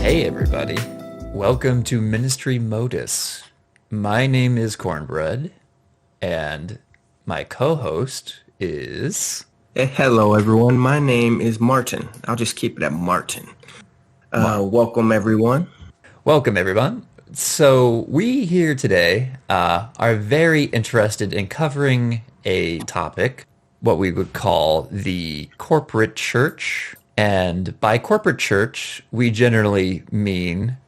Hey everybody, welcome to Ministrymodus. My name is Cornbread, and my co-host is... Hello, everyone. My name is Martin. I'll just keep it at Martin. Welcome, everyone. Welcome everyone. So we here today are very interested in covering a topic, what we would call the corporate church. And by corporate church, we generally mean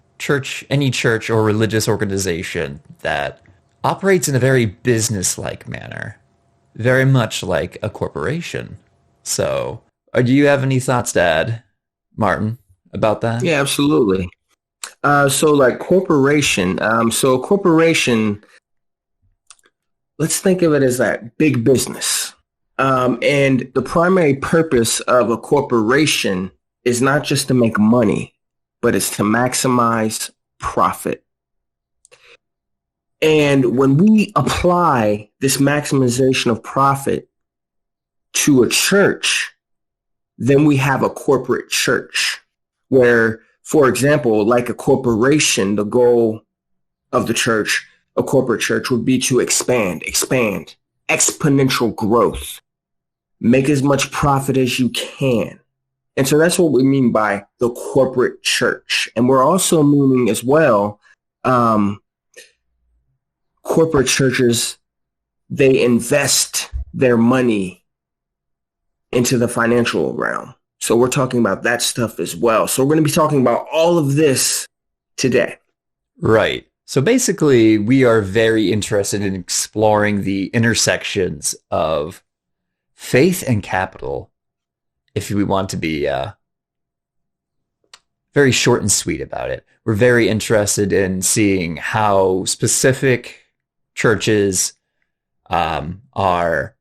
any church or religious organization that operates in a very business-like manner, very much like a corporation. So, do you have any thoughts to add, Martin, about that? Yeah, absolutely. Corporation. So corporation, let's think of it as that big business. And the primary purpose of a corporation is not just to make money, but it's to maximize profit. And when we apply this maximization of profit to a church, then we have a corporate church where, for example, like a corporation, the goal of the church, a corporate church would be to expand, exponential growth. Make as much profit as you can. And so that's what we mean by the corporate church. And we're also meaning as well, corporate churches, they invest their money into the financial realm. So we're talking about that stuff as well. So we're going to be talking about all of this today. Right. So basically, we are very interested in exploring the intersections of faith and capital, if we want to be very short and sweet about it. We're very interested in seeing how specific churches are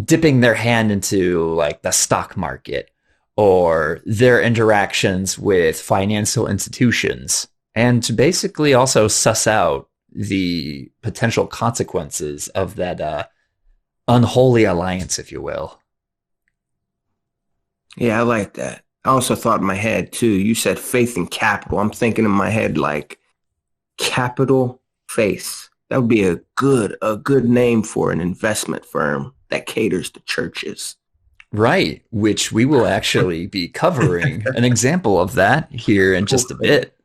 dipping their hand into like the stock market or their interactions with financial institutions, and to basically also suss out the potential consequences of that unholy alliance, if you will. Yeah, I like that. I also thought in my head too, you said faith and capital. I'm thinking in my head like capital faith. That would be a good name for an investment firm that caters to churches. Right, which we will actually be covering an example of that here in just a bit.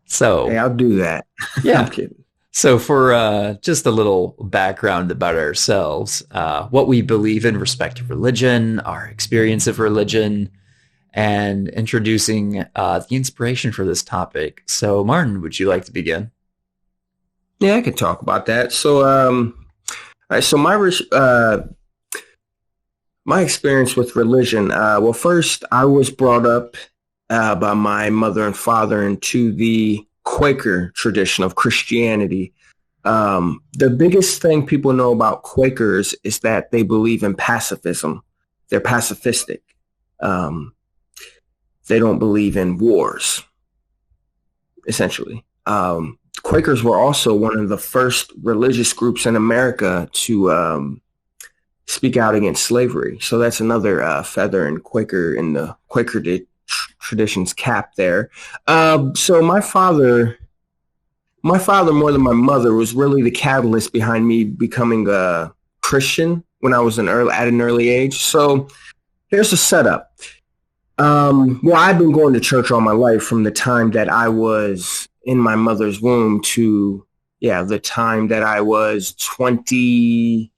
So, hey, I'll do that. Yeah. I'm kidding. So for just a little background about ourselves, what we believe in respect to religion, our experience of religion, and introducing the inspiration for this topic. So Martin, would you like to begin? Yeah, I could talk about that. So, all right, so my experience with religion, well, first I was brought up by my mother and father into the Quaker tradition of Christianity. The biggest thing people know about Quakers is that they believe in pacifism. They're pacifistic. They don't believe in wars, essentially. Quakers were also one of the first religious groups in America to speak out against slavery. So that's another feather in the Quaker tradition's cap there. So my father more than my mother was really the catalyst behind me becoming a Christian when I was at an early age. So here's the setup. Well, I've been going to church all my life from the time that I was in my mother's womb to the time that I was 25,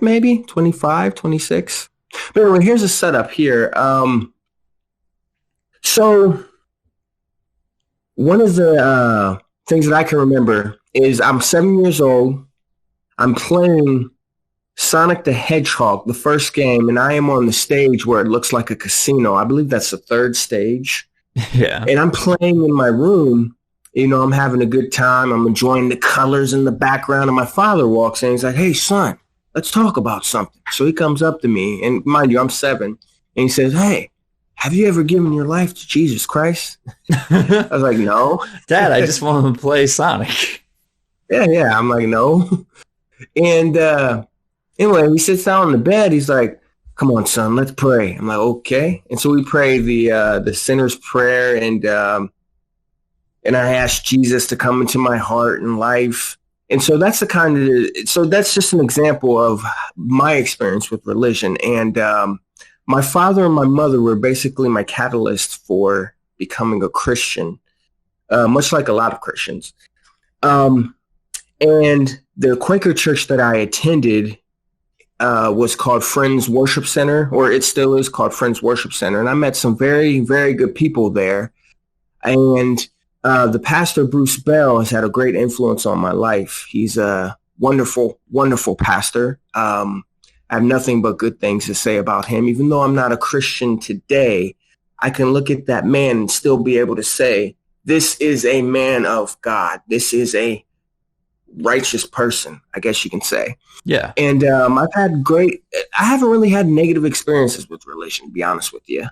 maybe 25, 26. But anyway, here's a setup here. So one of the things that I can remember is I'm 7 years old. I'm playing Sonic the Hedgehog, the first game, and I am on the stage where it looks like a casino. I believe that's the third stage. Yeah. And I'm playing in my room. You know, I'm having a good time. I'm enjoying the colors in the background. And my father walks in. He's like, "Hey, son, let's talk about something." So he comes up to me, and mind you, I'm 7, and he says, "Hey, have you ever given your life to Jesus Christ?" I was like, "No." "Dad, I just want to play Sonic." Yeah. I'm like, "No." And anyway, he sits down on the bed. He's like, come on, son, let's pray. I'm like, okay. And so we pray the sinner's prayer, and I asked Jesus to come into my heart and life. And so that's that's just an example of my experience with religion. And my father and my mother were basically my catalyst for becoming a Christian, much like a lot of Christians. And the Quaker church that I attended was called Friends Worship Center, or it still is called Friends Worship Center. And I met some very, very good people there. And the pastor, Bruce Bell, has had a great influence on my life. He's a wonderful, wonderful pastor. I have nothing but good things to say about him. Even though I'm not a Christian today, I can look at that man and still be able to say, this is a man of God. This is a righteous person, I guess you can say. Yeah. And I haven't really had negative experiences with religion, to be honest with you.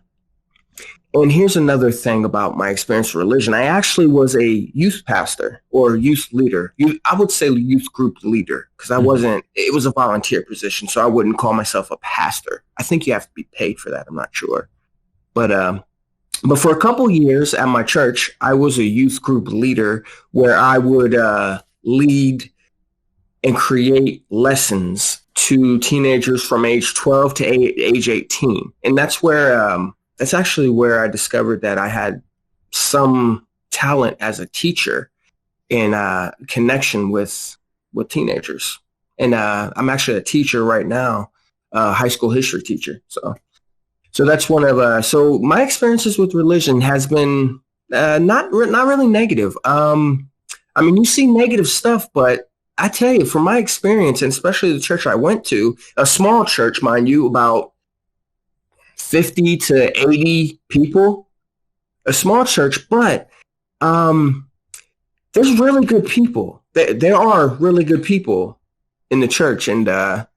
And here's another thing about my experience with religion. I actually was a youth pastor or youth leader. I would say youth group leader, because it was a volunteer position, so I wouldn't call myself a pastor. I think you have to be paid for that. I'm not sure. But for a couple years at my church, I was a youth group leader where I would lead and create lessons to teenagers from age 12 to age 18. And that's actually where I discovered that I had some talent as a teacher in connection with teenagers. And I'm actually a teacher right now, high school history teacher. So that's one of so my experiences with religion has been not really negative. I mean, you see negative stuff, but I tell you, from my experience, and especially the church I went to, a small church, mind you, about 50 to 80 people, a small church, but there's really good people. There are really good people in the church. And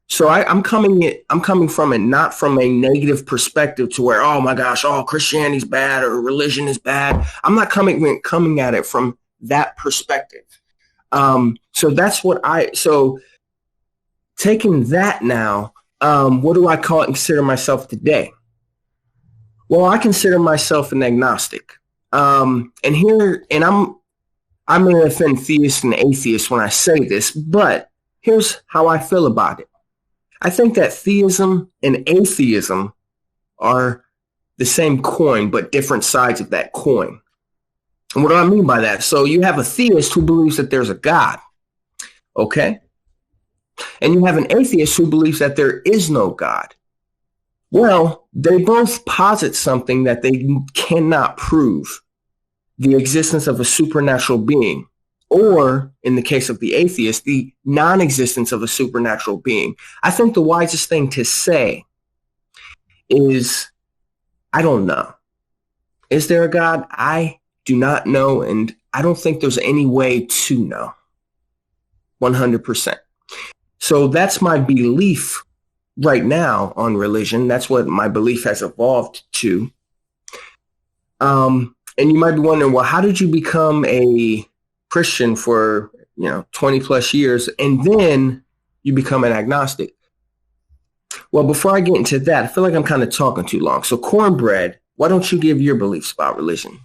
so I'm coming from it, not from a negative perspective to where, oh my gosh, Christianity's bad or religion is bad. I'm not coming at it from that perspective. So that's so taking that now, what do I consider myself today? Well, I consider myself an agnostic. I'm going to offend theists and atheists when I say this, but here's how I feel about it. I think that theism and atheism are the same coin, but different sides of that coin. And what do I mean by that? So you have a theist who believes that there's a God, okay? And you have an atheist who believes that there is no God. Well, they both posit something that they cannot prove, the existence of a supernatural being, or in the case of the atheist, the non-existence of a supernatural being. I think the wisest thing to say is, I don't know. Is there a God? I do not know, and I don't think there's any way to know 100%. So that's my belief right now on religion. That's what my belief has evolved to. And you might be wondering, well, how did you become a Christian for 20 plus years and then you become an agnostic? Well, before I get into that, I feel like I'm kind of talking too long. So Cornbread, why don't you give your beliefs about religion?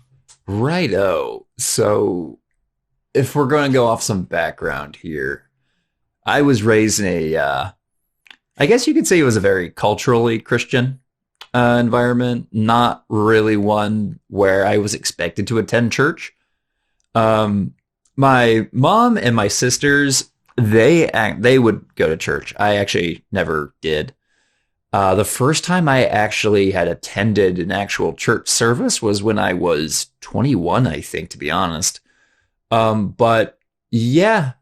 Righto. So if we're going to go off some background here, I was raised in I guess you could say it was a very culturally Christian environment, not really one where I was expected to attend church. My mom and my sisters, they would go to church. I actually never did. The first time I actually had attended an actual church service was when I was 21, I think, to be honest. But yeah,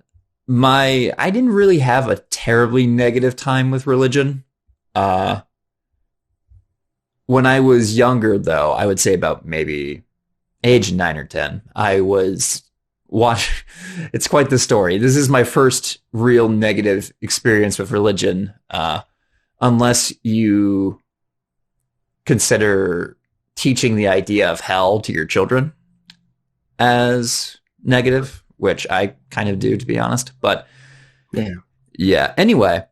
I didn't really have a terribly negative time with religion. When I was younger, though, I would say about maybe age 9 or 10, I was it's quite the story. This is my first real negative experience with religion, unless you consider teaching the idea of hell to your children as negative, which I kind of do, to be honest. But yeah. Anyway,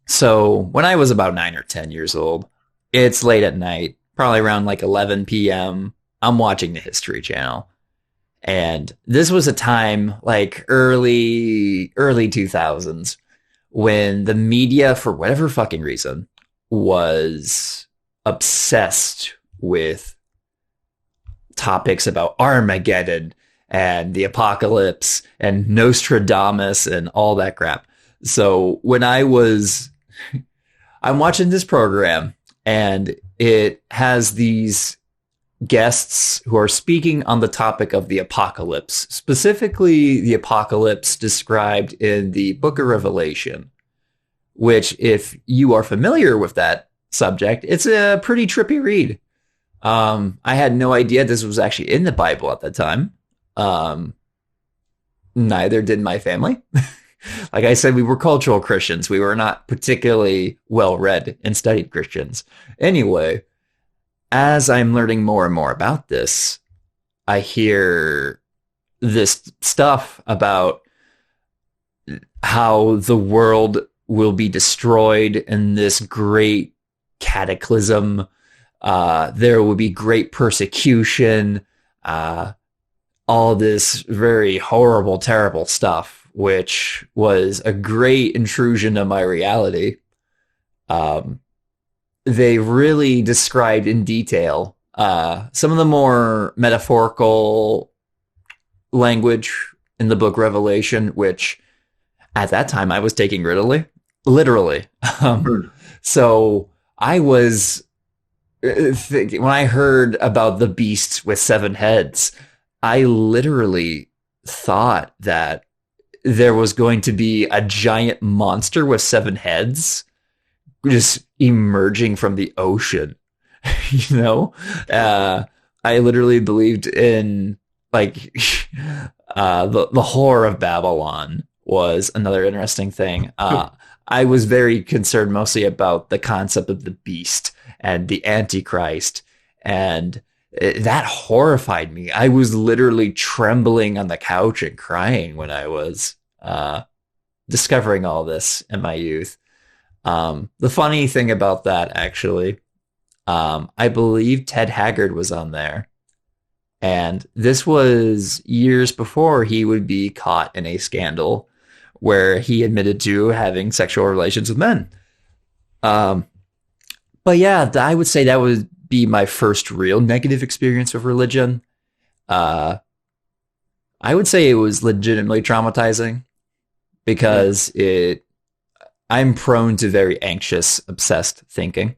So when I was about 9 or 10 years old, it's late at night, probably around like 11 p.m. I'm watching the History Channel. And this was a time like early 2000s when the media, for whatever fucking reason, was obsessed with topics about Armageddon and the apocalypse and Nostradamus and all that crap. So when I'm watching this program and it has these guests who are speaking on the topic of the apocalypse, specifically the apocalypse described in the Book of Revelation, which, if you are familiar with that subject, it's a pretty trippy read. I had no idea this was actually in the Bible at the time. Neither did my family. Like I said, we were cultural Christians. We were not particularly well-read and studied Christians. Anyway, as I'm learning more and more about this, I hear this stuff about how the world will be destroyed in this great cataclysm. There will be great persecution, all this very horrible, terrible stuff, which was a great intrusion of my reality. They really described in detail some of the more metaphorical language in the book Revelation, which at that time I was taking literally. So I was when I heard about the beast with 7 heads, I literally thought that there was going to be a giant monster with 7 heads just emerging from the ocean. You know, I literally believed in like the horror of Babylon was another interesting thing. I was very concerned mostly about the concept of the beast and the Antichrist, and that horrified me. I was literally trembling on the couch and crying when I was discovering all this in my youth. The funny thing about that, actually, I believe Ted Haggard was on there. And this was years before he would be caught in a scandal where he admitted to having sexual relations with men. But yeah, I would say that would be my first real negative experience with religion. I would say it was legitimately traumatizing because I'm prone to very anxious, obsessed thinking.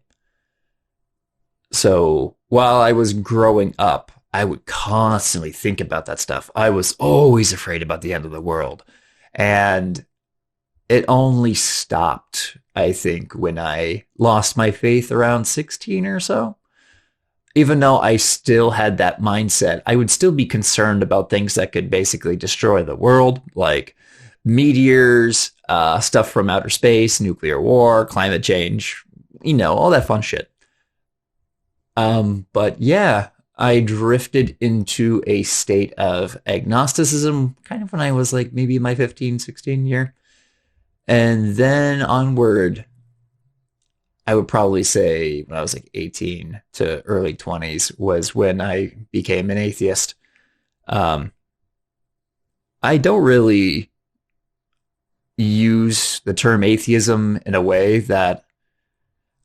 So while I was growing up, I would constantly think about that stuff. I was always afraid about the end of the world. And it only stopped, I think, when I lost my faith around 16 or so. Even though I still had that mindset, I would still be concerned about things that could basically destroy the world, like meteors, stuff from outer space, nuclear war, climate change, all that fun shit. But yeah, I drifted into a state of agnosticism kind of when I was like maybe my 15, 16 year. And then onward, I would probably say when I was like 18 to early 20s was when I became an atheist. I don't really use the term atheism in a way that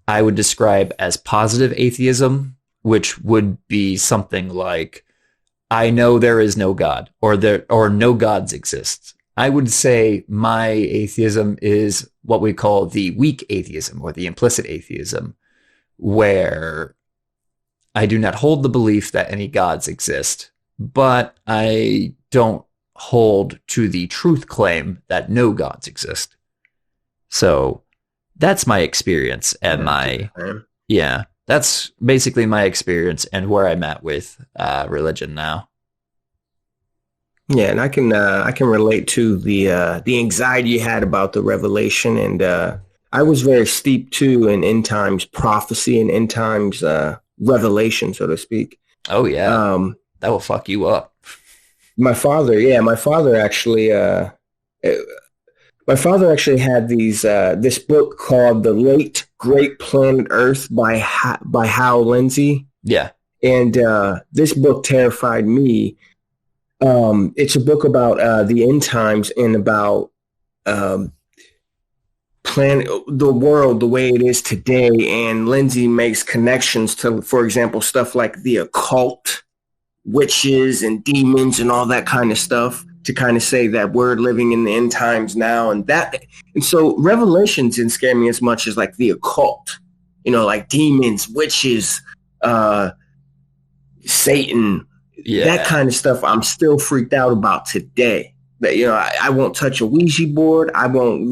I would describe as positive atheism, which would be something like, I know there is no God, or no gods exist. I would say my atheism is what we call the weak atheism or the implicit atheism, where I do not hold the belief that any gods exist, but I don't hold to the truth claim that no gods exist. So that's my experience and that's basically my experience and where I'm at with religion now. Yeah, and I can relate to the anxiety you had about the revelation, and I was very steeped too in end times prophecy and end times revelation, so to speak. Oh yeah, that will fuck you up. My father actually My father actually had this book called The Late Great Planet Earth by Hal Lindsey. Yeah. And this book terrified me. It's a book about the end times and about the world the way it is today. And Lindsay makes connections to, for example, stuff like the occult, witches and demons and all that kind of stuff, to kind of say that we're living in the end times now. And so Revelations didn't scare me as much as like the occult, like demons, witches, Satan, that kind of stuff. I'm still freaked out about today. That, I won't touch a Ouija board. I won't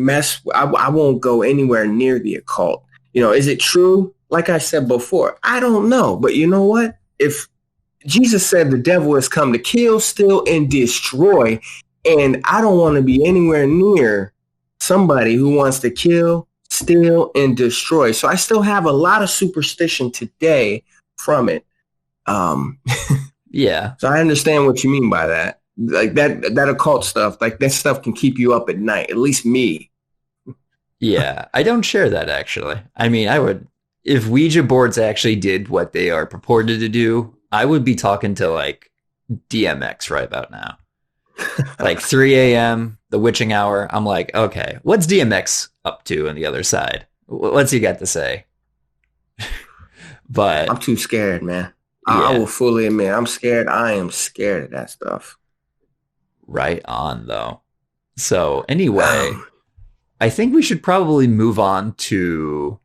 I won't go anywhere near the occult. Is it true? Like I said before, I don't know. But you know what? If Jesus said the devil has come to kill, steal, and destroy, and I don't want to be anywhere near somebody who wants to kill, steal, and destroy. So I still have a lot of superstition today from it. Yeah. So I understand what you mean by that. Like that occult stuff, like that stuff can keep you up at night, at least me. Yeah, I don't share that, actually. I mean, I would, if Ouija boards actually did what they are purported to do, I would be talking to like DMX right about now. Like 3 a.m., the witching hour. I'm like, okay, what's DMX up to on the other side? What's he got to say? But I'm too scared, man. Yeah. I will fully admit I'm scared. I am scared of that stuff. Right on, though. So anyway, I think we should probably move on to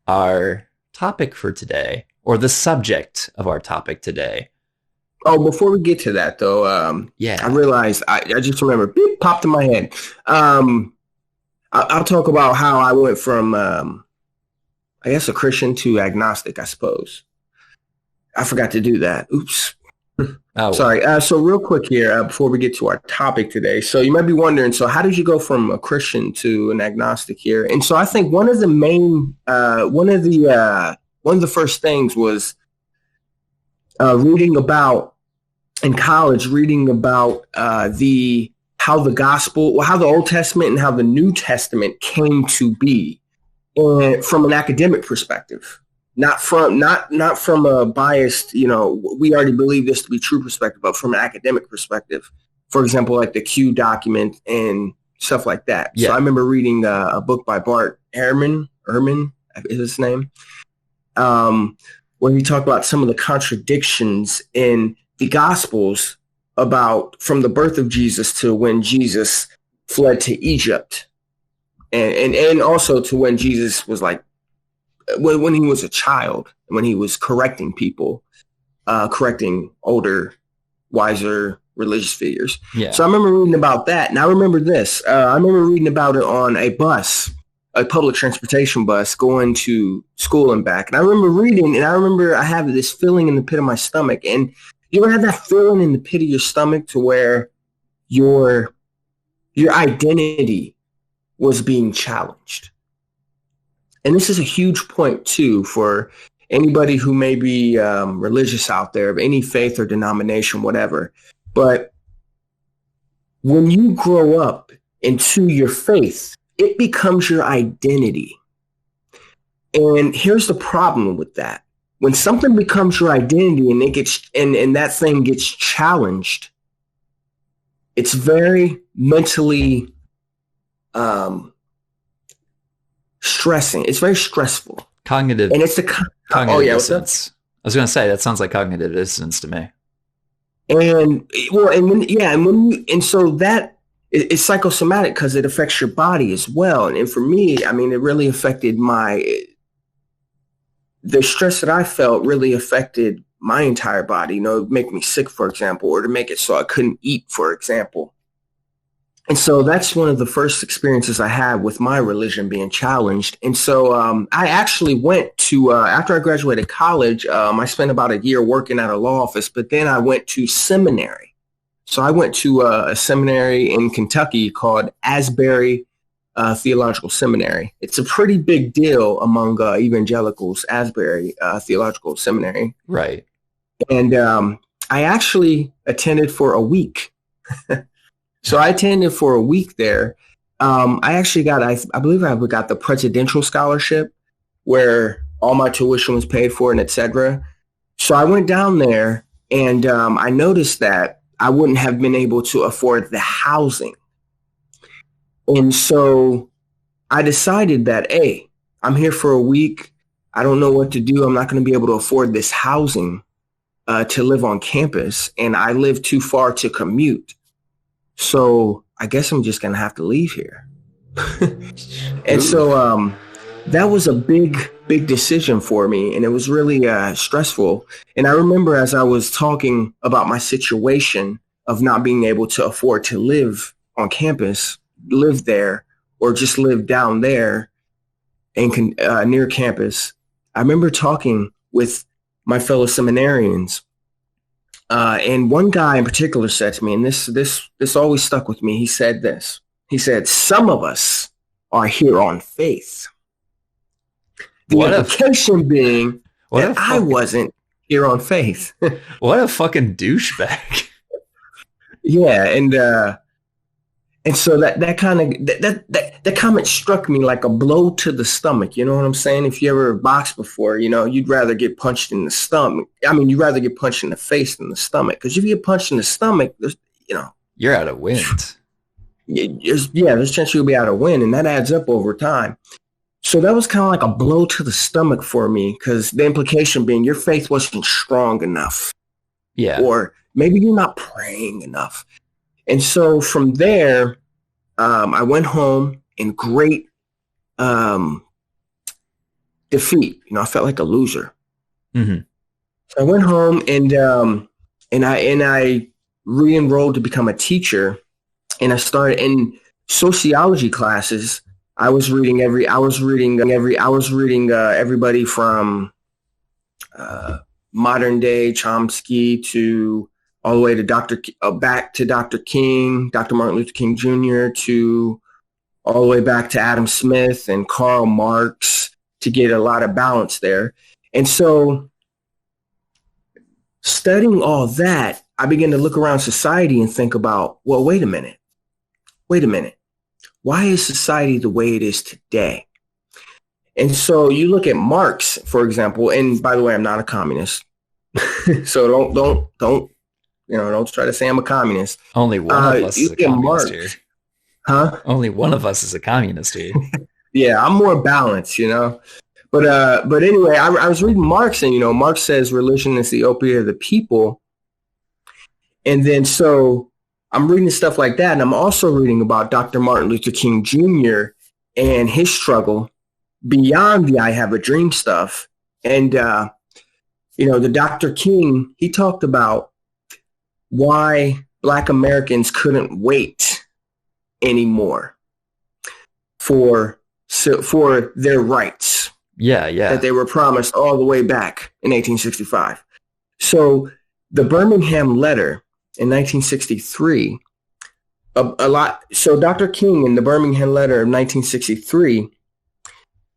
our topic for today, or the subject of our topic today. Oh, before we get to that, though, I realized I just remembered, beep, popped in my head. I'll talk about how I went from, I guess, a Christian to agnostic, I suppose. I forgot to do that. Oops. Oh, sorry. So real quick here, before we get to our topic today. So you might be wondering, so how did you go from a Christian to an agnostic here? And so I think one of the first things was reading about in college, how the gospel, how the Old Testament and how the New Testament came to be, and from an academic perspective. Not from a biased, we already believe this to be true perspective, but from an academic perspective. For example, like the Q document and stuff like that. Yeah. So I remember reading a book by Bart Ehrman is his name, where he talked about some of the contradictions in the Gospels about from the birth of Jesus to when Jesus fled to Egypt, and also to when Jesus was like, when he was a child, when he was correcting people, correcting older, wiser religious figures. Yeah. So I remember reading about that. And I remember this. I remember reading about it on a bus, a public transportation bus going to school and back. And I remember reading, and I remember I have this feeling in the pit of my stomach. And you ever have that feeling in the pit of your stomach to where your identity was being challenged? And this is a huge point, too, for anybody who may be religious out there, of any faith or denomination, whatever. But when you grow up into your faith, it becomes your identity. And here's the problem with that. When something becomes your identity and it gets and that thing gets challenged, it's very mentally stressing. It's very stressful. Cognitive. And it's the cognitive dissonance. I was going to say, that sounds like cognitive dissonance to me. And so that it's psychosomatic because it affects your body as well. And for me, I mean, it really affected the stress that I felt really affected my entire body. It would make me sick, for example, or to make it so I couldn't eat, for example. And so that's one of the first experiences I had with my religion being challenged. And so I actually went to, after I graduated college, I spent about a year working at a law office, but then I went to seminary. So I went to a seminary in Kentucky called Asbury Theological Seminary. It's a pretty big deal among evangelicals, Asbury Theological Seminary. Right. And I actually attended for a week. So I attended for a week there I actually got, I believe I got the presidential scholarship where all my tuition was paid for and etc. So I went down there and I noticed that I wouldn't have been able to afford the housing. And so I decided that, hey, I'm here for a week. I don't know what to do. I'm not going to be able to afford this housing to live on campus. And I live too far to commute. So I guess I'm just going to have to leave here. And so that was a big decision for me. And it was really stressful. And I remember as I was talking about my situation of not being able to afford to live on campus, live there, or just live down there and near campus, I remember talking with my fellow seminarians. And one guy in particular said to me, and this always stuck with me. He said this. He said, some of us are here on faith. The implication being that I wasn't here on faith. What a fucking douchebag. Yeah, and so that kind of that comment struck me like a blow to the stomach. You know what I'm saying? If you ever boxed before, you know, you'd rather get punched in the stomach. I mean, you'd rather get punched in the face than the stomach. Because if you get punched in the stomach, there's, you know, you're out of wind. There's a chance you'll be out of wind, and that adds up over time. So that was kind of like a blow to the stomach for me, because the implication being your faith wasn't strong enough. Yeah. Or maybe you're not praying enough. And so from there, I went home in great defeat. You know, I felt like a loser. Mm-hmm. So I went home and I re-enrolled to become a teacher. And I started in sociology classes. I was reading everybody from modern day Chomsky to all the way to back to Dr. King, Dr. Martin Luther King Jr., to all the way back to Adam Smith and Karl Marx, to get a lot of balance there. And so studying all that, I began to look around society and think about, well, wait a minute. Why is society the way it is today? And so you look at Marx, for example, and by the way, I'm not a communist. So don't try to say I'm a communist. Only one of us is a communist here. Huh? Only one of us is a communist here. Yeah, I'm more balanced, you know. But anyway, I was reading Marx, and, you know, Marx says religion is the opiate of the people. And then so I'm reading stuff like that. And I'm also reading about Dr. Martin Luther King Jr. and his struggle beyond the I Have a Dream stuff. And, you know, the Dr. King, he talked about why Black Americans couldn't wait anymore for their rights. Yeah. That they were promised all the way back in 1865. So the Birmingham letter in 1963, so Dr. King in the Birmingham letter of 1963,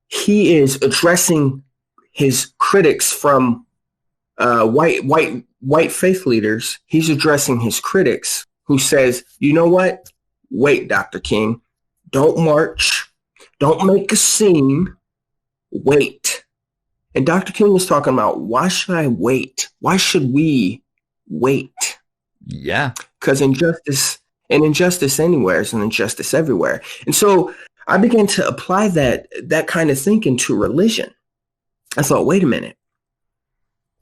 he is addressing his critics from white faith leaders. He's addressing his critics who says, you know what? Wait, Dr. King, don't march. Don't make a scene. Wait. And Dr. King was talking about, why should I wait? Why should we wait? Yeah. Because injustice anywhere is an injustice everywhere. And so I began to apply that kind of thinking to religion. I thought, wait a minute.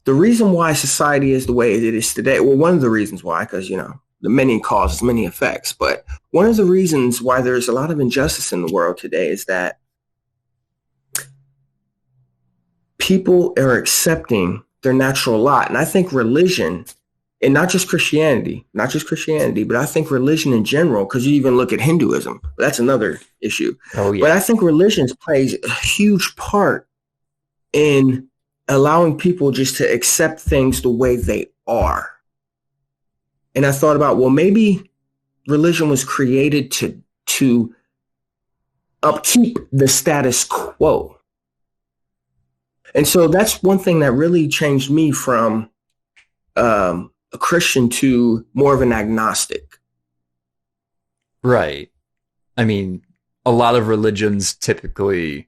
The reason why society is the way it is today, well, one of the reasons why, because, you know, the many causes, many effects, but one of the reasons why there's a lot of injustice in the world today is that people are accepting their natural lot. And I think religion, and not just Christianity, but I think religion in general, because you even look at Hinduism, that's another issue. Oh, yeah. But I think religion plays a huge part in allowing people just to accept things the way they are. And I thought about, well, maybe religion was created to upkeep the status quo. And so that's one thing that really changed me from a Christian to more of an agnostic. Right. I mean, a lot of religions typically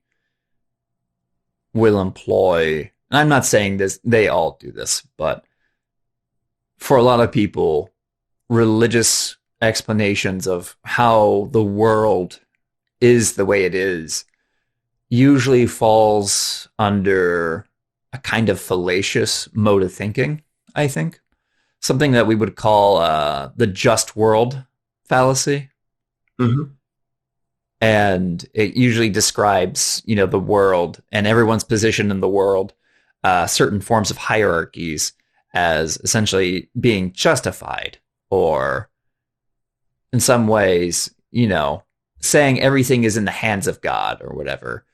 will employ, and I'm not saying this, they all do this, but for a lot of people, religious explanations of how the world is the way it is usually falls under a kind of fallacious mode of thinking, I think. Something that we would call the just world fallacy. Mm-hmm. And it usually describes, the world and everyone's position in the world, certain forms of hierarchies as essentially being justified, or in some ways, saying everything is in the hands of God or whatever.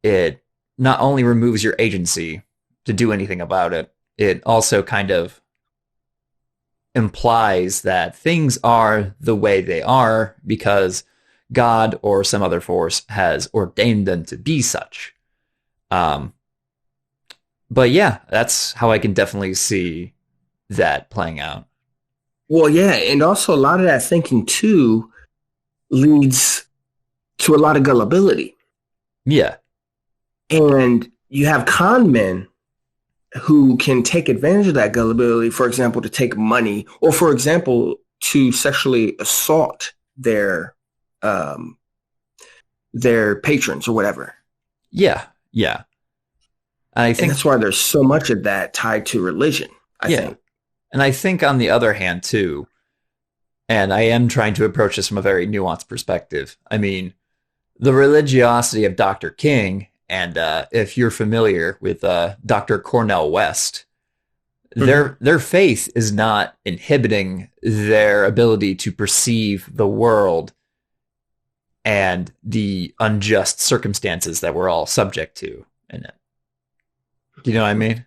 It not only removes your agency to do anything about it, it also kind of implies that things are the way they are because God or some other force has ordained them to be such. But yeah, that's how I can definitely see that playing out. Well, yeah, and also a lot of that thinking too leads to a lot of gullibility. Yeah. And you have con men who can take advantage of that gullibility, for example, to take money, or for example, to sexually assault their patrons or whatever. Yeah. Yeah. I think and that's why there's so much of that tied to religion, I think. And I think on the other hand, too, and I am trying to approach this from a very nuanced perspective. I mean, the religiosity of Dr. King, and if you're familiar with Dr. Cornel West, their faith is not inhibiting their ability to perceive the world and the unjust circumstances that we're all subject to in it. Do you know what I mean?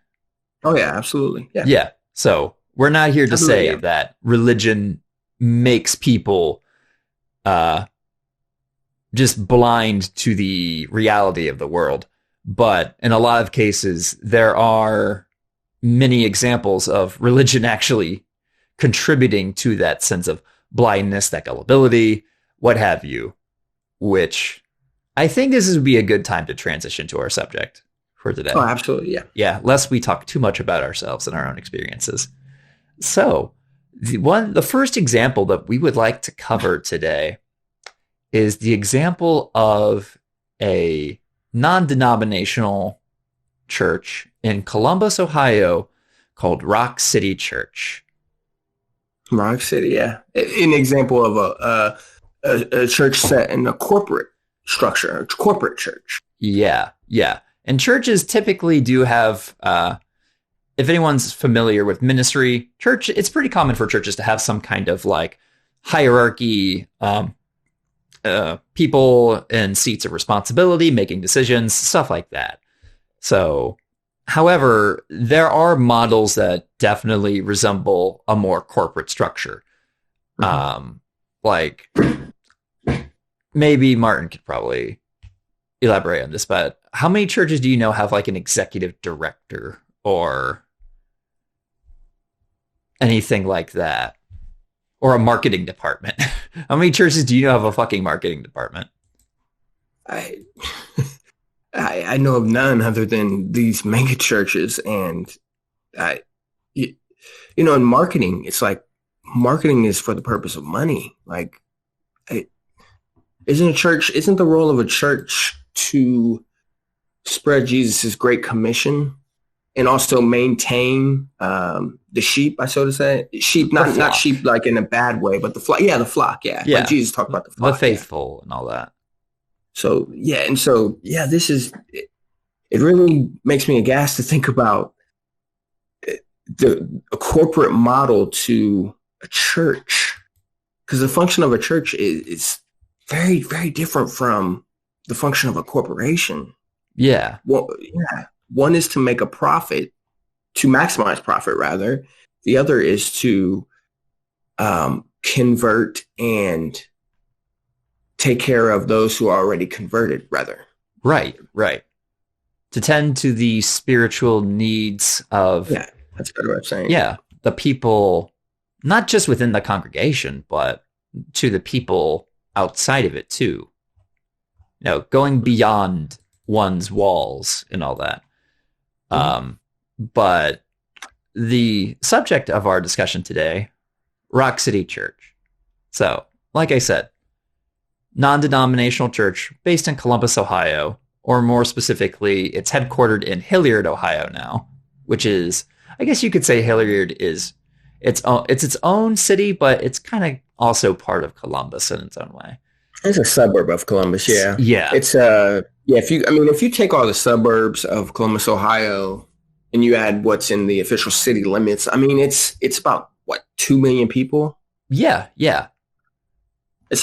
Oh, yeah, absolutely. Yeah. Yeah. So we're not here to say that religion makes people just blind to the reality of the world. But in a lot of cases, there are many examples of religion actually contributing to that sense of blindness, that gullibility, what have you, which I think this would be a good time to transition to our subject for today. Oh, absolutely. Yeah. Yeah. Lest we talk too much about ourselves and our own experiences. So the first example that we would like to cover today is the example of a non-denominational church in Columbus, Ohio, called Rock City Church. Rock City, yeah. An example of a church set in a corporate structure, a corporate church. Yeah, yeah. And churches typically do have, if anyone's familiar with ministry, church, it's pretty common for churches to have some kind of like hierarchy, people in seats of responsibility, making decisions, stuff like that. So, however, there are models that definitely resemble a more corporate structure. Like maybe Martin could probably elaborate on this, but how many churches do you know have like an executive director or anything like that? Or a marketing department? How many churches do you know have a fucking marketing department? I know of none other than these mega churches. And in marketing, it's like marketing is for the purpose of money. Like, isn't the role of a church to spread Jesus's great commission and also maintain the sheep, I so to say? Sheep, not sheep like in a bad way, but the flock. Yeah, the flock. Yeah. Like Jesus talked about the flock. The faithful and all that. So, yeah. And so, yeah, this is, it really makes me aghast to think about a corporate model to a church, because the function of a church is very, very different from the function of a corporation. Yeah. Well, yeah. One is to make a profit, to maximize profit, rather. The other is to convert and take care of those who are already converted, rather. Right. To tend to the spiritual needs of... Yeah, that's a better way of saying it. Yeah, the people, not just within the congregation, but to the people outside of it, too. going beyond one's walls and all that. But the subject of our discussion today, Rock City Church. So, like I said, non-denominational church based in Columbus, Ohio, or more specifically, it's headquartered in Hilliard, Ohio now, which is, I guess you could say Hilliard is its own city, but it's kind of also part of Columbus in its own way. It's a suburb of Columbus, yeah. Yeah. It's if you take all the suburbs of Columbus, Ohio, and you add what's in the official city limits, I mean it's about 2 million people? Yeah. It's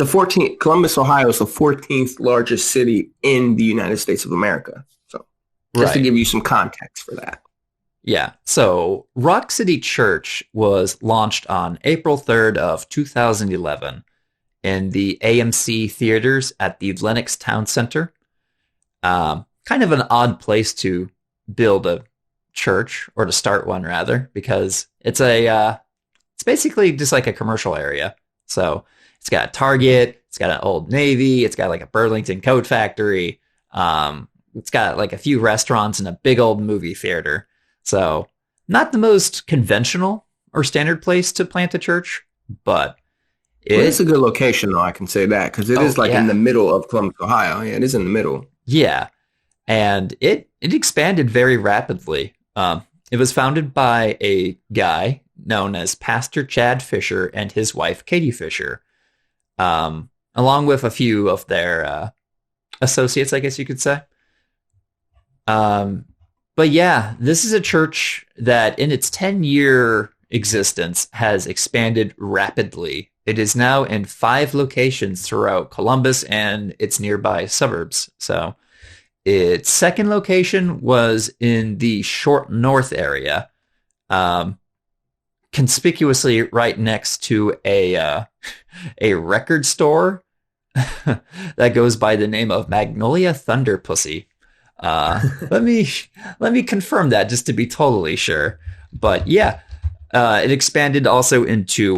Columbus, Ohio is the 14th largest city in the United States of America. So just to give you some context for that. Yeah. So Rock City Church was launched on April 3rd of 2011 in the AMC theaters at the Lenox Town Center. Kind of an odd place to build a church, or to start one rather, because it's basically just like a commercial area. So it's got a Target, it's got an Old Navy, it's got like a Burlington coat factory. It's got like a few restaurants and a big old movie theater. So not the most conventional or standard place to plant a church, but it's a good location though, I can say that, because it is in the middle of Columbus, Ohio. Yeah, it is in the middle. Yeah. And it expanded very rapidly. It was founded by a guy known as Pastor Chad Fisher and his wife, Katie Fisher, along with a few of their associates, I guess you could say. But yeah, this is a church that in its 10-year existence has expanded rapidly. It is now in 5 locations throughout Columbus and its nearby suburbs. So its second location was in the Short North area, conspicuously right next to a record store that goes by the name of Magnolia Thunder Pussy. Let me confirm that just to be totally sure. But yeah, it expanded also into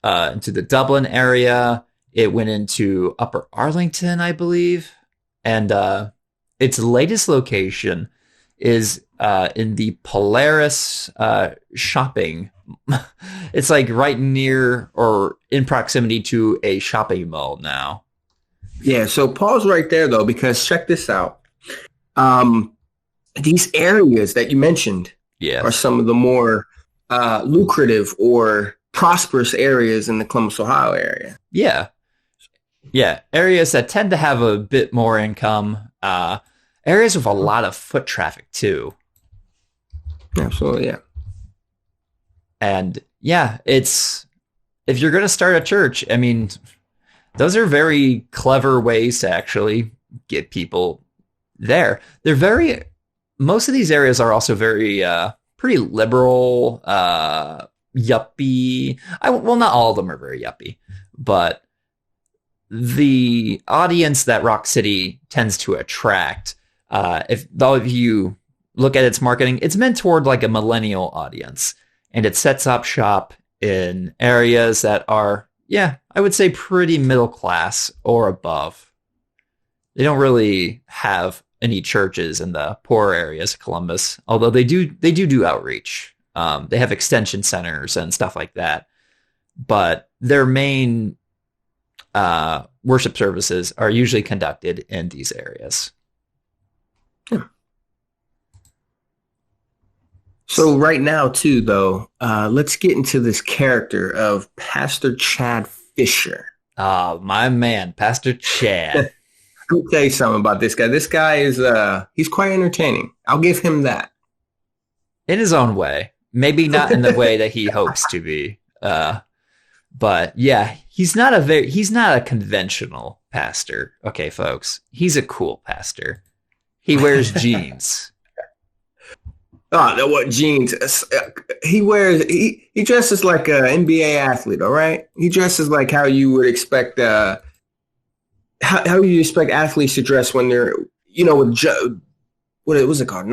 the Dublin area. It went into Upper Arlington, I believe. And its latest location is in the Polaris shopping. It's like right near or in proximity to a shopping mall now. Yeah, so pause right there, though, because check this out. These areas that you mentioned are some of the more lucrative or prosperous areas in the Columbus, Ohio area. Yeah. Yeah, areas that tend to have a bit more income, areas with a lot of foot traffic too. Absolutely, yeah. And yeah, if you're going to start a church, I mean, those are very clever ways to actually get people there. Most of these areas are also very, pretty liberal, yuppie. Well, not all of them are very yuppie, but the audience that Rock City tends to attract, if you look at its marketing, it's meant toward like a millennial audience, and it sets up shop in areas that are, I would say pretty middle class or above. They don't really have any churches in the poorer areas of Columbus, although they do outreach. They have extension centers and stuff like that, but their main worship services are usually conducted in these areas. Yeah. So right now, too, though, let's get into this character of Pastor Chad Fisher. Oh, my man, Pastor Chad. Let me tell you something about this guy. This guy is he's quite entertaining. I'll give him that. In his own way. Maybe not in the way that he hopes to be. But yeah, he's not a conventional pastor. Okay, folks. He's a cool pastor. He wears jeans. Oh, what jeans? He dresses like an NBA athlete, all right? He dresses like how you would expect how you expect athletes to dress when they're, with what was it called?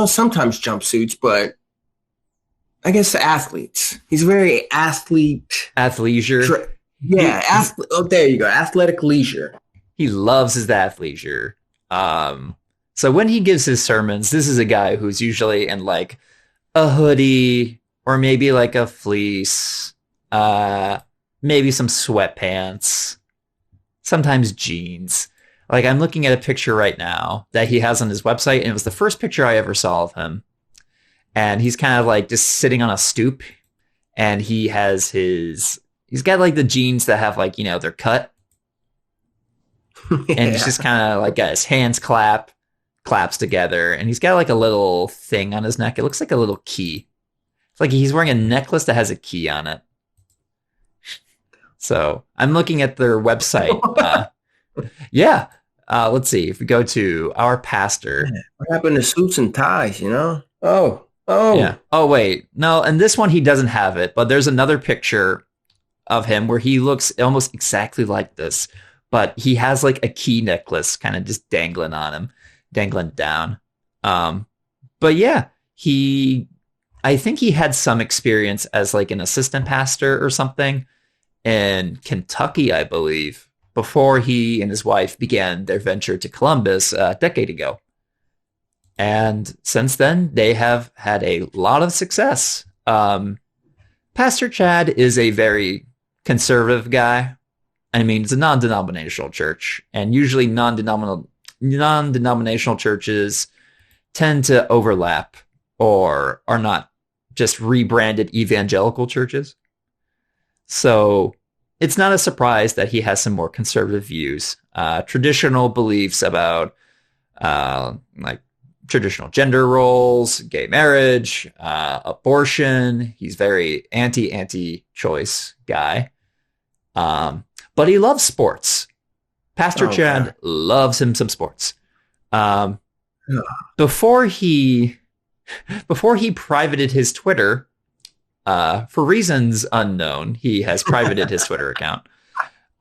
Sometimes jumpsuits, but I guess athletes. He's very athleisure. Yeah, there you go. Athletic leisure. He loves his athleisure. So when he gives his sermons, this is a guy who's usually in like a hoodie or maybe like a fleece, maybe some sweatpants, sometimes jeans. Like I'm looking at a picture right now that he has on his website, and it was the first picture I ever saw of him. And he's kind of like just sitting on a stoop, and he's got like the jeans that have like, they're cut. And he's just kind of like got his hands claps together, and he's got like a little thing on his neck. It looks like a little key. It's like he's wearing a necklace that has a key on it. So I'm looking at their website. Yeah. Let's see. If we go to our pastor. What happened to suits and ties, Oh. Yeah. Oh, wait. No, and this one he doesn't have it, but there's another picture of him where he looks almost exactly like this, but he has like a key necklace kind of just dangling down. But yeah, I think he had some experience as like an assistant pastor or something in Kentucky, I believe, before he and his wife began their venture to Columbus a decade ago. And since then, they have had a lot of success. Pastor Chad is a very conservative guy. I mean, it's a non-denominational church, and usually non-denominational churches tend to overlap or are not just rebranded evangelical churches. So it's not a surprise that he has some more conservative views, traditional beliefs about like traditional gender roles, gay marriage, abortion. He's very anti-choice guy. But he loves sports. Pastor Chad loves him some sports. Before he privated his Twitter, for reasons unknown, he has privated his Twitter account.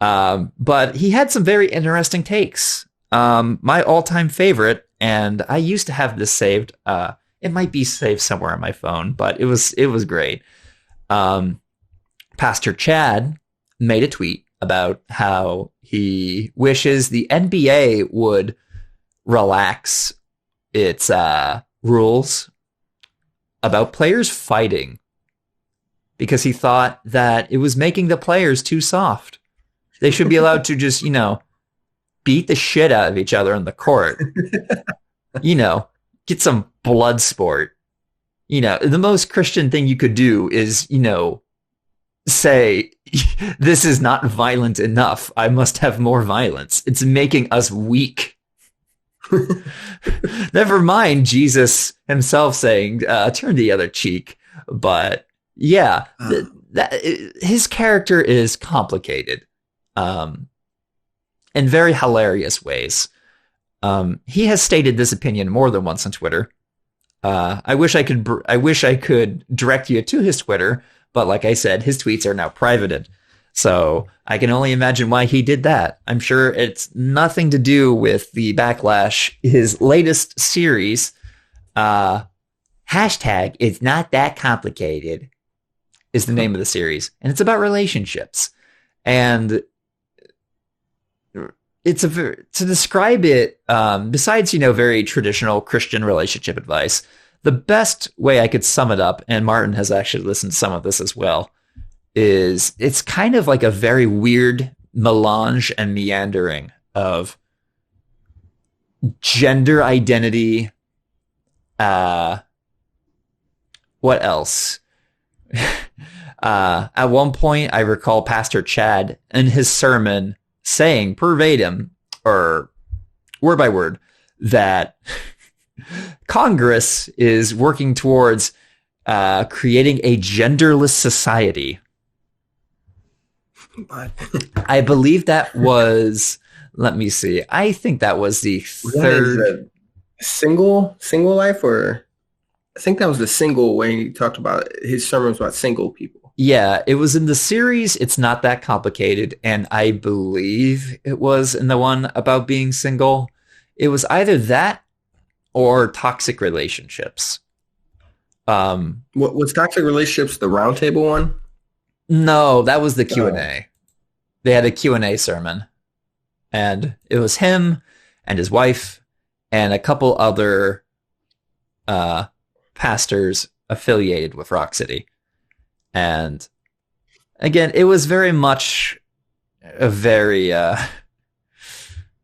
But he had some very interesting takes. My all-time favorite, and I used to have this saved. It might be saved somewhere on my phone, but it was great. Pastor Chad made a tweet about how he wishes the NBA would relax its rules about players fighting, because he thought that it was making the players too soft. They should be allowed to just, beat the shit out of each other on the court. Get some blood sport. The most Christian thing you could do is, say, this is not violent enough. I must have more violence. It's making us weak. Never mind Jesus himself saying, turn the other cheek. But yeah, his character is complicated. In very hilarious ways. He has stated this opinion more than once on Twitter. I wish I could direct you to his Twitter, but like I said, his tweets are now privated. So I can only imagine why he did that. I'm sure it's nothing to do with the backlash. His latest series, hashtag it's not that complicated, is the name of the series. And it's about relationships. And to describe it, besides, very traditional Christian relationship advice, the best way I could sum it up, and Martin has actually listened to some of this as well, is it's kind of like a very weird melange and meandering of gender identity. What else? At one point, I recall Pastor Chad in his sermon saying verbatim or word by word that Congress is working towards creating a genderless society. I believe that was, let me see. I think that was the third single life, or I think that was the single when he talked about his sermons about single people. Yeah, it was in the series It's Not That Complicated, and I believe it was in the one about being single. It was either that or toxic relationships. Was toxic relationships the roundtable one? No, that was the Q&A. They had a Q&A sermon. And it was him and his wife and a couple other pastors affiliated with Rock City. And again, it was very much a very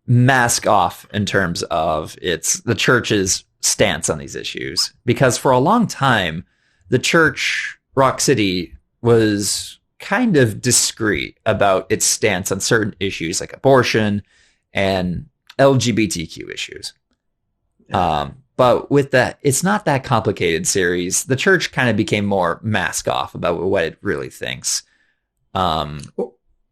mask off in terms of the church's stance on these issues. Because for a long time, the church, Rock City, was kind of discreet about its stance on certain issues like abortion and LGBTQ issues. But with that, it's not that complicated series. The church kind of became more mask off about what it really thinks. And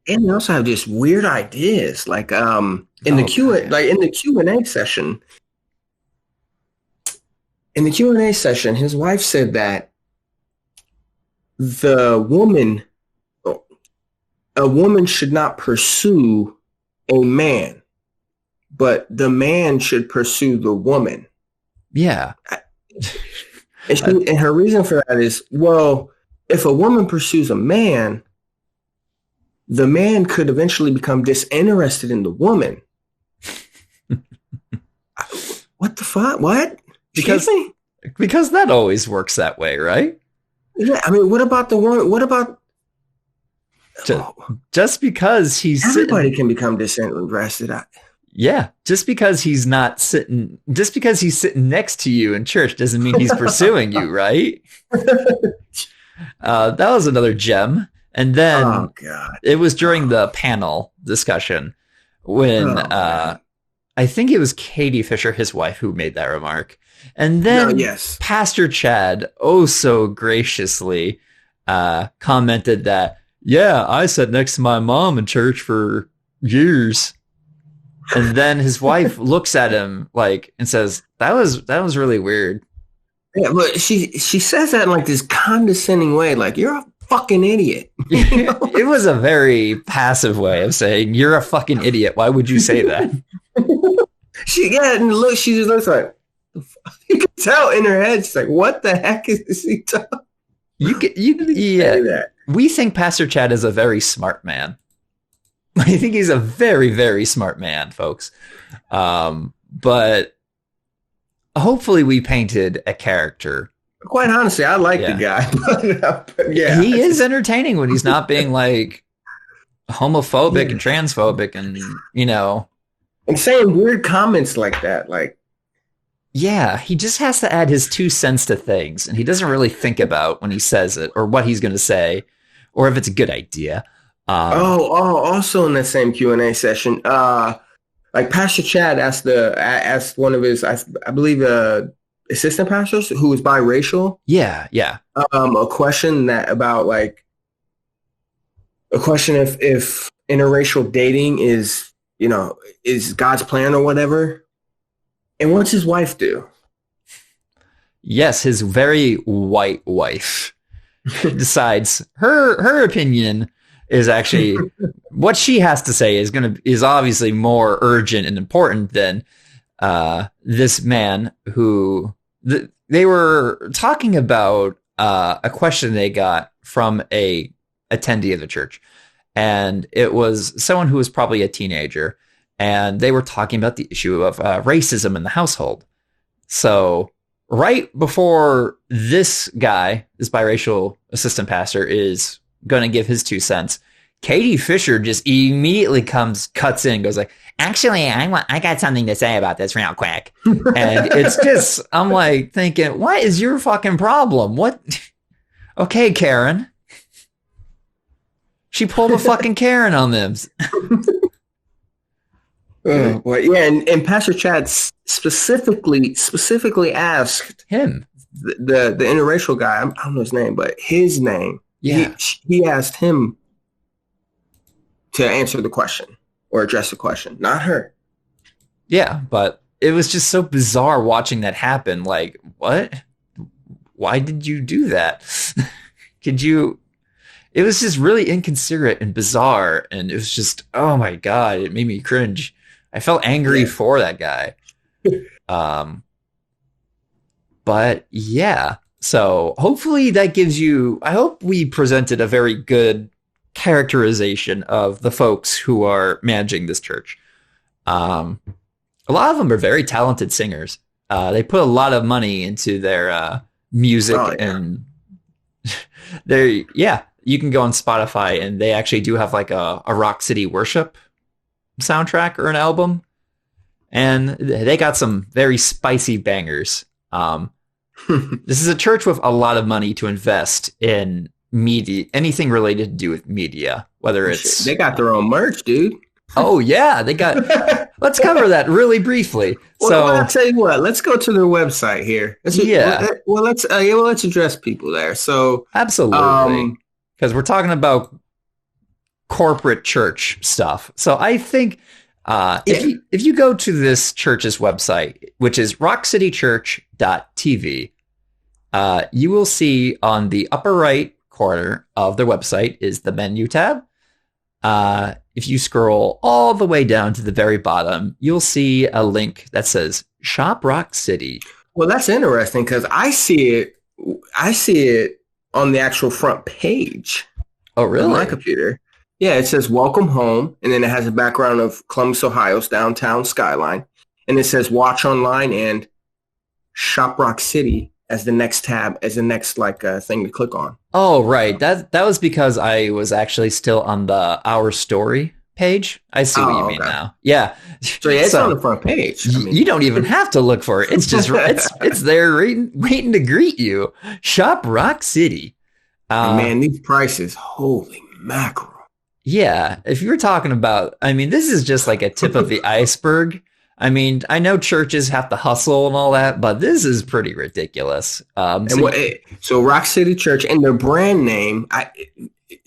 they also have just weird ideas, like in the Q&A session. In the Q&A session, his wife said that a woman should not pursue a man, but the man should pursue the woman. Yeah. And her reason for that is, well, if a woman pursues a man, the man could eventually become disinterested in the woman. What the fuck? What? Because that always works that way, right? Yeah, I mean, what about the woman? What about just because everybody can become disinterested? Yeah, just because he's sitting next to you in church doesn't mean he's pursuing you, right? That was another gem. And then it was during the panel discussion when I think it was Katie Fisher, his wife, who made that remark. And then Pastor Chad, oh so graciously, commented that, yeah, I sat next to my mom in church for years. And then his wife looks at him and says, that was really weird. Yeah, but she says that in like this condescending way, like, you're a fucking idiot. It was a very passive way of saying, you're a fucking idiot. Why would you say that? She just looks like, you can tell in her head, she's like, what the heck is he talking? Yeah. We think Pastor Chad is a very smart man. I think he's a very, very smart man, folks. But hopefully we painted a character. Quite honestly, I like the guy. But he is entertaining when he's not being like homophobic and transphobic and, and saying weird comments like that. Like, yeah, he just has to add his 2 cents to things, and he doesn't really think about when he says it or what he's going to say or if it's a good idea. Also in that same Q&A session, like Pastor Chad asked one of his, I believe, assistant pastors who was biracial. Yeah. A question if interracial dating is God's plan or whatever. And what's his wife do? Yes, his very white wife decides her opinion is actually what she has to say is obviously more urgent and important than this man who they were talking about a question they got from a attendee of the church, and it was someone who was probably a teenager, and they were talking about the issue of racism in the household. So right before this biracial assistant pastor is going to give his 2 cents, Katie Fisher just immediately cuts in, goes like, actually, I got something to say about this real quick. And it's just, I'm like thinking, what is your fucking problem? What? Okay, Karen. She pulled a fucking Karen on them. Well, yeah, and Pastor Chad specifically asked him, the interracial guy, I don't know his name, but his name. Yeah. He asked him to answer the question or address the question, not her. Yeah, but it was just so bizarre watching that happen. Like, what? Why did you do that? It was just really inconsiderate and bizarre. And it was just, oh my God, it made me cringe. I felt angry for that guy. But yeah, so hopefully that gives you, I hope we presented a very good characterization of the folks who are managing this church. A lot of them are very talented singers. They put a lot of money into their music, and you can go on Spotify and they actually do have like a Rock City worship soundtrack or an album, and they got some very spicy bangers. This is a church with a lot of money to invest in media, anything related to do with media, whether it's... They got their own merch, dude. Oh, yeah, they got... Let's cover that really briefly. Well, I'll tell you what, let's go to their website here. Let's address people there. So absolutely, because we're talking about corporate church stuff. So I think if you go to this church's website, which is rockcitychurch.tv, you will see on the upper right corner of their website is the menu tab. If you scroll all the way down to the very bottom, you'll see a link that says Shop Rock City. Well, that's interesting because I see it on the actual front page. Oh, really? On my computer. Yeah, it says Welcome Home, and then it has a background of Columbus, Ohio's downtown skyline. And it says Watch Online and Shop Rock City as the next tab, as the next thing to click on. Oh, right. That was because I was actually still on the Our Story page. I see what you mean now. Yeah. So yeah, it's on the front page. You don't even have to look for it. It's just it's there waiting to greet you. Shop Rock City. Man, these prices, holy mackerel. Yeah, if you're talking about, I mean, this is just like a tip of the iceberg. I mean, I know churches have to hustle and all that, but this is pretty ridiculous. So Rock City Church and their brand name,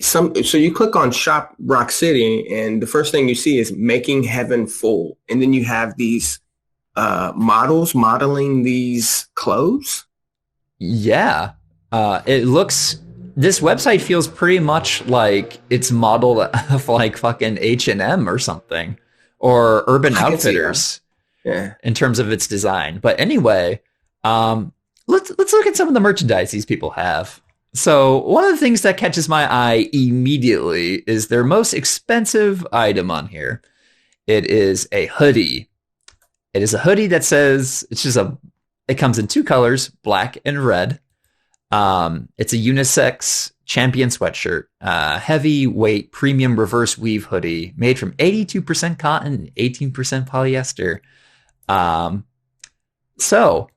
so you click on Shop Rock City, and the first thing you see is Making Heaven Full, and then you have these models modeling these clothes. Yeah, this website feels pretty much like it's modeled of like fucking H&M or something. Or Urban Outfitters, in terms of its design. But anyway, let's look at some of the merchandise these people have. So one of the things that catches my eye immediately is their most expensive item on here. It is a hoodie. It is a hoodie that says it comes in two colors, black and red. It's a unisex champion sweatshirt, heavyweight premium reverse weave hoodie made from 82% cotton and 18% polyester. So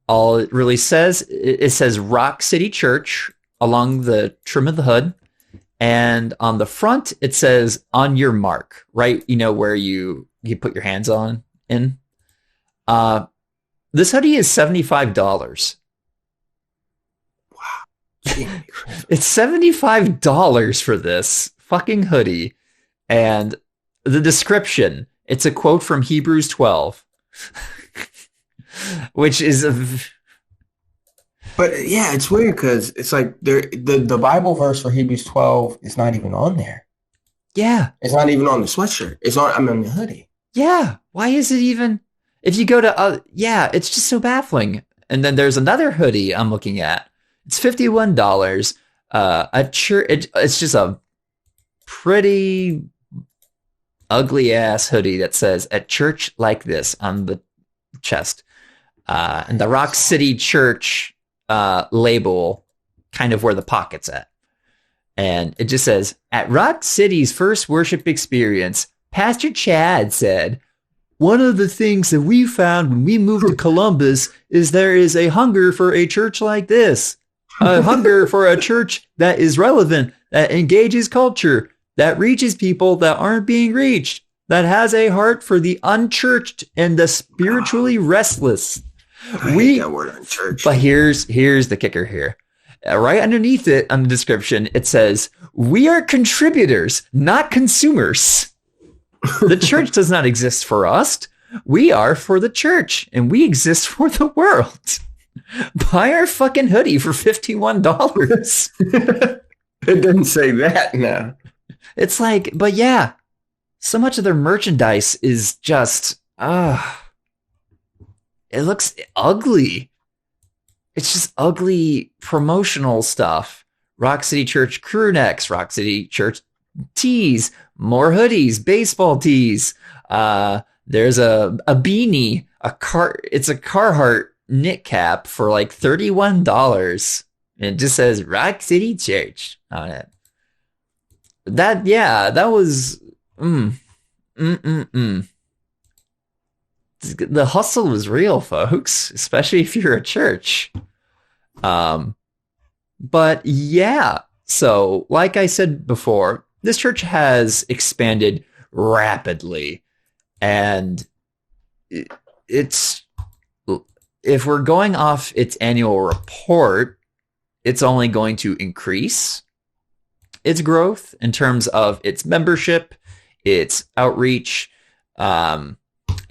all it really says, it says Rock City Church along the trim of the hood. And on the front, it says on your mark, right? You know, where you put your hands in. This hoodie is $75. It's $75 for this fucking hoodie. And the description, it's a quote from Hebrews 12, which is But yeah, it's weird because it's like the Bible verse for Hebrews 12 is not even on there. Yeah. It's not even on the sweatshirt. It's on the hoodie. Yeah. Why is it even, if you go to, it's just so baffling. And then there's another hoodie I'm looking at. It's $51. It's just a pretty ugly ass hoodie that says "At Church Like This" on the chest, and the Rock City Church label, kind of where the pocket's at, and it just says, "At Rock City's first worship experience, Pastor Chad said, one of the things that we found when we moved to Columbus is there is a hunger for a church like this." A hunger for a church that is relevant, that engages culture, that reaches people that aren't being reached, that has a heart for the unchurched and the spiritually restless. I hate that word, unchurched. But here's the kicker here. Right underneath it on the description, it says, "We are contributors, not consumers." The church does not exist for us. We are for the church, and we exist for the world. Buy our fucking hoodie for $51. It doesn't say that now. It's like, but yeah, so much of their merchandise is just, it looks ugly. It's just ugly promotional stuff. Rock City Church crew necks, Rock City Church tees, more hoodies, baseball tees, There's a beanie, it's a Carhartt knit cap for like $31. And it just says Rock City Church on it. That was the hustle was real, folks, especially if you're a church. But yeah, so like I said before, this church has expanded rapidly, and it's, if we're going off its annual report, it's only going to increase its growth in terms of its membership, its outreach, and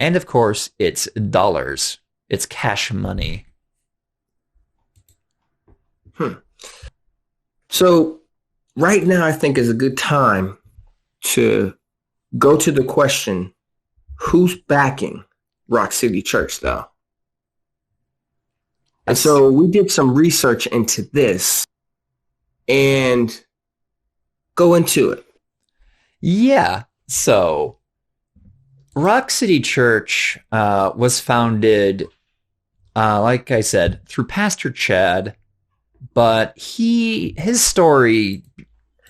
of course, its dollars, its cash money. So right now, I think is a good time to go to the question, who's backing Rock City Church, though? And so we did some research into this and go into it. Yeah. So Rock City Church was founded, like I said, through Pastor Chad, but his story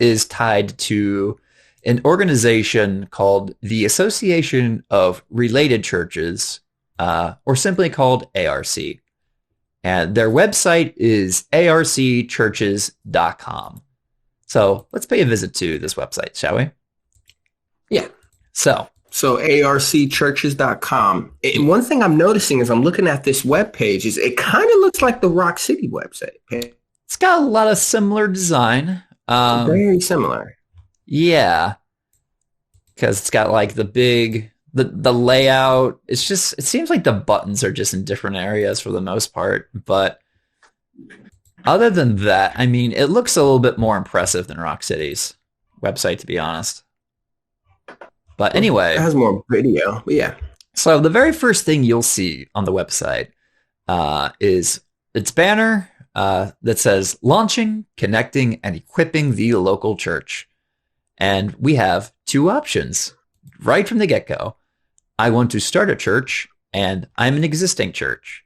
is tied to an organization called the Association of Related Churches, or simply called ARC. And their website is arcchurches.com. So let's pay a visit to this website, shall we? Yeah. So arcchurches.com. And one thing I'm noticing as I'm looking at this webpage is it kind of looks like the Rock City website. It's got a lot of similar design. Very similar. Yeah. Because it's got like the big, the layout. It seems like the buttons are just in different areas for the most part. But other than that, I mean, it looks a little bit more impressive than Rock City's website, to be honest. But anyway. It has more video. But yeah. So the very first thing you'll see on the website is its banner that says launching, connecting, and equipping the local church. And we have two options right from the get-go. I want to start a church, and I'm an existing church.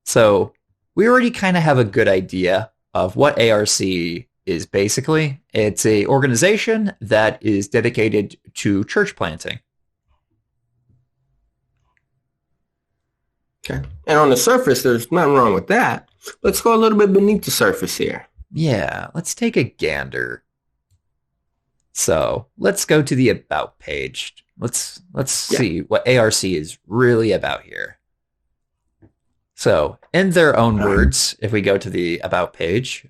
So we already kind of have a good idea of what ARC is basically. It's an organization that is dedicated to church planting. Okay. And on the surface, there's nothing wrong with that. Let's go a little bit beneath the surface here. Yeah, let's take a gander. So let's go to the About page. Let's see what ARC is really about here. So in their own words, if we go to the About page,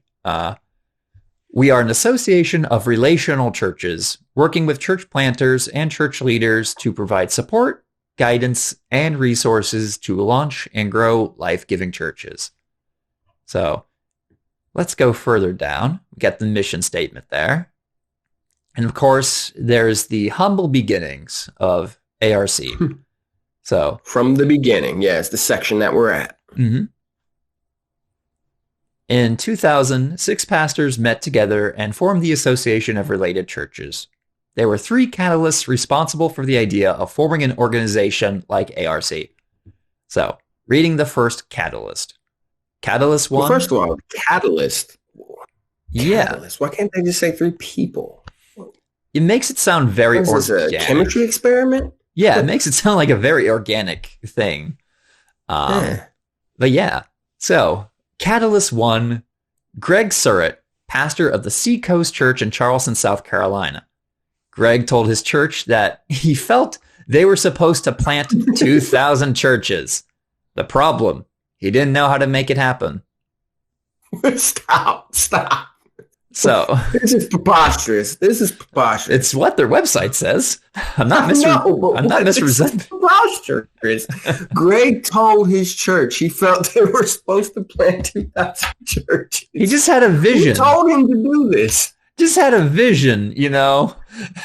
we are an association of relational churches working with church planters and church leaders to provide support, guidance, and resources to launch and grow life-giving churches. So let's go further down. We got the mission statement there. And of course, there's the humble beginnings of ARC. So from the beginning, yeah, it's the section that we're at. Mm-hmm. In 2000, 6 pastors met together and formed the Association of Related Churches. There were 3 catalysts responsible for the idea of forming an organization like ARC. So, reading the first catalyst. Catalyst 1. Well, first of all, catalyst. Yeah. Catalyst. Why can't they just say 3 people? It makes it sound very organic. A chemistry experiment? Yeah, it makes it sound like a very organic thing. But yeah, so Catalyst 1, Greg Surratt, pastor of the Seacoast Church in Charleston, South Carolina. Greg told his church that he felt they were supposed to plant 2,000 churches. The problem, he didn't know how to make it happen. Stop. So this is preposterous. It's what their website says. I'm not misrepresenting. Preposterous. Greg told his church he felt they were supposed to plant 2,000 churches. He just had a vision. Who told him to do this? Just had a vision, you know.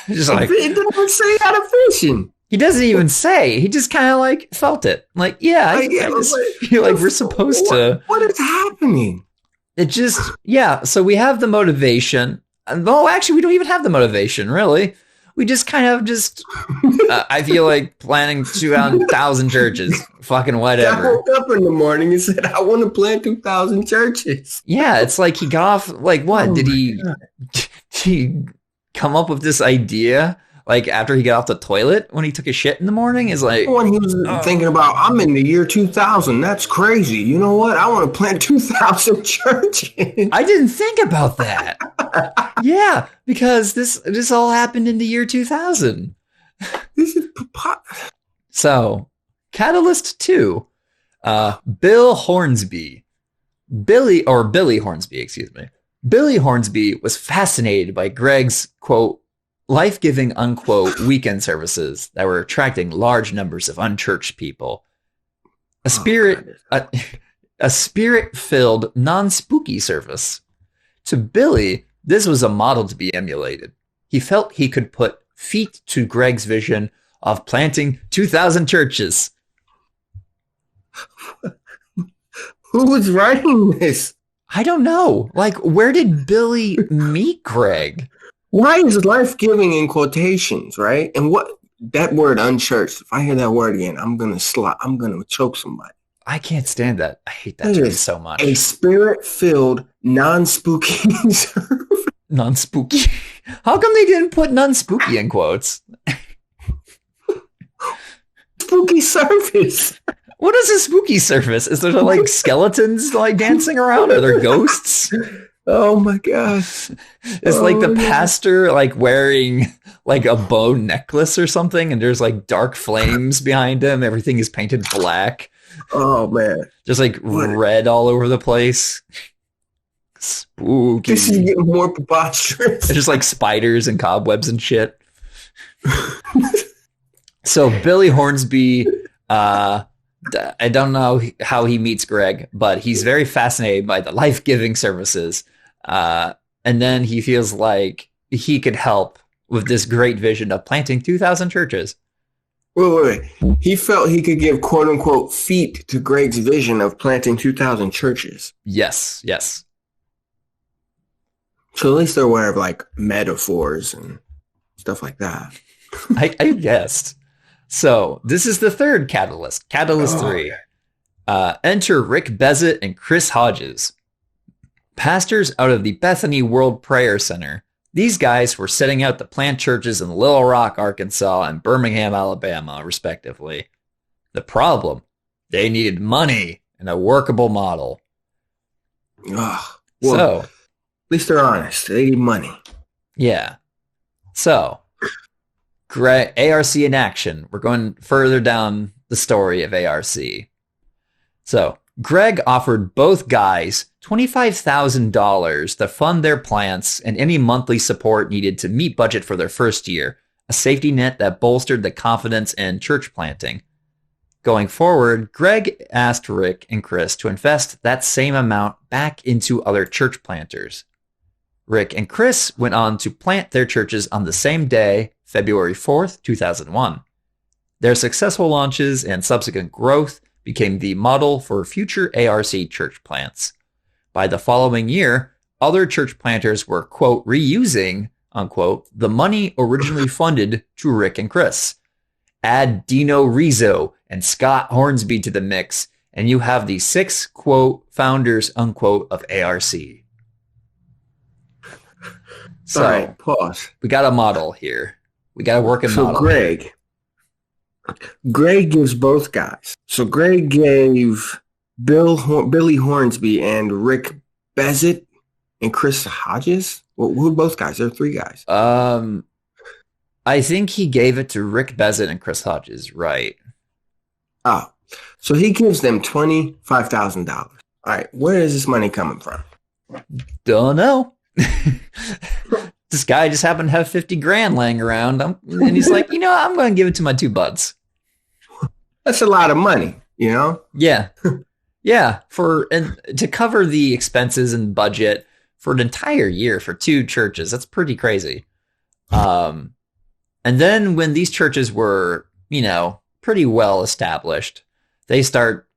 Just like it didn't even say he had a vision. He doesn't even say. He just kind of like felt it. Like, yeah, I just feel like we're supposed to. What is happening? It just, yeah. So we have the motivation. No, actually, we don't even have the motivation, really. We just kind of I feel like planning 2,000 churches. Fucking I whatever. woke up in the morning and said, I want to plant 2,000 churches. Yeah, it's like he got off, like, what? Oh Did my he come up with this idea, like, after he got off the toilet when he took a shit in the morning? Is like, When he was thinking about, I'm in the year 2000. That's crazy. You know what? I want to plant 2,000 churches. I didn't think about that. Yeah, because this all happened in the year 2000. This is So, Catalyst 2, Billy Hornsby, excuse me. Billy Hornsby was fascinated by Greg's, quote, life-giving, unquote, weekend services that were attracting large numbers of unchurched people. A spirit-filled, non-spooky service. To Billy, this was a model to be emulated. He felt he could put feet to Greg's vision of planting 2,000 churches. Who was writing this? I don't know. Like, where did Billy meet Greg? Why is life-giving in quotations, right? And what that word unchurched, if I hear that word again, I'm gonna choke somebody. I can't stand that. I hate that term so much. A spirit-filled, non-spooky service. Non-spooky. How come they didn't put non-spooky in quotes? Spooky service. What is a spooky service? Is there like skeletons like dancing around? Are there ghosts? Oh my gosh. It's like the pastor like wearing like a bone necklace or something, and there's like dark flames behind him. Everything is painted black. Oh man. Just like red all over the place. Spooky. This is getting more preposterous. It's just like spiders and cobwebs and shit. So Billy Hornsby, I don't know how he meets Greg, but he's very fascinated by the life-giving services. And then he feels like he could help with this great vision of planting 2,000 churches. Wait. He felt he could give quote unquote feet to Greg's vision of planting 2,000 churches. Yes. So at least they're aware of like metaphors and stuff like that. I guessed. So this is the third catalyst. Catalyst 3. Enter Rick Bezzett and Chris Hodges, pastors out of the Bethany World Prayer Center. These guys were setting out to plant churches in Little Rock, Arkansas, and Birmingham, Alabama, respectively. The problem, they needed money and a workable model. Well, at least they're honest. They need money. Yeah. So, ARC in action. We're going further down the story of ARC. So, Greg offered both guys $25,000 to fund their plants and any monthly support needed to meet budget for their first year, a safety net that bolstered the confidence in church planting. Going forward, Greg asked Rick and Chris to invest that same amount back into other church planters. Rick and Chris went on to plant their churches on the same day, February 4th, 2001. Their successful launches and subsequent growth became the model for future ARC church plants. By the following year, other church planters were, quote, reusing, unquote, the money originally funded to Rick and Chris. Add Dino Rizzo and Scott Hornsby to the mix, and you have the 6, quote, founders, unquote, of ARC. So, all right, pause. We got a model here. We got a working model. So Greg gives both guys. So Greg gave Billy Hornsby and Rick Bezzett and Chris Hodges. Well, who are both guys? There are 3 guys. I think he gave it to Rick Bezzett and Chris Hodges, right? Oh, so he gives them $25,000. All right, where is this money coming from? Don't know. This guy just happened to have 50 grand laying around, and he's like, I'm going to give it to my 2 buds. That's a lot of money, you know? Yeah. Yeah. And to cover the expenses and budget for an entire year for 2 churches, that's pretty crazy. And then when these churches were, pretty well established, they start,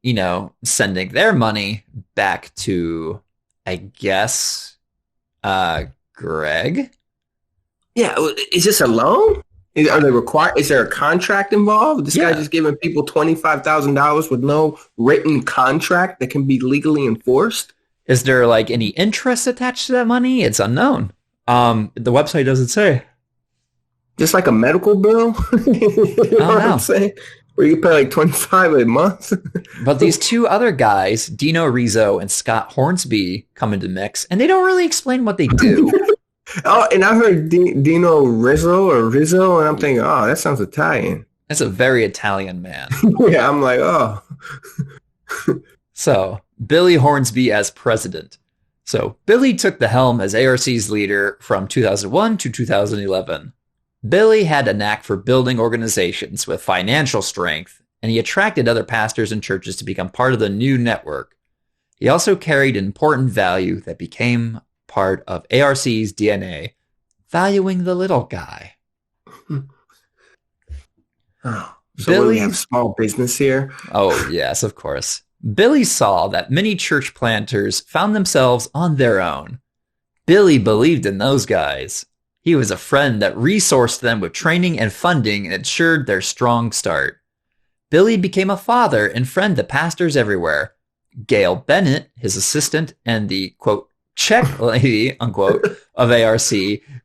sending their money back to, I guess, Greg. Yeah. Is this a loan? Are they required? Is there a contract involved? This guy Yeah. just giving people $25,000 with no written contract that can be legally enforced? Is there like any interest attached to that money? It's unknown. The website doesn't say. Just like a medical bill? You know what I'm saying? Where you pay like 25 a month? But these two other guys, Dino Rizzo and Scott Hornsby, come into the mix, and they don't really explain what they do. Oh, and I heard Dino Rizzo, and I'm thinking, oh, that sounds Italian. That's a very Italian man. Yeah, I'm like, oh. So, Billy Hornsby as president. So, Billy took the helm as ARC's leader from 2001 to 2011. Billy had a knack for building organizations with financial strength, and he attracted other pastors and churches to become part of the new network. He also carried an important value that became part of ARC's DNA, valuing the little guy. Oh, so we have small business here? Oh, yes, of course. Billy saw that many church planters found themselves on their own. Billy believed in those guys. He was a friend that resourced them with training and funding and ensured their strong start. Billy became a father and friend to pastors everywhere. Gail Bennett, his assistant, and the, quote, check lady, unquote, of ARC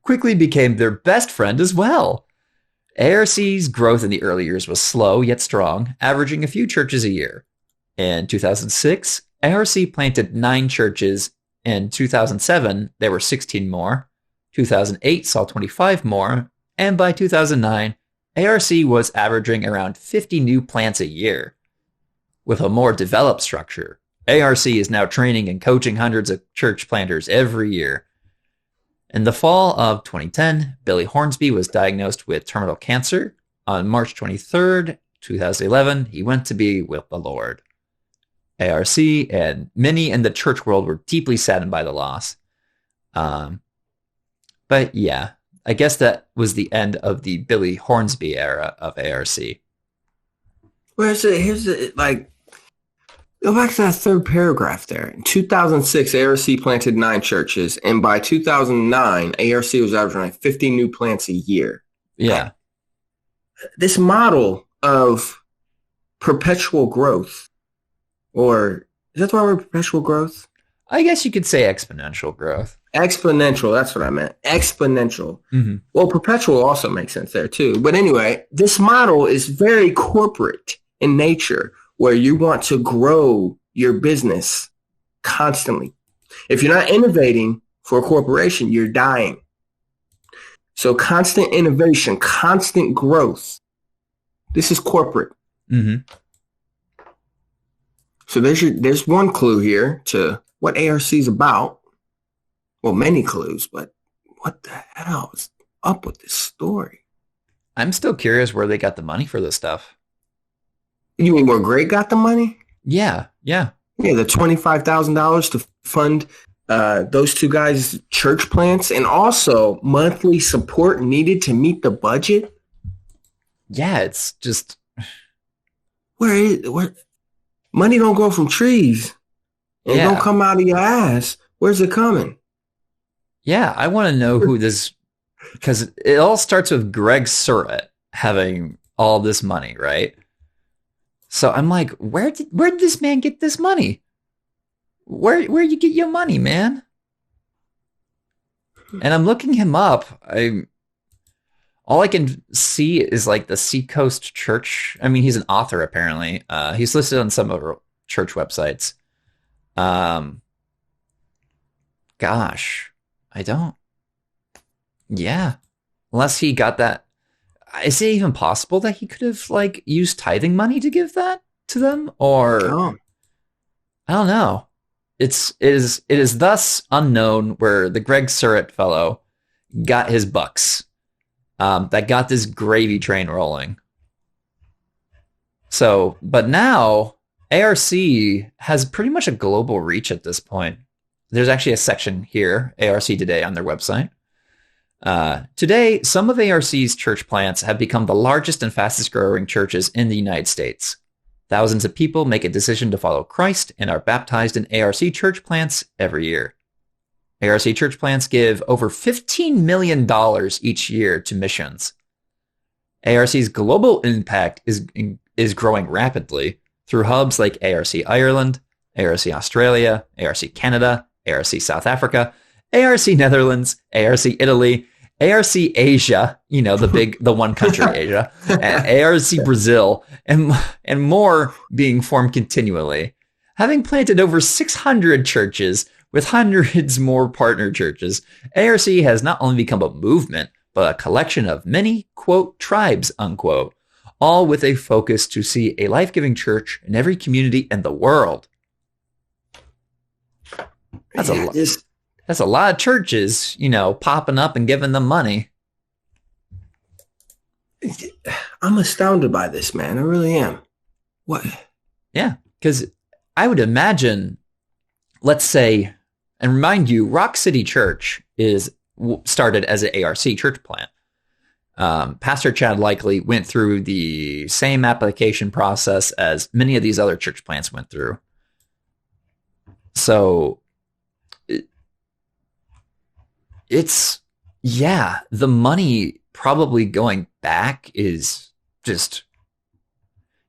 quickly became their best friend as well. ARC's growth in the early years was slow yet strong, averaging a few churches a year. In 2006, ARC planted 9 churches. In 2007, there were 16 more. 2008 saw 25 more. And by 2009, ARC was averaging around 50 new plants a year. With a more developed structure, ARC is now training and coaching hundreds of church planters every year. In the fall of 2010, Billy Hornsby was diagnosed with terminal cancer. On March 23rd, 2011, he went to be with the Lord. ARC and many in the church world were deeply saddened by the loss. But yeah, I guess that was the end of the Billy Hornsby era of ARC. Well, here's it, like, go back to that third paragraph there. In 2006, ARC planted 9 churches, and by 2009, ARC was averaging like 50 new plants a year. Yeah. This model of perpetual growth, or is that the right word, perpetual growth? I guess you could say exponential growth. Exponential, that's what I meant. Exponential. Mm-hmm. Well, perpetual also makes sense there too. But anyway, this model is very corporate in nature, where you want to grow your business constantly. If you're not innovating for a corporation, you're dying. So constant innovation, constant growth. This is corporate. Mm-hmm. So there's one clue here to what ARC is about. Well, many clues, but what the hell is up with this story? I'm still curious where they got the money for this stuff. You mean where Greg got the money? Yeah. Yeah, the $25,000 to fund those two guys' church plants, and also monthly support needed to meet the budget. Yeah, it's just where money don't grow from trees. It don't come out of your ass. Where's it coming? Yeah, I want to know who this, because it all starts with Greg Surratt having all this money, right? So I'm like, where did this man get this money? Where you get your money, man? And I'm looking him up. All I can see is like the Seacoast Church. I mean, he's an author apparently. He's listed on some of our church websites. Gosh, I don't. Yeah, unless he got that. Is it even possible that he could have like used tithing money to give that to them, or I don't know. It is thus unknown where the Greg Surratt fellow got his bucks. That got this gravy train rolling. So, but now ARC has pretty much a global reach at this point. There's actually a section here, ARC Today, on their website. Today, some of ARC's church plants have become the largest and fastest growing churches in the United States. Thousands of people make a decision to follow Christ and are baptized in ARC church plants every year. ARC church plants give over $15 million each year to missions. ARC's global impact is growing rapidly through hubs like ARC Ireland, ARC Australia, ARC Canada, ARC South Africa, ARC Netherlands, ARC Italy, ARC Asia, the one country Asia, ARC Brazil, and more being formed continually. Having planted over 600 churches with hundreds more partner churches, ARC has not only become a movement, but a collection of many, quote, tribes, unquote, all with a focus to see a life-giving church in every community in the world. That's a lot of churches, popping up and giving them money. I'm astounded by this, man. I really am. What? Yeah, because I would imagine, let's say, and remind you, Rock City Church is started as an ARC church plant. Pastor Chad likely went through the same application process as many of these other church plants went through. So the money probably going back is just,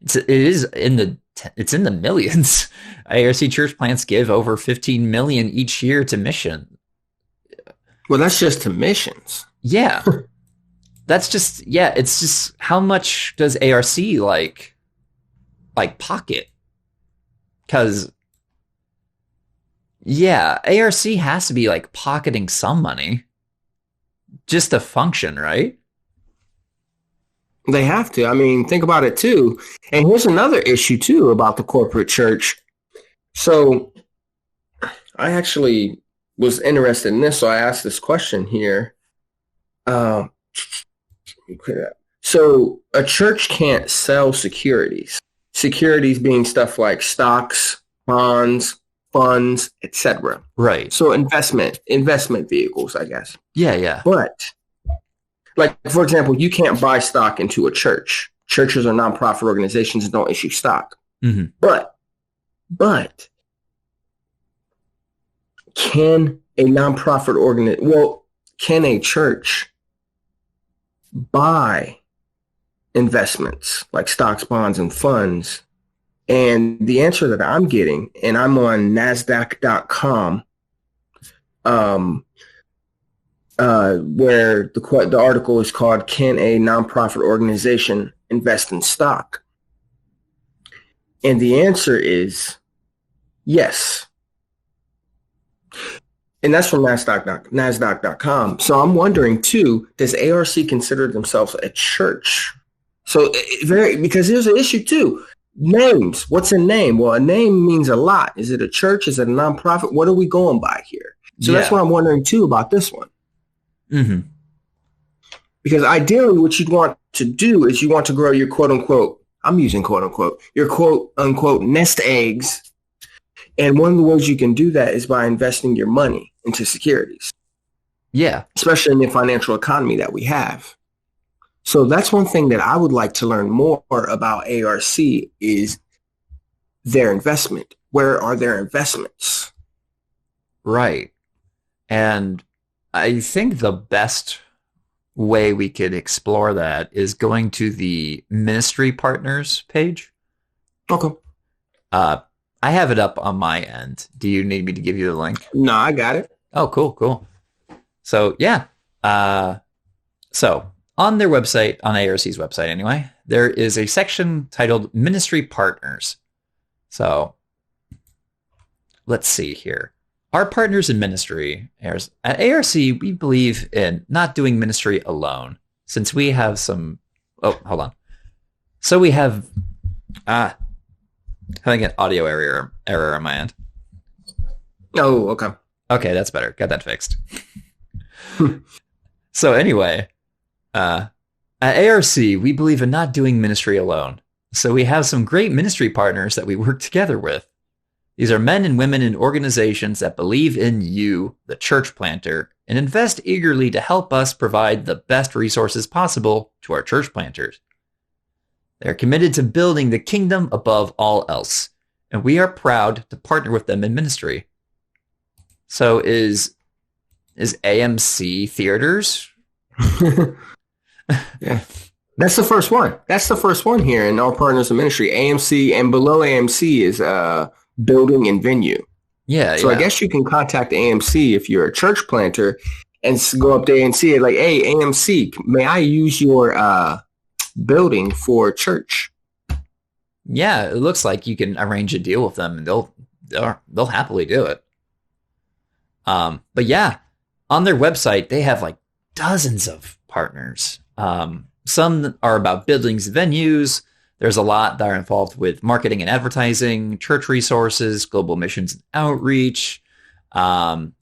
it's in the millions. ARC church plants give over 15 million each year to mission. Well, that's just to missions. Yeah. That's just, it's just how much does ARC like pocket? Because ARC has to be like pocketing some money just to function, right? They have to. I mean, think about it too. And here's another issue too about the corporate church. So I actually was interested in this, so I asked this question here. So a church can't sell securities. Securities being stuff like stocks, bonds, funds, etc. Right. So investment vehicles, I guess. Yeah. But like, for example, you can't buy stock into a church. Churches are nonprofit organizations and don't issue stock. Mm-hmm. But can a nonprofit can a church buy investments like stocks, bonds, and funds? And the answer that I'm getting, and I'm on NASDAQ.com, where the article is called, "Can a Nonprofit Organization Invest in Stock?" And the answer is yes. And that's from NASDAQ.com. So I'm wondering too, does ARC consider themselves a church? So because here's an issue too. Names. What's a name? Well, a name means a lot. Is it a church? Is it a nonprofit? What are we going by here? So that's what I'm wondering too about this one. Mm-hmm. Because ideally what you'd want to do is you want to grow your quote unquote, I'm using quote unquote, your quote unquote nest eggs. And one of the ways you can do that is by investing your money into securities. Yeah. Especially in the financial economy that we have. So that's one thing that I would like to learn more about ARC is their investment. Where are their investments? Right. And I think the best way we could explore that is going to the Ministry Partners page. Okay. I have it up on my end. Do you need me to give you the link? No, I got it. Oh, cool. So, yeah. So on their website, on ARC's website anyway, there is a section titled Ministry Partners. So let's see here. Our partners in ministry, at ARC, we believe in not doing ministry alone, since we have some... Oh, hold on. So we have... I think an audio error on my end. Oh, okay. Okay, that's better. Got that fixed. So anyway, at ARC, we believe in not doing ministry alone. So we have some great ministry partners that we work together with. These are men and women in organizations that believe in you, the church planter, and invest eagerly to help us provide the best resources possible to our church planters. They are committed to building the kingdom above all else, and we are proud to partner with them in ministry. So is AMC Theaters? Yeah. That's the first one. That's the first one here in our partners in ministry. AMC, and below AMC is building and venue. Yeah. So I guess you can contact AMC if you're a church planter and go up there and see it like, hey, AMC, may I use your building for church? Yeah, it looks like you can arrange a deal with them and they'll happily do it. But yeah, on their website, they have like dozens of partners. Some are about buildings and venues. There's a lot that are involved with marketing and advertising, church resources, global missions and outreach,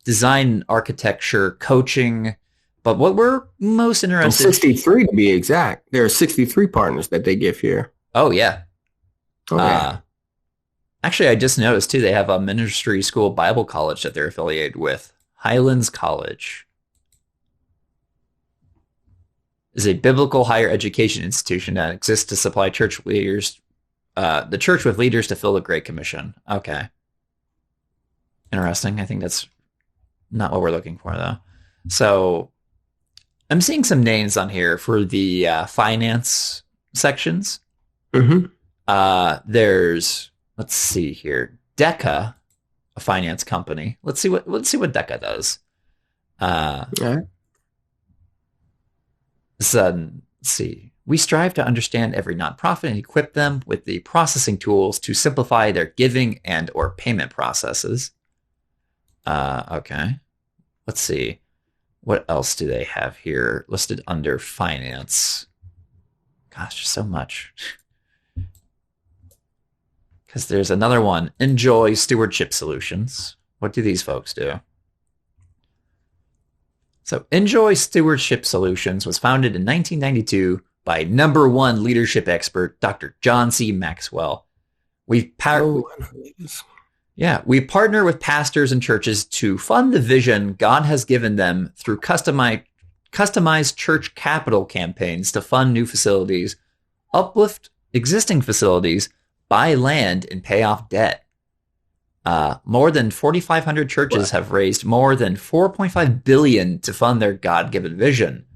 design, architecture, coaching. But what we're most interested in... 63 to be exact. There are 63 partners that they give here. Oh, yeah. Okay. Actually, I just noticed, too, they have a ministry school Bible college that they're affiliated with. Highlands College is a biblical higher education institution that exists to supply church leaders, the church with leaders to fill the Great Commission. Okay. Interesting. I think that's not what we're looking for, though. So I'm seeing some names on here for the finance sections. Mm-hmm. There's, let's see here, Deca, a finance company. Let's see what Deca does. All right. So, let's see. We strive to understand every nonprofit and equip them with the processing tools to simplify their giving and or payment processes. Okay. Let's see. What else do they have here listed under finance? Gosh, there's so much. Because there's another one. Enjoy Stewardship Solutions. What do these folks do? So Enjoy Stewardship Solutions was founded in 1992 by number one leadership expert, Dr. John C. Maxwell. We partner with pastors and churches to fund the vision God has given them through customized church capital campaigns to fund new facilities, uplift existing facilities, buy land, and pay off debt. More than 4,500 churches have raised more than $4.5 billion to fund their God-given vision.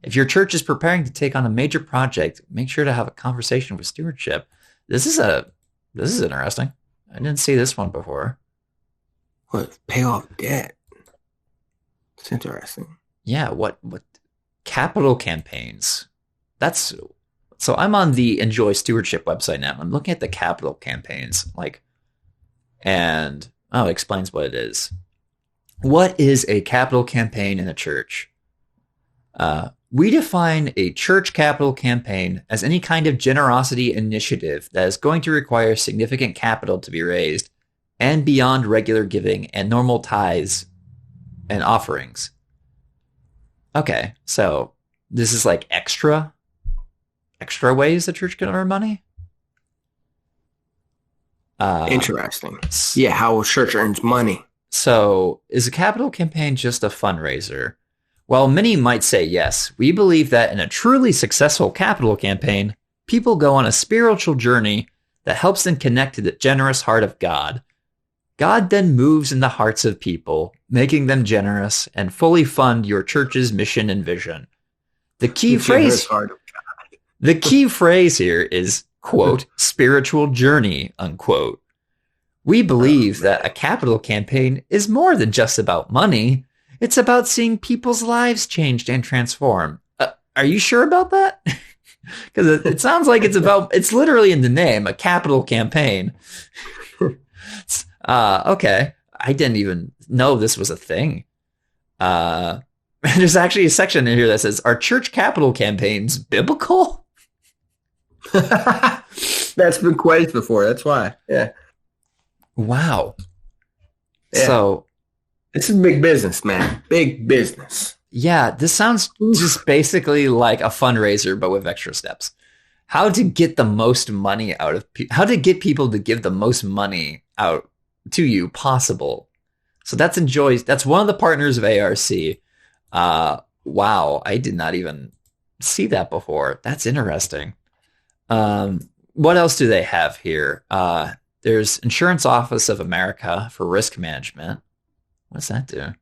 If your church is preparing to take on a major project, make sure to have a conversation with stewardship. This is interesting. I didn't see this one before. What? Pay off debt. It's interesting. Yeah, what capital campaigns? So I'm on the Enjoy Stewardship website now. I'm looking at the capital campaigns, it explains what it is. What is a capital campaign in a church? We define a church capital campaign as any kind of generosity initiative that is going to require significant capital to be raised and beyond regular giving and normal tithes and offerings. Okay, so this is like extra ways the church can earn money? Interesting. Yeah, how a church earns money. So is a capital campaign just a fundraiser? While many might say yes, we believe that in a truly successful capital campaign, people go on a spiritual journey that helps them connect to the generous heart of God. God then moves in the hearts of people, making them generous and fully fund your church's mission and vision. The key phrase here is, quote, spiritual journey, unquote. We believe that a capital campaign is more than just about money. It's about seeing people's lives changed and transformed. Are you sure about that? Because it sounds like it's literally in the name, a capital campaign. Okay. I didn't even know this was a thing. There's actually a section in here that says, are church capital campaigns biblical? That's been quoted before. That's why. Yeah. Wow. Yeah. So this is big business, man. Big business. Yeah, this sounds just basically like a fundraiser, but with extra steps. How to get the most money out of how to get people to give the most money out to you possible. So that's one of the partners of ARC. Wow, I did not even see that before. That's interesting. What else do they have here? There's Insurance Office of America for Risk Management. What does that do?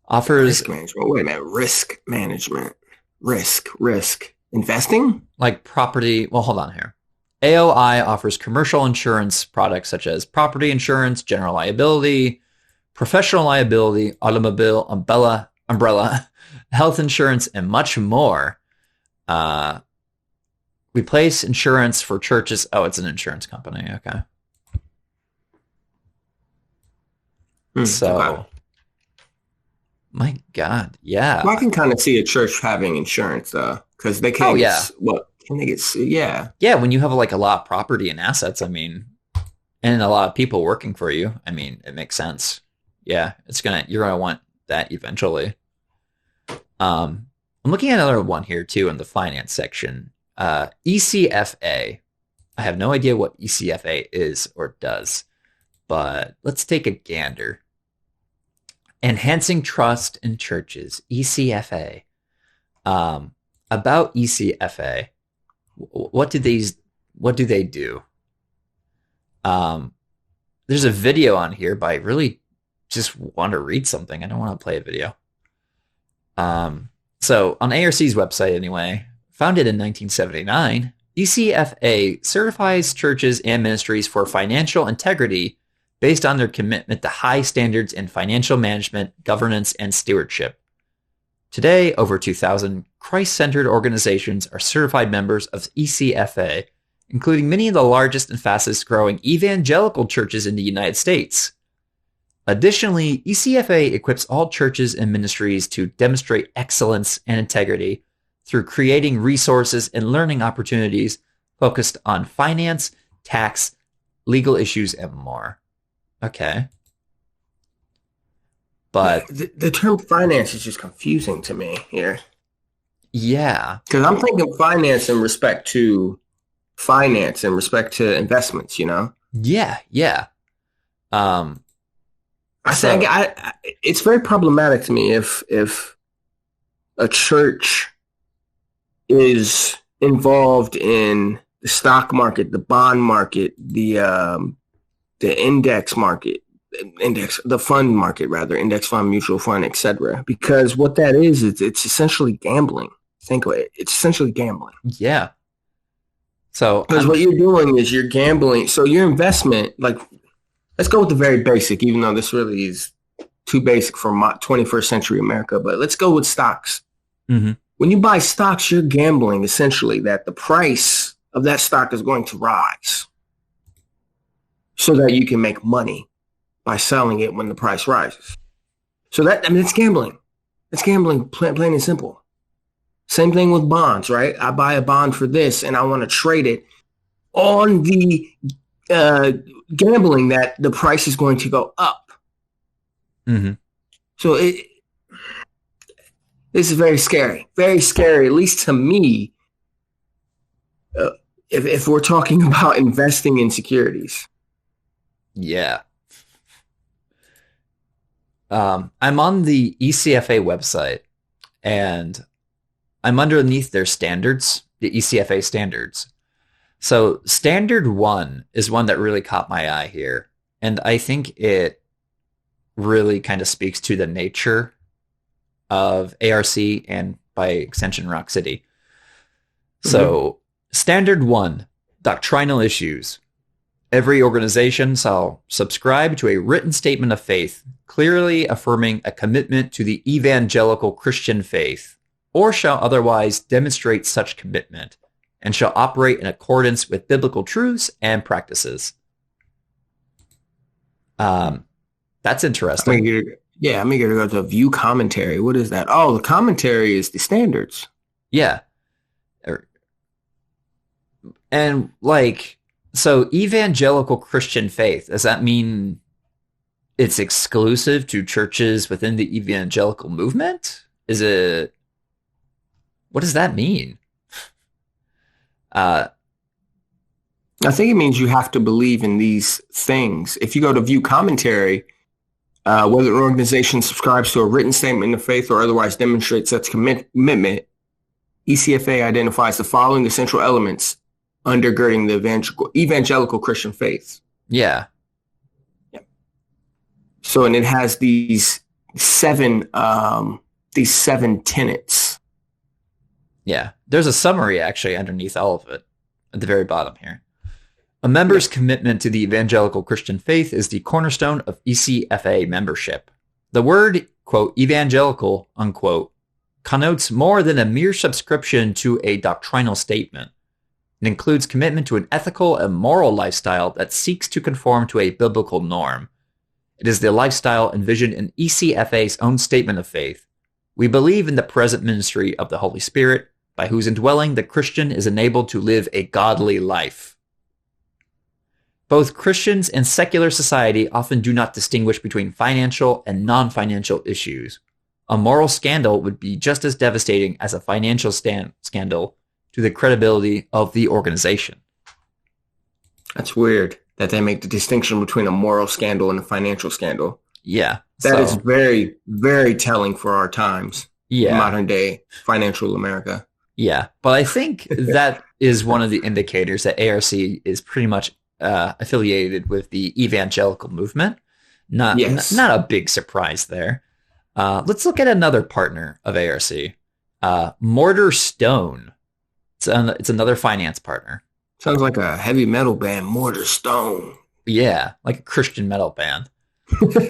Offers risk management. Wait a minute. Risk management. Risk. Investing? Like property. Well, hold on here. AOI offers commercial insurance products such as property insurance, general liability, professional liability, automobile, umbrella, health insurance, and much more. We place insurance for churches. Oh, it's an insurance company. Okay. So, Okay. my God, yeah. Well, I can kind of see a church having insurance, though, because they Oh, can't yeah. get, what, can they get sued? Yeah. Yeah, when you have like a lot of property and assets, I mean, and a lot of people working for you, I mean, it makes sense. Yeah, you're gonna want that eventually. I'm looking at another one here too in the finance section. ECFA. I have no idea what ECFA is or does, but let's take a gander. Enhancing Trust in Churches, ECFA. About ECFA, what do they do? There's a video on here, but I really just want to read something. I don't want to play a video. So on ARC's website anyway, founded in 1979, ECFA certifies churches and ministries for financial integrity based on their commitment to high standards in financial management, governance, and stewardship. Today, over 2,000 Christ-centered organizations are certified members of ECFA, including many of the largest and fastest growing evangelical churches in the United States. Additionally, ECFA equips all churches and ministries to demonstrate excellence and integrity through creating resources and learning opportunities focused on finance, tax, legal issues, and more. Okay. But the term finance is just confusing to me here. Yeah. Because I'm thinking finance in respect to investments, you know? Yeah. I think it's very problematic to me if a church is involved in the stock market, the bond market, the index market, the fund market rather, index fund, mutual fund, etc. Because what that is, it's essentially gambling. Think of it. It's essentially gambling. Yeah. So because what you're doing is you're gambling. So your investment, like, let's go with the very basic, even though this really is too basic for 21st century America. But let's go with stocks. Mm-hmm. When you buy stocks, you're gambling essentially that the price of that stock is going to rise so that you can make money by selling it when the price rises. So it's gambling. It's gambling, plain and simple. Same thing with bonds, right? I buy a bond for this and I want to trade it on the gambling that the price is going to go up. Mm-hmm. So this is very scary, at least to me, if we're talking about investing in securities. Yeah. I'm on the ECFA website and I'm underneath their standards, the ECFA standards. So standard 1 is one that really caught my eye here. And I think it really kind of speaks to the nature of ARC and by extension Rock City. So standard 1, doctrinal issues. Every organization shall subscribe to a written statement of faith, clearly affirming a commitment to the evangelical Christian faith, or shall otherwise demonstrate such commitment, and shall operate in accordance with biblical truths and practices. That's interesting. I'm eager to go to view commentary. What is that? Oh, the commentary is the standards. Yeah. And so evangelical Christian faith, does that mean it's exclusive to churches within the evangelical movement? What does that mean? I think it means you have to believe in these things. If you go to view commentary, whether an organization subscribes to a written statement of faith or otherwise demonstrates such commitment, ECFA identifies the following essential elements undergirding the evangelical Christian faith. Yeah. So, and it has these seven tenets. Yeah. There's a summary actually underneath all of it at the very bottom here. A member's commitment to the evangelical Christian faith is the cornerstone of ECFA membership. The word, quote, evangelical, unquote, connotes more than a mere subscription to a doctrinal statement. It includes commitment to an ethical and moral lifestyle that seeks to conform to a biblical norm. It is the lifestyle envisioned in ECFA's own statement of faith. We believe in the present ministry of the Holy Spirit, by whose indwelling the Christian is enabled to live a godly life. Both Christians and secular society often do not distinguish between financial and non-financial issues. A moral scandal would be just as devastating as a financial scandal to the credibility of the organization. That's weird that they make the distinction between a moral scandal and a financial scandal. Yeah. That is very, very telling for our times. Yeah. Modern day financial America. Yeah. But I think that is one of the indicators that ARC is pretty much affiliated with the evangelical movement. Not a big surprise there. Let's look at another partner of ARC, Mortar Stone. It's another finance partner. Sounds like a heavy metal band, Mortar Stone. Yeah, like a Christian metal band.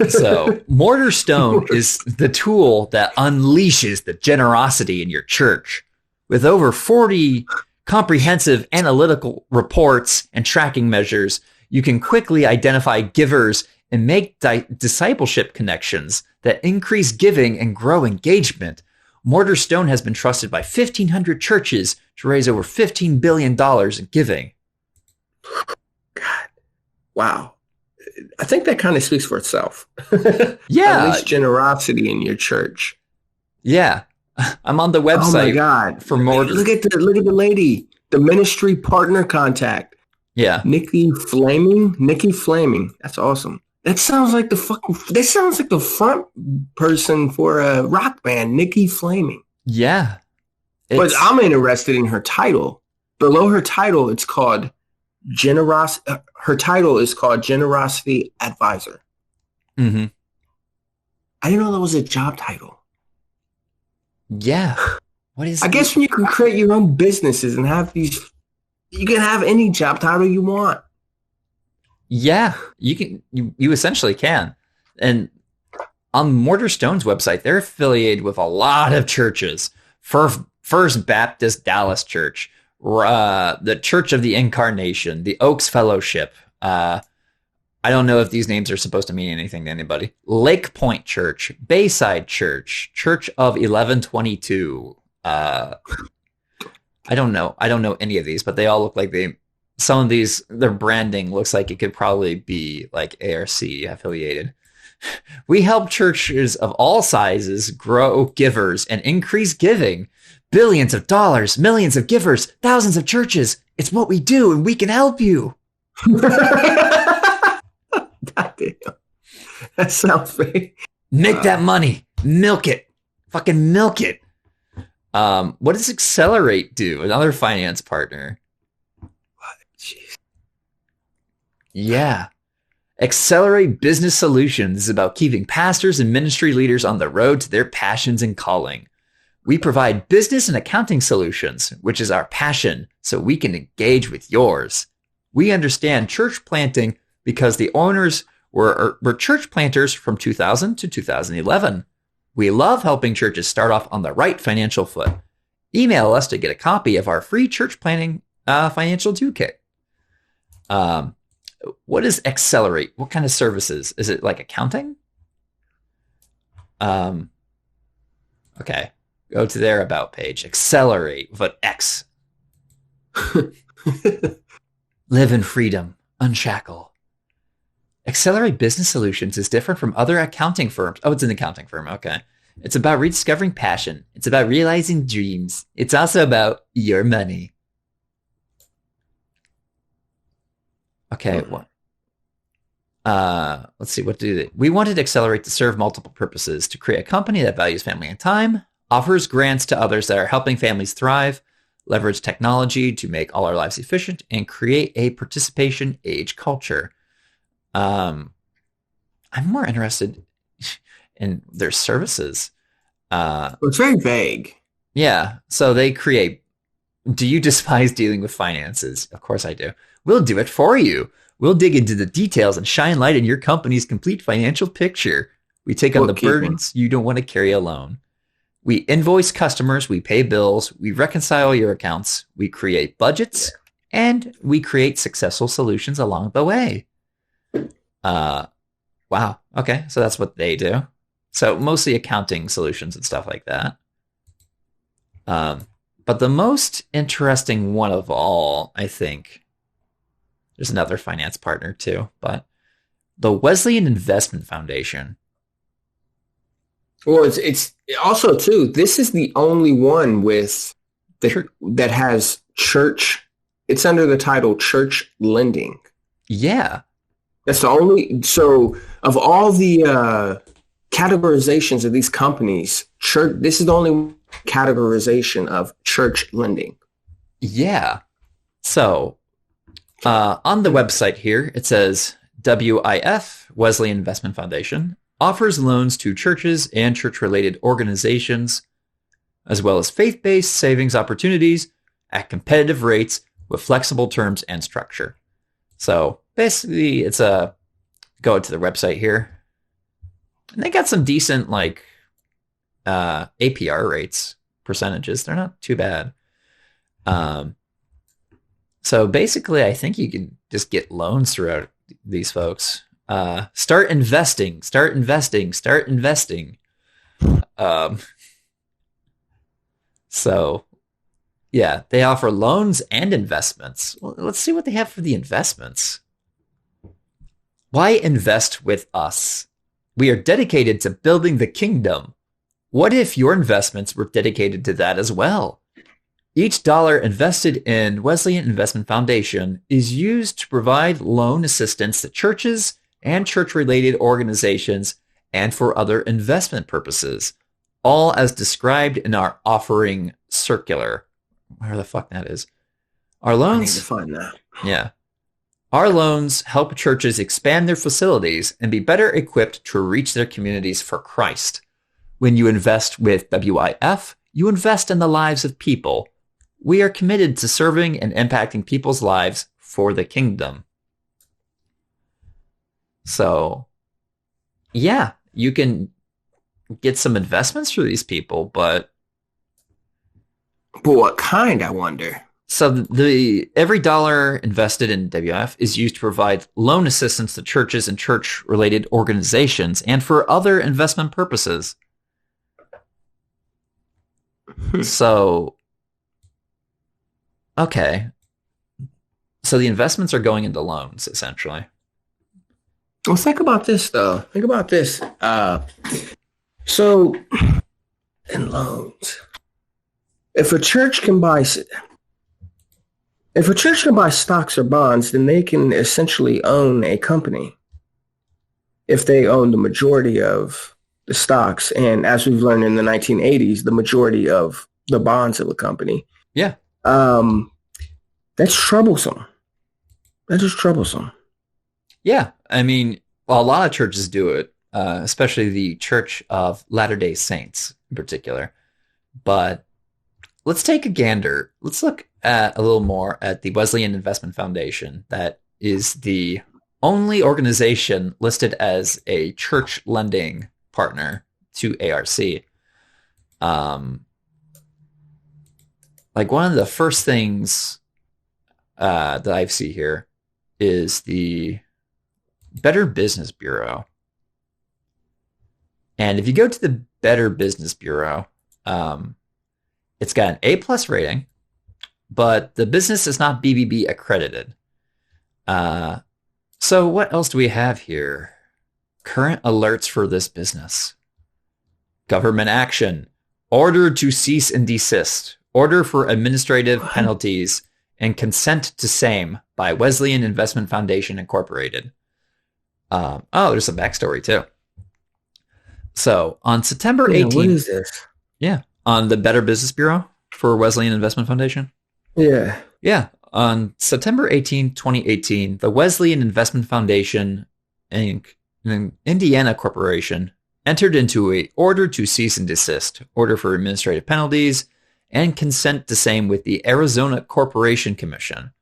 So Mortar Stone is the tool that unleashes the generosity in your church. With over 40 comprehensive analytical reports and tracking measures, you can quickly identify givers and make discipleship connections that increase giving and grow engagement. Mortar Stone has been trusted by 1,500 churches to raise over $15 billion in giving. God, wow. I think that kind of speaks for itself. Yeah. At least generosity in your church. Yeah. I'm on the website. Oh my God. For Mortar. Look at the lady, the ministry partner contact. Yeah. Nikki Flaming. That's awesome. That sounds like the front person for a rock band, Nikki Flaming. Yeah. But I'm interested in her title. Below her title, it's called her title is called Generosity Advisor. Mm-hmm. I didn't know that was a job title. Yeah. What is? I guess when you can create your own businesses and have these, you can have any job title you want. Yeah, you can. You essentially can. And on Mortar Stone's website, they're affiliated with a lot of churches. First Baptist Dallas Church, the Church of the Incarnation, the Oaks Fellowship. I don't know if these names are supposed to mean anything to anybody. Lake Point Church, Bayside Church, Church of 1122. I don't know any of these, but they all look like some of these, their branding looks like it could probably be like ARC affiliated. We help churches of all sizes grow givers and increase giving. Billions of dollars, millions of givers, thousands of churches. It's what we do, and we can help you. God damn. That sounds fake. Make that money. Milk it. Fucking milk it. What does Accelerate do? Another finance partner. Jeez. Yeah. Accelerate Business Solutions is about keeping pastors and ministry leaders on the road to their passions and calling. We provide business and accounting solutions, which is our passion, so we can engage with yours. We understand church planting because the owners were church planters from 2000 to 2011. We love helping churches start off on the right financial foot. Email us to get a copy of our free church planning financial toolkit. What is Accelerate? What kind of services? Is it like accounting? Okay. Go to their about page. Accelerate with an X. Live in freedom. Unshackle. Accelerate Business Solutions is different from other accounting firms. Oh, it's an accounting firm. Okay. It's about rediscovering passion. It's about realizing dreams. It's also about your money. Okay. Let's see. What do they? We wanted Accelerate to serve multiple purposes: to create a company that values family and time, offers grants to others that are helping families thrive, leverage technology to make all our lives efficient, and create a participation age culture. I'm more interested in their services. It's very vague. Yeah. So they create Do you despise dealing with finances? Of course I do. We'll do it for you. We'll dig into the details and shine light on your company's complete financial picture. We take on the burdens you don't want to carry alone. We invoice customers, we pay bills, we reconcile your accounts, we create budgets, and we create successful solutions along the way. Wow. Okay, so that's what they do. So mostly accounting solutions and stuff like that. But the most interesting one of all, I think, there's another finance partner too, but the Wesleyan Investment Foundation. Well, it's also too, this is the only one with that has church. It's under the title church lending. Yeah. That's the only, so of all the categorizations of these companies, this is the only categorization of church lending. Yeah. So on the website here, it says WIF, Wesleyan Investment Foundation, offers loans to churches and church-related organizations, as well as faith-based savings opportunities at competitive rates with flexible terms and structure. So basically, it's go to the website here, and they got some decent APR rates, percentages. They're not too bad. So basically, I think you can just get loans throughout these folks. Start investing. So, yeah, they offer loans and investments. Well, let's see what they have for the investments. Why invest with us? We are dedicated to building the kingdom. What if your investments were dedicated to that as well? Each dollar invested in Wesleyan Investment Foundation is used to provide loan assistance to churches and church-related organizations and for other investment purposes, all as described in our offering circular. Where the fuck that is. Our loans. I need to find that. Yeah. Our loans help churches expand their facilities and be better equipped to reach their communities for Christ. When you invest with WIF, you invest in the lives of people. We are committed to serving and impacting people's lives for the kingdom. So, yeah, you can get some investments for these people, but what kind, I wonder? So every dollar invested in WIF is used to provide loan assistance to churches and church-related organizations and for other investment purposes. So, okay. So the investments are going into loans, essentially. Well, think about this, though. Think about this. So, in loans, if a church can buy stocks or bonds, then they can essentially own a company. If they own the majority of the stocks, and as we've learned in the 1980s, the majority of the bonds of a company. Yeah. That's troublesome. That is troublesome. Yeah. I mean, well, a lot of churches do it, especially the Church of Latter-day Saints in particular. But let's take a gander. Let's look at a little more at the Wesleyan Investment Foundation. That is the only organization listed as a church lending partner to ARC. One of the first things that I see here is the Better Business Bureau. And if you go to the Better Business Bureau, it's got an A+ rating, but the business is not BBB accredited. So what else do we have here? Current alerts for this business. Government action. Order to cease and desist. Order for administrative penalties and consent to same by Wesleyan Investment Foundation Incorporated. There's some backstory too. So on September 18th. What is this? Yeah. On the Better Business Bureau for Wesleyan Investment Foundation. Yeah. Yeah. On September 18, 2018, the Wesleyan Investment Foundation Inc., an Indiana corporation, entered into a order to cease and desist, order for administrative penalties, and consent to same with the Arizona Corporation Commission.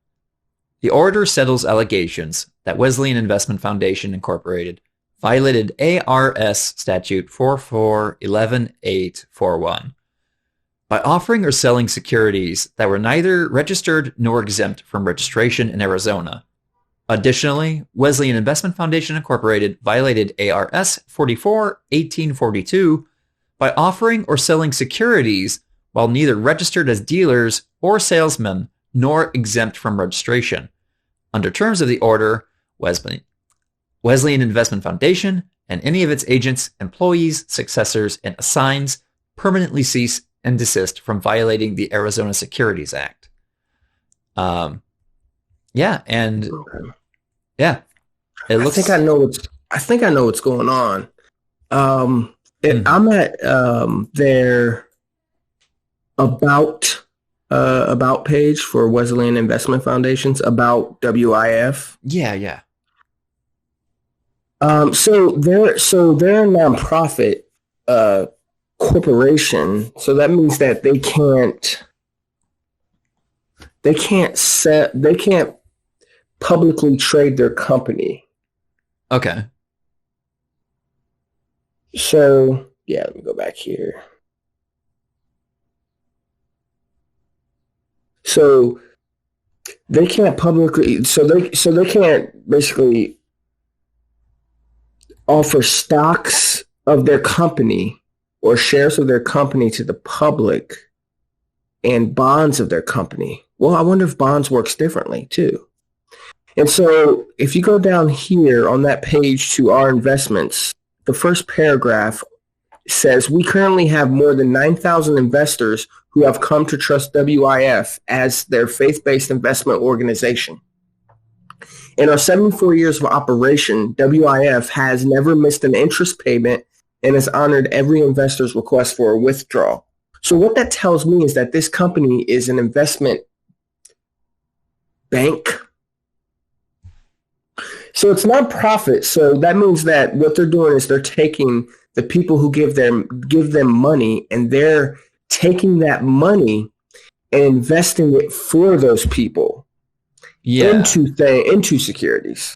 The order settles allegations that Wesleyan Investment Foundation Incorporated violated ARS Statute 4411841 by offering or selling securities that were neither registered nor exempt from registration in Arizona. Additionally, Wesleyan Investment Foundation Incorporated violated ARS 441842 by offering or selling securities while neither registered as dealers or salesmen nor exempt from registration. Under terms of the order, Wesleyan Investment Foundation and any of its agents, employees, successors, and assigns permanently cease and desist from violating the Arizona Securities Act. It looks. I think I know what's going on. I'm at their about page for Wesleyan Investment Foundation's about WIF. Yeah. So they're a nonprofit corporation. So that means that they can't publicly trade their company. Okay. So yeah, let me go back here. So they can't publicly. So they can't basically offer stocks of their company or shares of their company to the public and bonds of their company. Well, I wonder if bonds works differently too. And so if you go down here on that page to our investments, the first paragraph says, we currently have more than 9,000 investors who have come to trust WIF as their faith-based investment organization. In our 74 years of operation, WIF has never missed an interest payment and has honored every investor's request for a withdrawal. So what that tells me is that this company is an investment bank. So it's nonprofit. So that means that what they're doing is they're taking the people who give them money, and they're taking that money and investing it for those people into securities.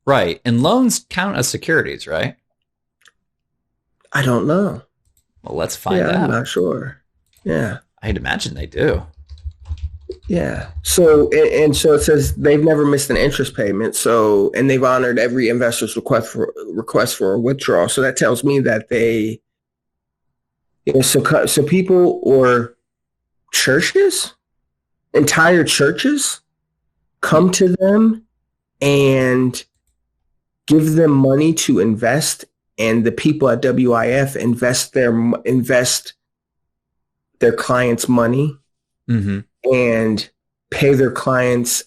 Right. And loans count as securities, right? I don't know. Well, let's find out. I'm not sure. Yeah. I'd imagine they do. Yeah. So it says they've never missed an interest payment. So, and they've honored every investor's request for a withdrawal. So that tells me that they, so people or churches, entire churches, come to them and give them money to invest, and the people at WIF invest their clients' money. Mm-hmm. And pay their clients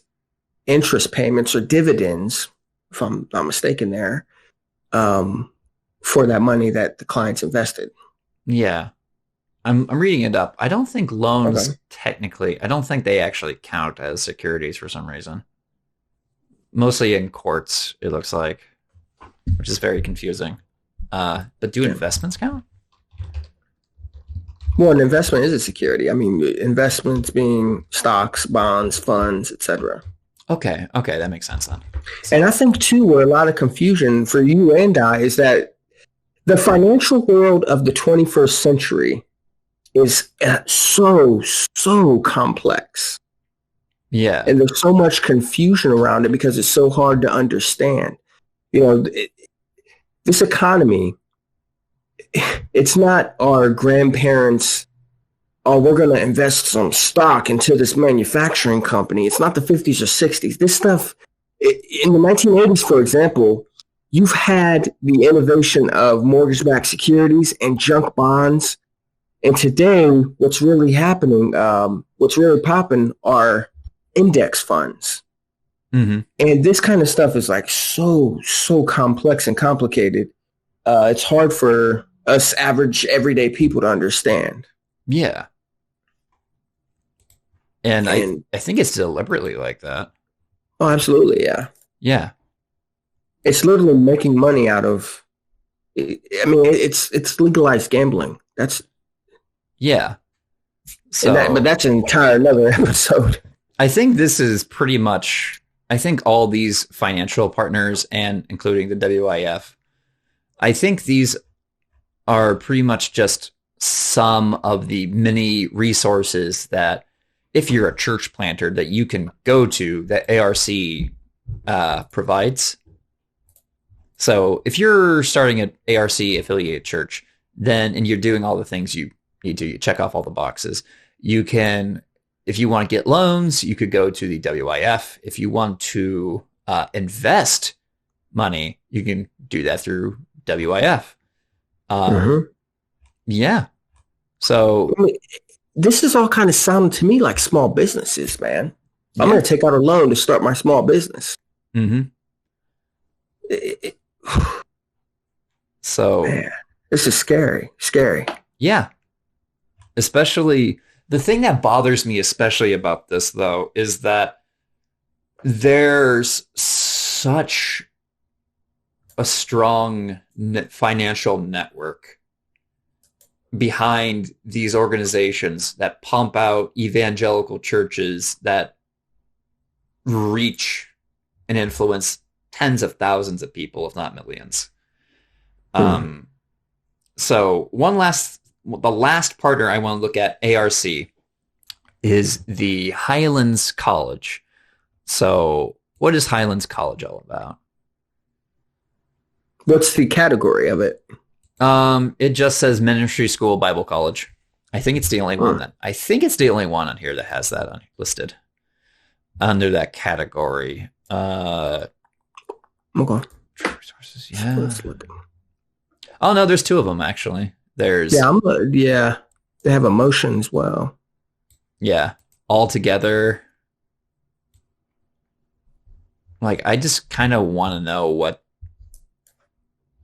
interest payments or dividends, if I'm not mistaken there, for that money that the clients invested. Yeah. I'm reading it up. I don't think loans technically, I don't think they actually count as securities for some reason. Mostly in courts, it looks like, which is very confusing. But do investments count? Well, an investment is a security. I mean, investments being stocks, bonds, funds, etc. Okay, that makes sense then. And I think, too, where a lot of confusion for you and I is that the financial world of the 21st century is so complex. Yeah. And there's so much confusion around it because it's so hard to understand. This economy, it's not our grandparents, we're going to invest some stock into this manufacturing company. It's not the 50s or 60s. This stuff, in the 1980s, for example, you've had the innovation of mortgage-backed securities and junk bonds. And today, what's really happening, what's really popping are index funds. Mm-hmm. And this kind of stuff is like so complex and complicated. It's hard for us average everyday people to understand. Yeah. And I think it's deliberately like that. Oh, absolutely. Yeah. Yeah. It's literally making money out of, it's legalized gambling. Yeah. But that's an entire another episode. I think this is pretty much, I think all these financial partners and including the WIF, I think these are pretty much just some of the many resources that if you're a church planter that you can go to that ARC provides. So if you're starting an ARC affiliated church, then, and you're doing all the things you need to, you check off all the boxes, you can, if you want to get loans, you could go to the WIF. If you want to invest money, you can do that through WIF. Yeah. So I mean, this is all kind of sounding to me like small businesses, man. Yeah. I'm going to take out a loan to start my small business. So, man, this is scary. Yeah. Especially the thing that bothers me especially about this, though, is that there's such a strong financial network behind these organizations that pump out evangelical churches that reach and influence tens of thousands of people, if not millions. So the last partner I want to look at, ARC, is the Highlands College. So what is Highlands College all about? What's the category of it? It just says Ministry School Bible College. I think it's the only one on here that has that listed under that category. Okay. Resources, yeah. Oh no, there's two of them actually. There's they have emotion as well. Yeah, all together. Like, I just kind of want to know what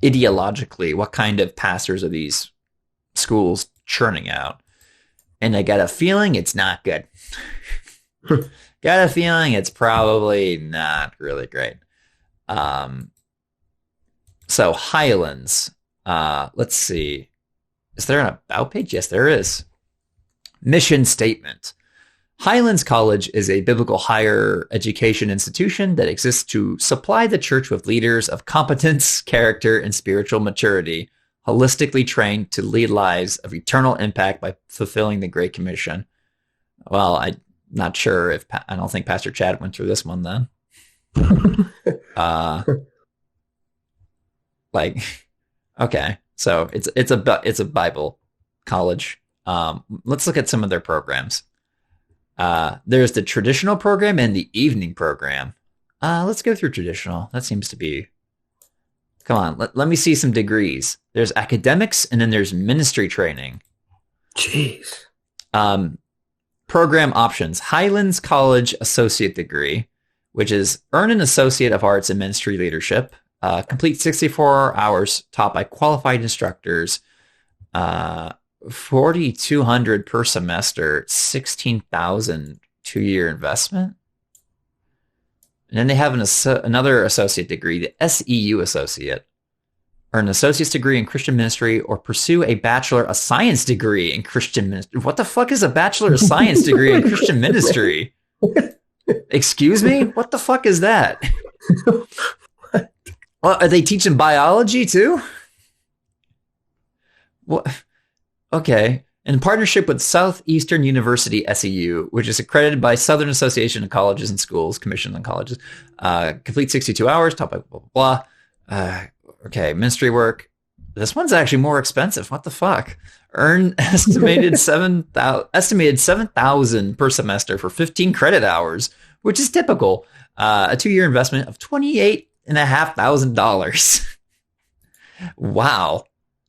ideologically, what kind of pastors are these schools churning out? And I got a feeling it's not good. Got a feeling it's probably not really great. So Highlands, let's see. Is there an about page? Yes, there is. Mission statement. Highlands College is a biblical higher education institution that exists to supply the church with leaders of competence, character, and spiritual maturity, holistically trained to lead lives of eternal impact by fulfilling the Great Commission. Well, I'm not sure if, I don't think Pastor Chad went through this one then. Okay, so it's a Bible college. Let's look at some of their programs. There's the traditional program and the evening program. Let's go through traditional. That seems to be, come on, let me see some degrees. There's academics and then there's ministry training. Jeez. Program options. Highlands College Associate Degree, which is earn an Associate of Arts in Ministry Leadership. Complete 64 hours taught by qualified instructors. $4,200 per semester, $16,000 2-year investment. And then they have another associate degree, the SEU Associate. Earn an associate's degree in Christian ministry or pursue a bachelor of science degree in Christian ministry. What the fuck is a bachelor of science degree in Christian ministry? Excuse me? What the fuck is that? Well, are they teaching biology too? What? Okay. In partnership with Southeastern University SEU, which is accredited by Southern Association of Colleges and Schools, Commission on Colleges, complete 62 hours, taught by blah, blah, blah. Okay, ministry work. This one's actually more expensive. What the fuck? Earn estimated 7,000 per semester for 15 credit hours, which is typical. A 2-year investment of $28,500. Wow.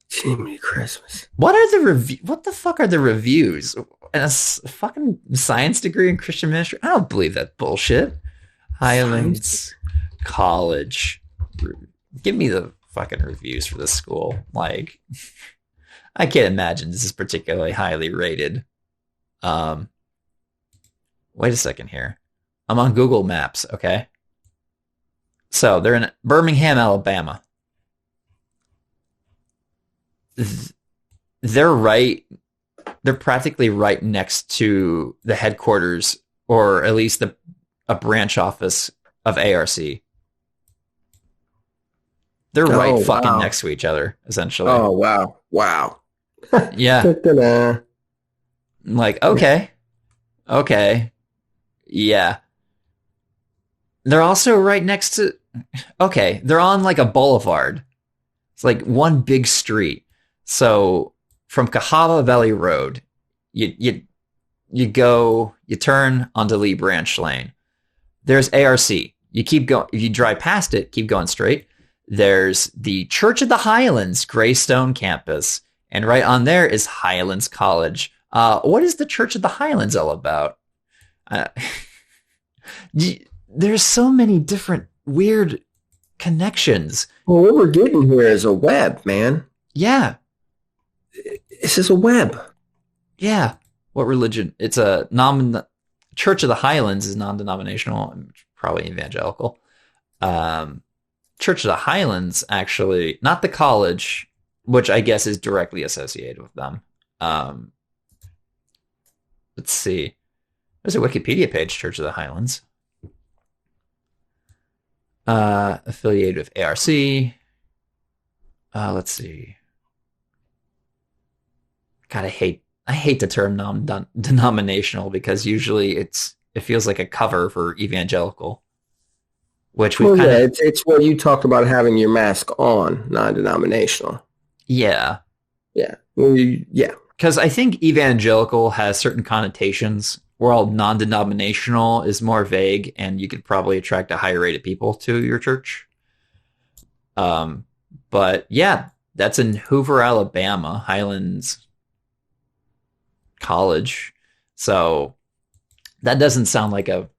Jiminy Christmas. What the fuck are the reviews? And a fucking science degree in Christian ministry? I don't believe that bullshit. Highlands College. Give me the fucking reviews for this school. Like, I can't imagine this is particularly highly rated. Wait a second here. I'm on Google Maps, okay? So they're in Birmingham, Alabama. They're right they're practically right next to the headquarters, or at least a branch office of ARC. They're right fucking next to each other, essentially. Oh, wow. Wow. Yeah. Ta-da. Like, okay. Yeah. They're also right next to, they're on like a boulevard. It's like one big street. So from Cahaba Valley Road, you turn onto Lee Branch Lane. There's ARC. You keep going. If you drive past it, keep going straight. There's the Church of the Highlands Greystone campus. And right on there is Highlands College. What is the Church of the Highlands all about? There's so many different weird connections. Well, what we're getting here is a web, man. Yeah. This is a web. Yeah. What religion? It's a Church of the Highlands is non-denominational, probably evangelical. Church of the Highlands, actually, not the college, which I guess is directly associated with them. Let's see. There's a Wikipedia page, Church of the Highlands. Affiliated with ARC. Let's see. God, I hate the term non-denominational because usually it feels like a cover for evangelical, which we've it's what you talked about, having your mask on, non-denominational. Yeah. Yeah. Well, yeah. Because I think evangelical has certain connotations, while non-denominational is more vague, and you could probably attract a higher rate of people to your church. But yeah, that's in Hoover, Alabama, Highlands College. So that doesn't sound like a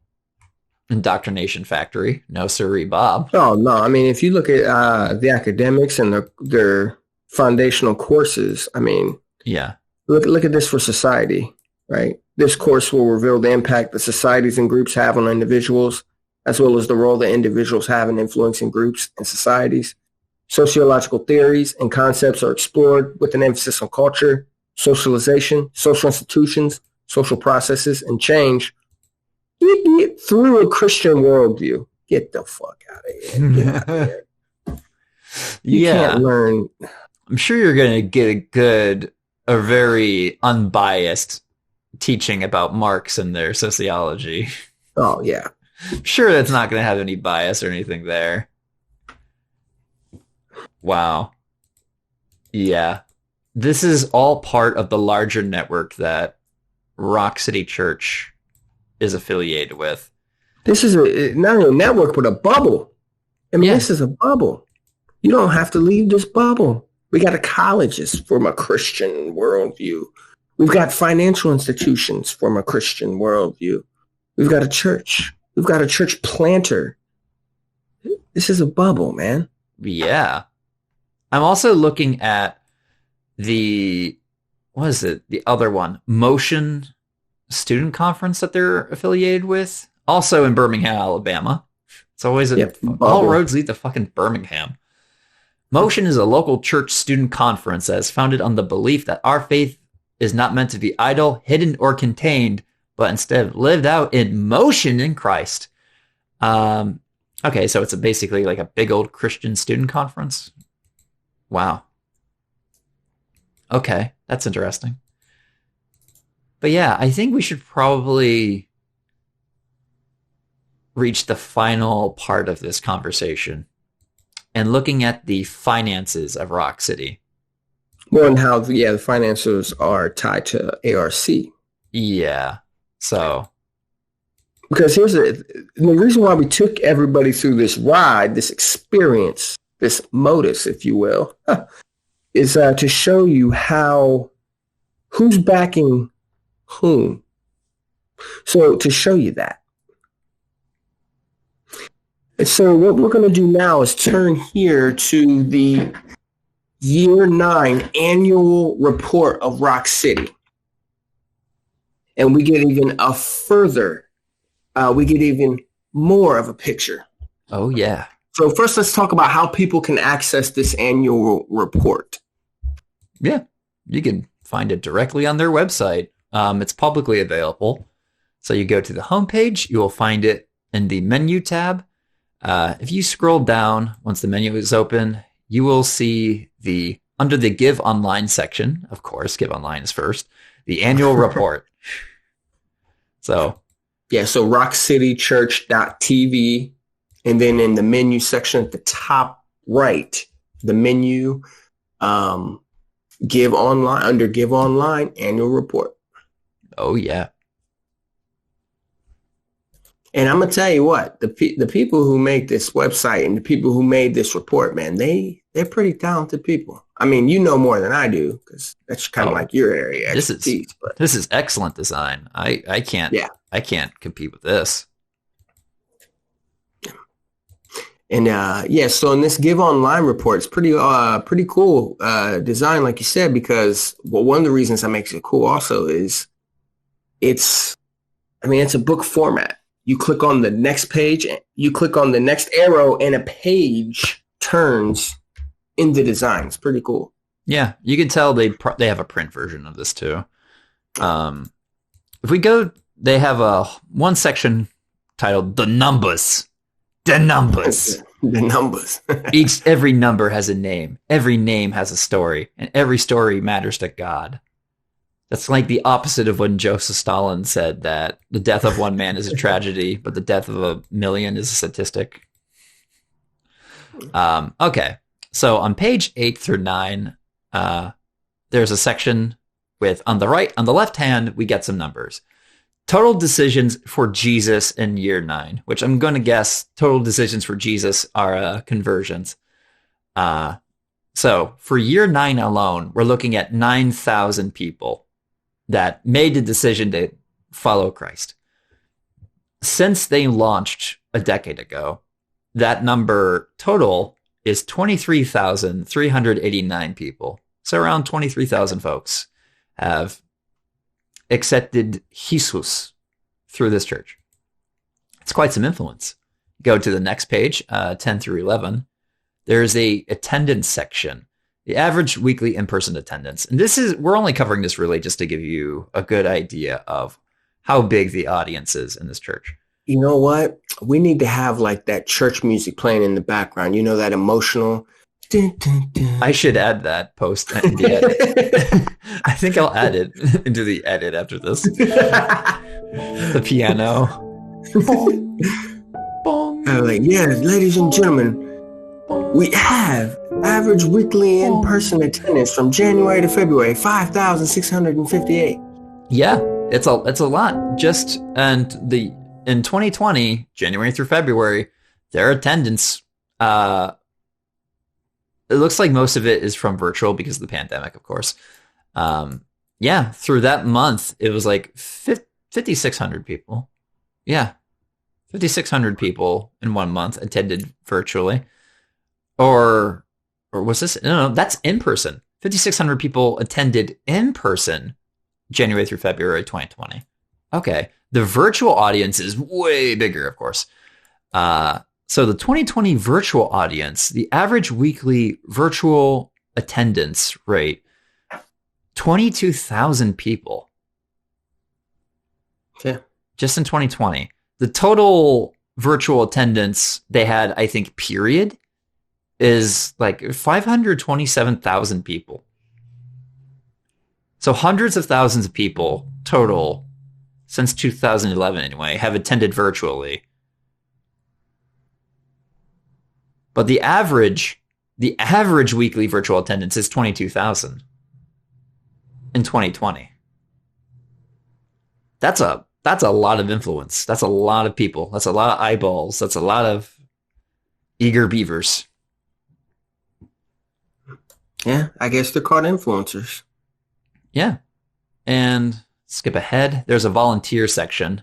indoctrination factory. No, sirree, Bob. Oh, no. I mean, if you look at the academics and their foundational courses, I mean, yeah. Look at this for society, right? This course will reveal the impact that societies and groups have on individuals, as well as the role that individuals have in influencing groups and societies. Sociological theories and concepts are explored with an emphasis on culture, socialization, social institutions, social processes, and change through a Christian worldview. Get the fuck out of here. Get out of here. You can't learn. I'm sure you're going to get a very unbiased teaching about Marx and their sociology. Oh, yeah. I'm sure that's not going to have any bias or anything there. Wow. Yeah. This is all part of the larger network that Rock City Church is affiliated with. This is not only a network, but a bubble. I mean, This is a bubble. You don't have to leave this bubble. We got colleges from a Christian worldview. We've got financial institutions from a Christian worldview. We've got a church. We've got a church planter. This is a bubble, man. Yeah. I'm also looking at the other one? Motion Student Conference that they're affiliated with. Also in Birmingham, Alabama. It's always all roads lead to fucking Birmingham. Motion is a local church student conference that is founded on the belief that our faith is not meant to be idle, hidden, or contained, but instead lived out in motion in Christ. Okay, so it's basically like a big old Christian student conference. Wow. Okay, that's interesting. But yeah, I think we should probably reach the final part of this conversation and looking at the finances of Rock City. Well, and how the finances are tied to ARC. Yeah. So, because the reason why we took everybody through this ride, this experience, this modus, if you will, is to show you who's backing whom. So to show you that. And so what we're going to do now is turn here to the Year 9 annual report of Rock City. And we get even more of a picture. Oh, yeah. So first, let's talk about how people can access this annual report. Yeah, you can find it directly on their website. It's publicly available. So you go to the homepage, you will find it in the menu tab. If you scroll down, once the menu is open, you will see under the Give Online section, of course, Give Online is first, the annual report. So rockcitychurch.tv, and then in the menu section at the top right, the menu, Give Online, under Give Online, annual report. Oh, yeah. And I'm going to tell you what, the people who make this website and the people who made this report, man, they're pretty talented people. I mean, you know more than I do, because that's kind of like your area expertise. This is excellent design. I can't compete with this. And so in this Give Online report, it's pretty cool design, like you said, because one of the reasons that makes it cool also is it's a book format. You click on the next page, you click on the next arrow, and a page turns in the design. It's pretty cool. Yeah, you can tell they have a print version of this too. If we go, they have one section titled "The Numbers." The numbers. The numbers. Every number has a name. Every name has a story, and every story matters to God. That's like the opposite of when Joseph Stalin said that the death of one man is a tragedy, but the death of a million is a statistic. Okay. So on page 8 through 9, there's a section with, on the left hand, we get some numbers. Total decisions for Jesus in year 9, which I'm going to guess total decisions for Jesus are conversions. So for year 9 alone, we're looking at 9,000 people that made the decision to follow Christ. Since they launched a decade ago, that number total is 23,389 people. So around 23,000 folks have accepted Jesus through this church. It's quite some influence. Go to the next page, 10 through 11. There's a attendance section. The average weekly in-person attendance. And we're only covering this really just to give you a good idea of how big the audience is in this church. You know what? We need to have like that church music playing in the background. You know, that emotional. Dun, dun, dun. I should add that post in the edit. I think I'll add it into the edit after this. The piano. Boom, boom. Ladies and gentlemen, we have average weekly in-person attendance from January to February, 5,658. Yeah, it's a lot. In 2020, January through February, their attendance, it looks like most of it is from virtual because of the pandemic, of course. Through that month, it was like 5,600 people. Yeah, 5,600 people in 1 month attended virtually. Or was this? No, that's in person. 5,600 people attended in person January through February 2020. Okay. The virtual audience is way bigger, of course. So the 2020 virtual audience, the average weekly virtual attendance rate, 22,000 people. Yeah. Just in 2020. The total virtual attendance they had, I think, period, is like 527,000 people. So hundreds of thousands of people total since 2011 anyway have attended virtually. But the average weekly virtual attendance is 22,000 in 2020. That's a lot of influence. That's a lot of people. That's a lot of eyeballs. That's a lot of eager beavers. Yeah, I guess they're called influencers. Yeah. And skip ahead. There's a volunteer section,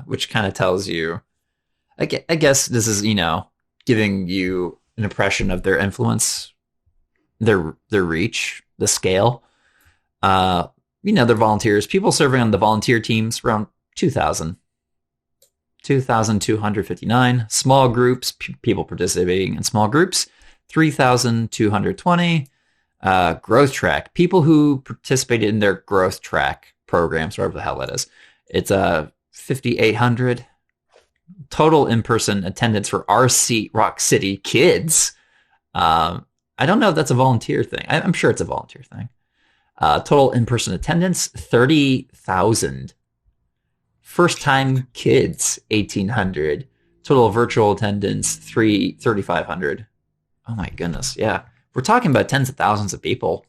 which kind of tells you, I guess this is, giving you an impression of their influence, their reach, the scale. They're volunteers. People serving on the volunteer teams, around 2,259. Small groups, people participating in small groups, 3,220. Growth track. People who participated in their growth track programs, whatever the hell that is. It's 5,800 total in-person attendance for RC Rock City kids. I don't know if that's a volunteer thing. I'm sure it's a volunteer thing. Total in-person attendance, 30,000. First-time kids, 1,800. Total virtual attendance, 3,500. Oh my goodness, yeah. We're talking about tens of thousands of people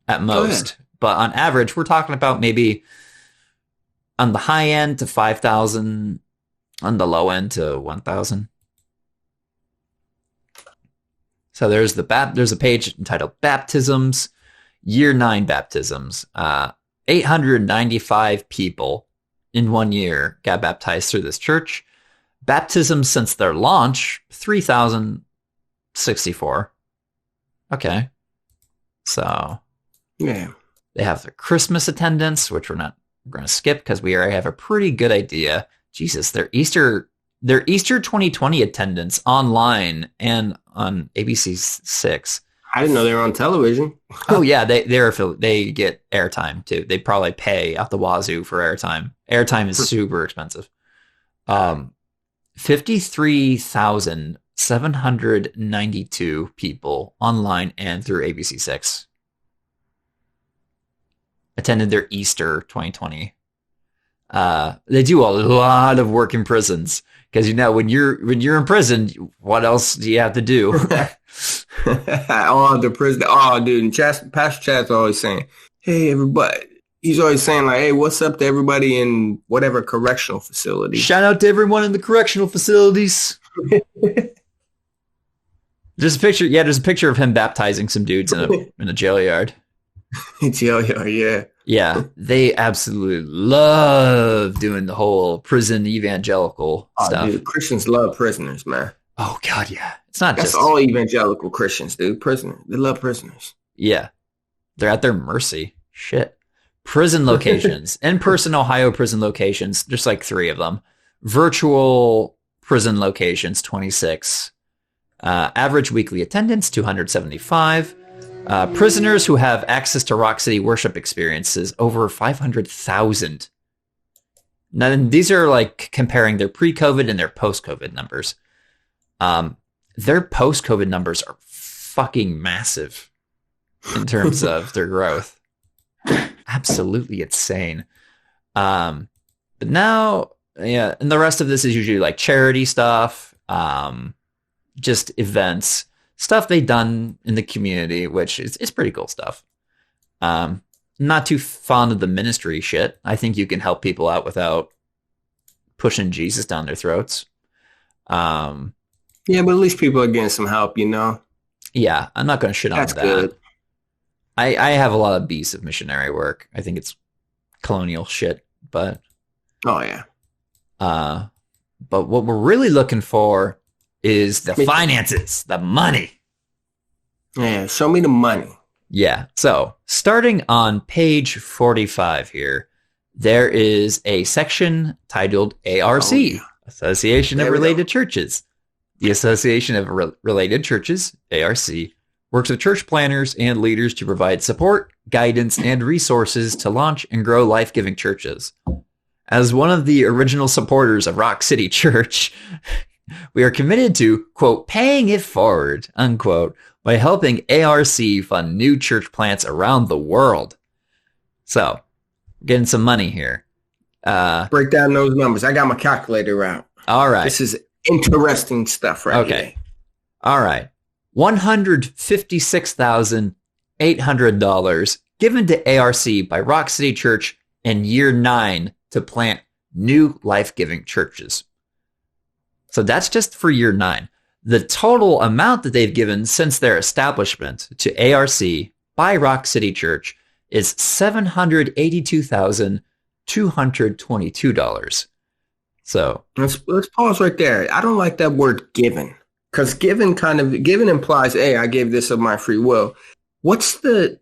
at most. Oh, yeah. But on average, we're talking about maybe on the high end to 5,000, on the low end to 1,000. So there's a page entitled Baptisms, Year 9 Baptisms. 895 people in 1 year got baptized through this church. Baptisms since their launch, 3,064. Okay. So yeah, they have their Christmas attendance, which we're going to skip because we already have a pretty good idea. Jesus, their Easter 2020 attendance online and on ABC 6. I didn't know they were on television. Oh yeah, they get airtime too. They probably pay out the wazoo for airtime. Airtime is super expensive. 53,792 people online and through ABC 6 attended their Easter 2020. They do a lot of work in prisons because when you're in prison, what else do you have to do? The prison. Oh, dude, and Pastor Chad's always saying, "Hey, everybody." He's always saying like, "Hey, what's up to everybody in whatever correctional facility?" Shout out to everyone in the correctional facilities. There's a picture of him baptizing some dudes in a jail yard. Jail yard, yeah. Yeah, they absolutely love doing the whole prison evangelical stuff. Dude, Christians love prisoners, man. Oh God, yeah. It's not That's all evangelical Christians, dude. Prisoners, they love prisoners. Yeah, they're at their mercy. Shit. Prison locations, in-person Ohio prison locations, just like 3 of them. Virtual prison locations, 26. Average weekly attendance, 275. Prisoners who have access to Rock City worship experiences, over 500,000. Now, these are like comparing their pre-COVID and their post-COVID numbers. Their post-COVID numbers are fucking massive in terms of their growth. Absolutely insane. But now, yeah, and the rest of this is usually like charity stuff, just events. Stuff they've done in the community, which is pretty cool stuff. Not too fond of the ministry shit. I think you can help people out without pushing Jesus down their throats. Yeah, but at least people are getting some help, you know? Yeah, I'm not going to shit on that. That's good. I have a lot of beasts of missionary work. I think it's colonial shit, but... Oh, yeah. But what we're really looking for is the finances, the money. Yeah, show me the money. Yeah. So starting on page 45 here, there is a section titled ARC, Association of Related Churches. The Association of Related Churches, ARC, works with church planners and leaders to provide support, guidance, and resources to launch and grow life-giving churches. As one of the original supporters of Rock City Church, we are committed to, quote, paying it forward, unquote, by helping ARC fund new church plants around the world. So, getting some money here. Break down those numbers. I got my calculator out. All right. This is interesting stuff right here. Okay. All right. $156,800 given to ARC by Rock City Church in year 9 to plant new life-giving churches. So that's just for year 9. The total amount that they've given since their establishment to ARC by Rock City Church is $782,222. So let's pause right there. I don't like that word given, because given implies, hey, I gave this of my free will. What's the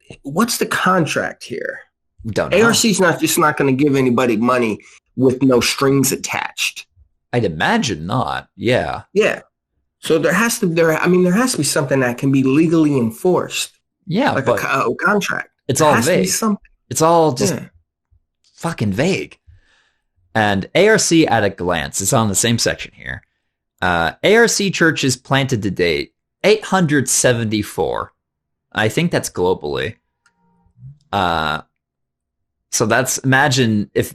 contract here? Don't know. ARC's not going to give anybody money with no strings attached. I'd imagine not. Yeah. Yeah. So there has to be something that can be legally enforced. Yeah, like but a contract. it's There all has to be vague. something. It's all just Yeah. fucking vague. And ARC at a glance, it's on the same section here. ARC churches planted to date, 874. I think that's globally. So that's, imagine if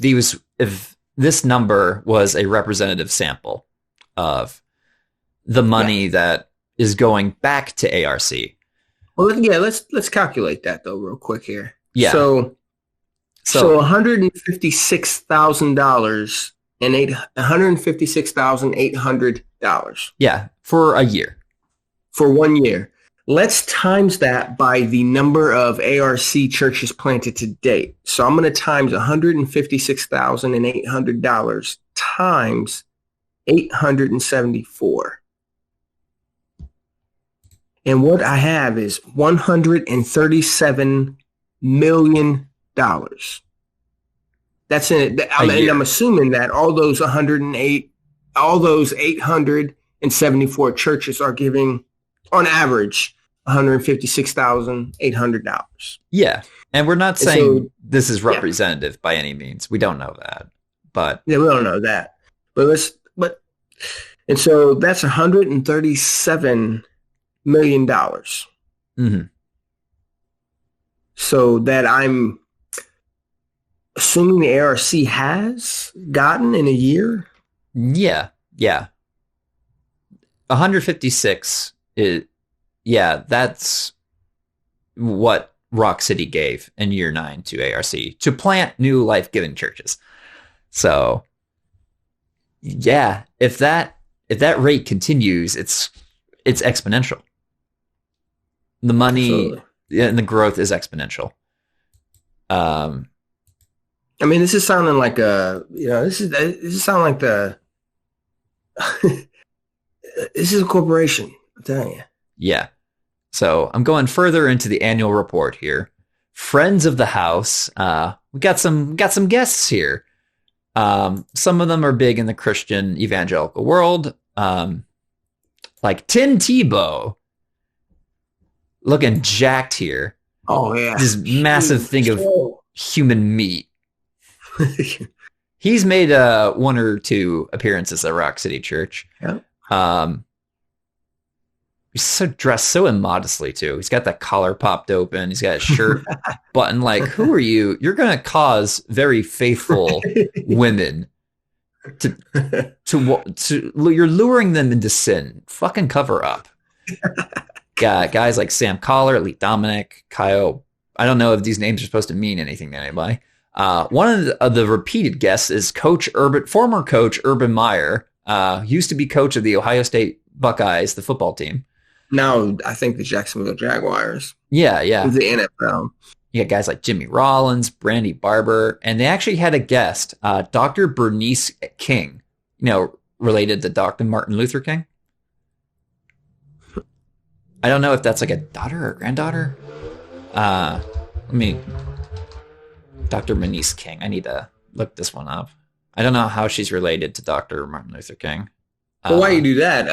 this number was a representative sample of the money that is going back to ARC. Well, yeah, let's calculate that though real quick here. Yeah. So $156,000 and $156,800. Yeah, for a year. For 1 year. Let's times that by the number of ARC churches planted to date. So I'm going to times $156,800 times 874. And what I have is $137 million. That's in it. I'm assuming that all those 874 churches are giving, on average, $156,800. Yeah, and we're not saying this is representative by any means. We don't know that, but yeah, we don't know that. And so that's $137 million. Mm-hmm. So that I'm assuming the ARC has gotten in a year. Yeah. 156 is, that's what Rock City gave in year 9 to ARC to plant new life-giving churches. So, yeah, if that rate continues, it's exponential. The money and the growth is exponential. I mean, this is sounding like this is sounding like this is a corporation. I'm telling you. Yeah. So I'm going further into the annual report here. Friends of the house. We got some guests here. Some of them are big in the Christian evangelical world. Like Tim Tebow, looking jacked here. Oh yeah, this massive thing of human meat. He's made 1 or 2 appearances at Rock City Church. Yeah. He's dressed so immodestly too. He's got that collar popped open. He's got a shirt buttoned. Like, who are you? You're going to cause very faithful women to you're luring them into sin. Fucking cover up. Guys like Sam Collar, Elite Dominic, Kyle. I don't know if these names are supposed to mean anything to anybody. One of the repeated guests is former coach Urban Meyer, used to be coach of the Ohio State Buckeyes, the football team. Now, I think the Jacksonville Jaguars. Yeah. The NFL. You got guys like Jimmy Rollins, Brandy Barber, and they actually had a guest, Dr. Bernice King, related to Dr. Martin Luther King. I don't know if that's like a daughter or granddaughter. Dr. Bernice King. I need to look this one up. I don't know how she's related to Dr. Martin Luther King. Well, why you do that?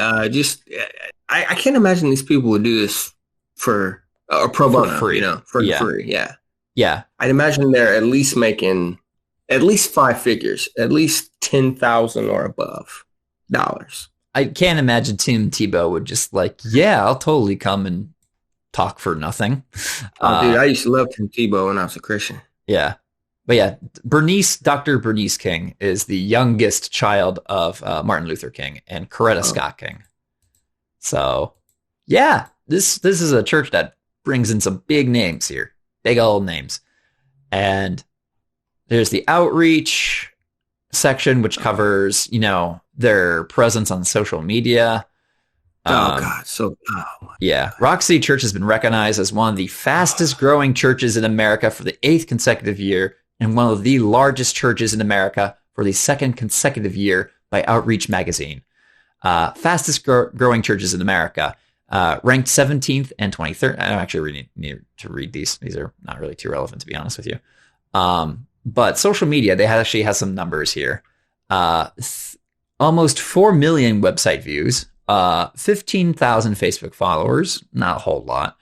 I can't imagine these people would do this for pro bono, free. For free. Yeah. Yeah. I'd imagine they're at least making at least 5 figures, at least $10,000 or above dollars. I can't imagine Tim Tebow would just I'll totally come and talk for nothing. Oh, dude, I used to love Tim Tebow when I was a Christian. Yeah. But yeah, Dr. Bernice King is the youngest child of Martin Luther King and Coretta Scott King. So, yeah, this is a church that brings in some big names here, big old names. And there's the outreach section, which covers, their presence on social media. Yeah. Rock City Church has been recognized as one of the fastest growing churches in America for the 8th consecutive year and one of the largest churches in America for the 2nd consecutive year by Outreach Magazine. Fastest growing churches in America, ranked 17th and 23rd. I don't actually really need to read these. These are not really too relevant, to be honest with you. But social media, they actually have some numbers here. Almost 4 million website views, 15,000 Facebook followers, not a whole lot.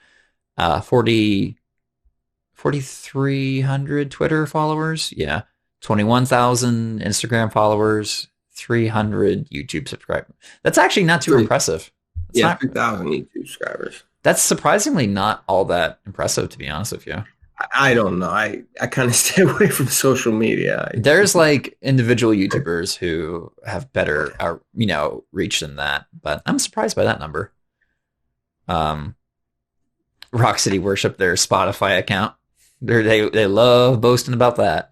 4,300 Twitter followers. Yeah. 21,000 Instagram followers, 300 YouTube subscribers. That's actually not too impressive. It's yeah, not, 3,000 YouTube subscribers. That's surprisingly not all that impressive, to be honest with you. I don't know. I kind of stay away from social media. There's like individual YouTubers who have better, reach than that, but I'm surprised by that number. Rock City worship their Spotify account. They love boasting about that.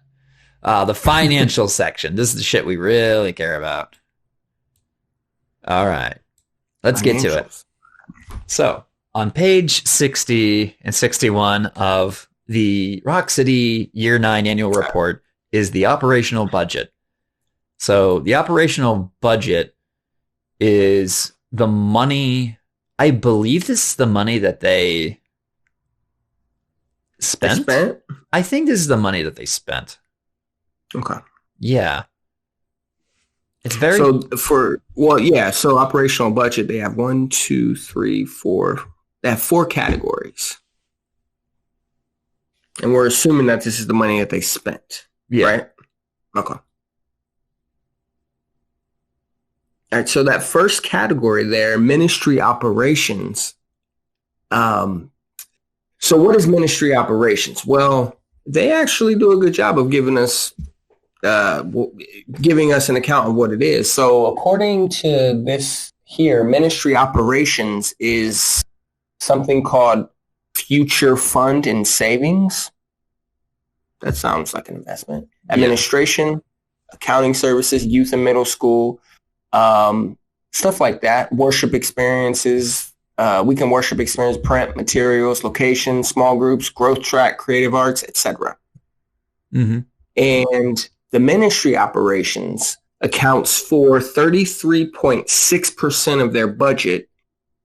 The financial section. This is the shit we really care about. All right, let's get to it. So on page 60 and 61 of the Rock City Year 9 annual report is the operational budget. So the operational budget is the money, I believe this is the money that they spent? I think this is the money that they spent. Okay. Yeah. It's very... So operational budget, they have 1, 2, 3, 4. They have 4 categories. And we're assuming that this is the money that they spent. Yeah. Right? Okay. All right. So that first category there, ministry operations. So what is ministry operations? Well, they actually do a good job of giving us an account of what it is. So according to this here, ministry operations is something called future fund and savings. That sounds like an investment. Administration, accounting services, youth and middle school, stuff like that. Worship experiences, weekend worship experience, print materials, location, small groups, growth track, creative arts, etc. Mm-hmm. And the ministry operations accounts for 33.6% of their budget,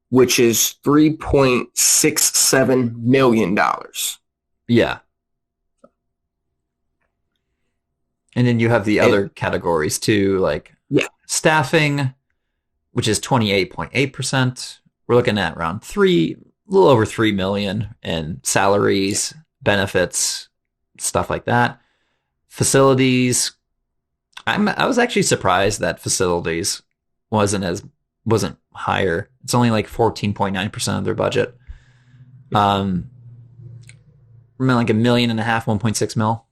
which is $3.67 million. Yeah. And then you have the other categories too, like staffing, which is 28.8%. We're looking at around a little over 3 million in salaries, benefits, stuff like that. Facilities. I was actually surprised that facilities wasn't higher. It's only like 14.9% of their budget. Like $1.5 million, 1.6 mil.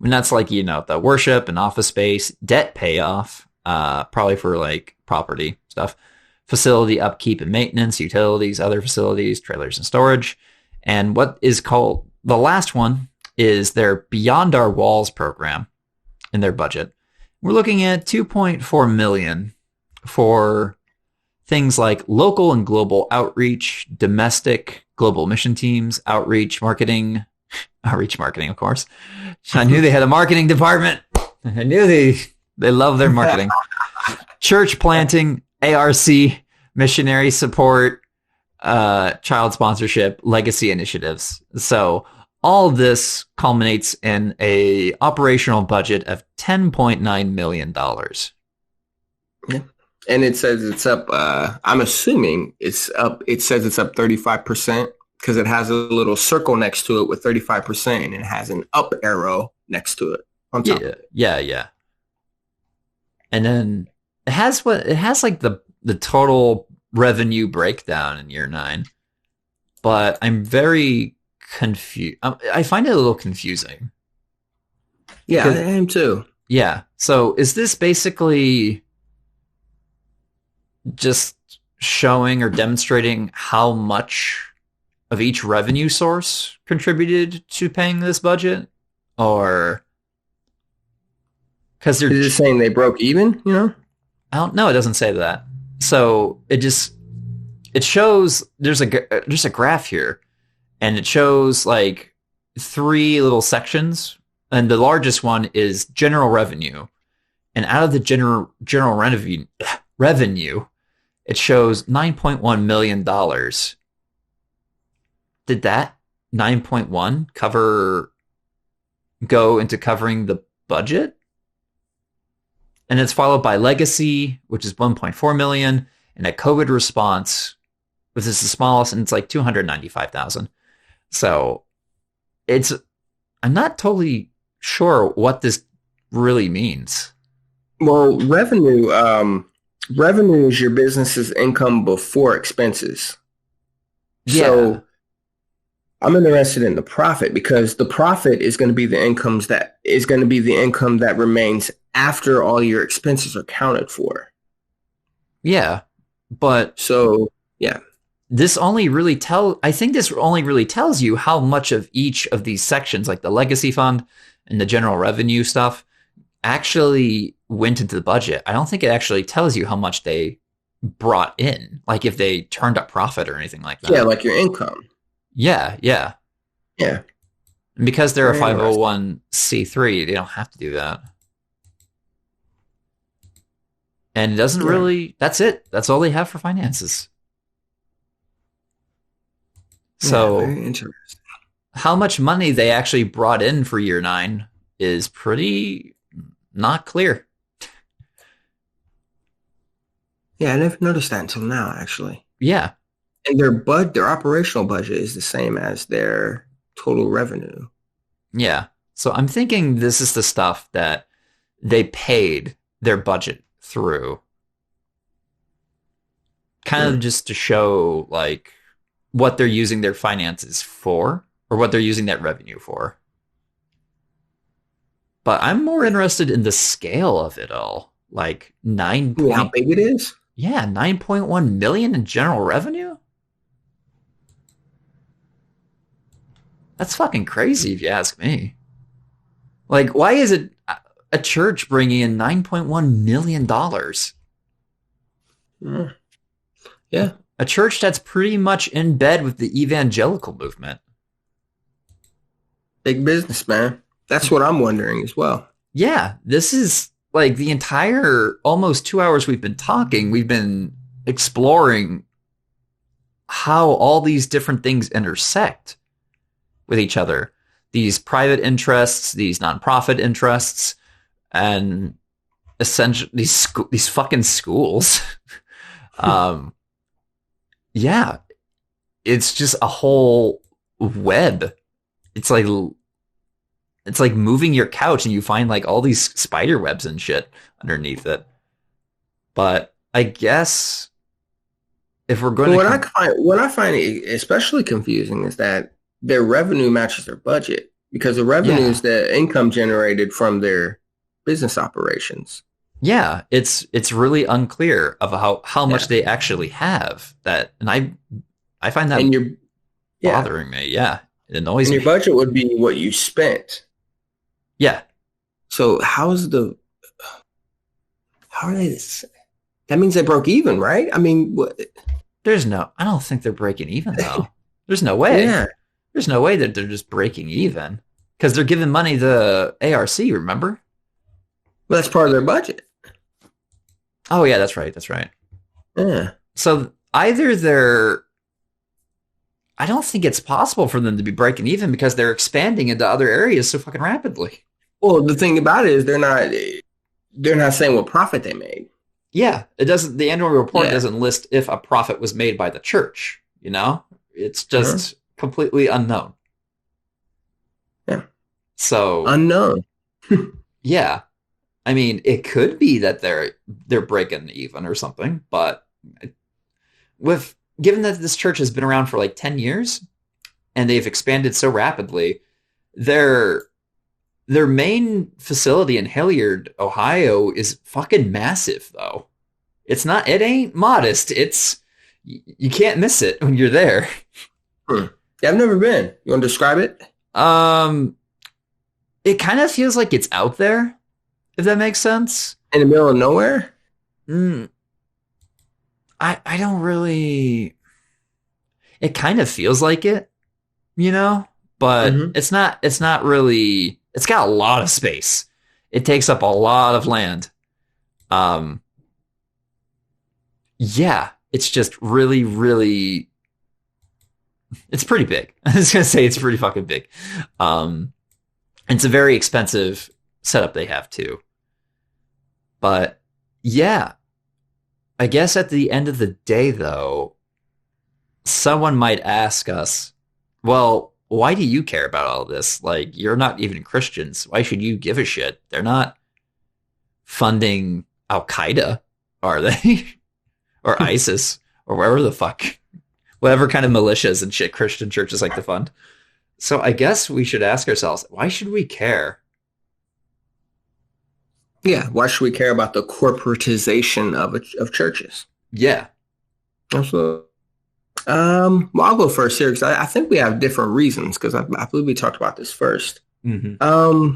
And that's like, the worship and office space, debt payoff, probably for like property stuff, facility upkeep and maintenance, utilities, other facilities, trailers and storage. And what is called, the last one is their Beyond Our Walls program in their budget. We're looking at 2.4 million for things like local and global outreach, domestic, global mission teams, outreach marketing, of course. I knew they had a marketing department. I knew they love their marketing. Church planting, ARC, missionary support, child sponsorship, legacy initiatives. So all of this culminates in a operational budget of $10.9 million. Yeah. And it says it's up, I'm assuming it's up, it says it's up 35%. Because it has a little circle next to it with 35%, and it has an up arrow next to it on top. Yeah. And then it has like the total revenue breakdown in year 9. But I'm very confused. I find it a little confusing. Yeah, I am too. Yeah. So is this basically just showing or demonstrating how much of each revenue source contributed to paying this budget? Or because they're just saying they broke even, I don't know. It doesn't say that. So it shows there's a graph here, and it shows like 3 little sections, and the largest one is general revenue. And out of the general revenue, it shows $9.1 million. Did that 9.1 go into covering the budget? And it's followed by legacy, which is 1.4 million, and a COVID response, This is the smallest, and it's like 295,000. So it's I'm not totally sure what this really means. Well, revenue is your business's income before expenses. Yeah. So I'm interested in the profit because the profit is going to be the income that remains after all your expenses are counted for. Yeah. But so yeah. This only really tells you how much of each of these sections, like the legacy fund and the general revenue stuff, actually went into the budget. I don't think it actually tells you how much they brought in, like if they turned up profit or anything like that. Yeah, like your income. Yeah. And because they're a 501c3, they don't have to do that. And it doesn't really, that's it. That's all they have for finances. So, very interesting. How much money they actually brought in for year 9 is pretty not clear. Yeah, I never noticed that until now, actually. Yeah. And their operational budget is the same as their total revenue. Yeah. So I'm thinking this is the stuff that they paid their budget through. Kind of just to show, like, what they're using their finances for, or what they're using that revenue for. But I'm more interested in the scale of it all. Like how big it is? Yeah, 9.1 million in general revenue? That's fucking crazy if you ask me. Like, why is it a church bringing in $9.1 million? Yeah. A church that's pretty much in bed with the evangelical movement. Big business, man. That's what I'm wondering as well. Yeah, this is like the entire almost 2 hours we've been talking. We've been exploring how all these different things intersect with each other. These private interests, these nonprofit interests, and essentially these fucking schools. Yeah, it's just a whole web. It's like moving your couch and you find like all these spider webs and shit underneath it. But I guess if we're going what I find especially confusing is that their revenue matches their budget, because the revenue is the income generated from their business operations. Yeah, it's really unclear of how much they actually have. That, and I find that bothering me. Yeah, it annoys me. And your budget would be what you spent. Yeah. So how are they this? That means they broke even, right? I mean, what? I don't think they're breaking even though. There's no way. Yeah. There's no way that they're just breaking even, because they're giving money to ARC, remember? Well, that's part of their budget. Oh yeah, that's right. Yeah. So I don't think it's possible for them to be breaking even because they're expanding into other areas so fucking rapidly. Well, the thing about it is they're not saying what profit they made. Yeah, it doesn't. The annual report doesn't list if a profit was made by the church. You know, it's just completely unknown. Yeah. So unknown. Yeah. I mean, it could be that they're breaking even or something, but given that this church has been around for like 10 years and they've expanded so rapidly, their main facility in Hilliard, Ohio is fucking massive though. It ain't modest. You can't miss it when you're there. Yeah, I've never been. You want to describe it? It kind of feels like it's out there, if that makes sense. In the middle of nowhere? I don't really... It kind of feels like it, you know? But it's not really... It's got a lot of space. It takes up a lot of land. Yeah, it's just really, really... It's pretty big. I was going to say it's pretty fucking big. It's a very expensive setup they have too. But yeah, I guess at the end of the day though, someone might ask us, well, why do you care about all this? Like, you're not even Christians. Why should you give a shit? They're not funding Al Qaeda, are they? Or ISIS, or wherever the fuck, whatever kind of militias and shit Christian churches like to fund. So I guess we should ask ourselves, why should we care? Yeah, why should we care about the corporatization of churches? Yeah. Absolutely. Well, I'll go first here because I think we have different reasons because I believe we talked about this first. Mm-hmm.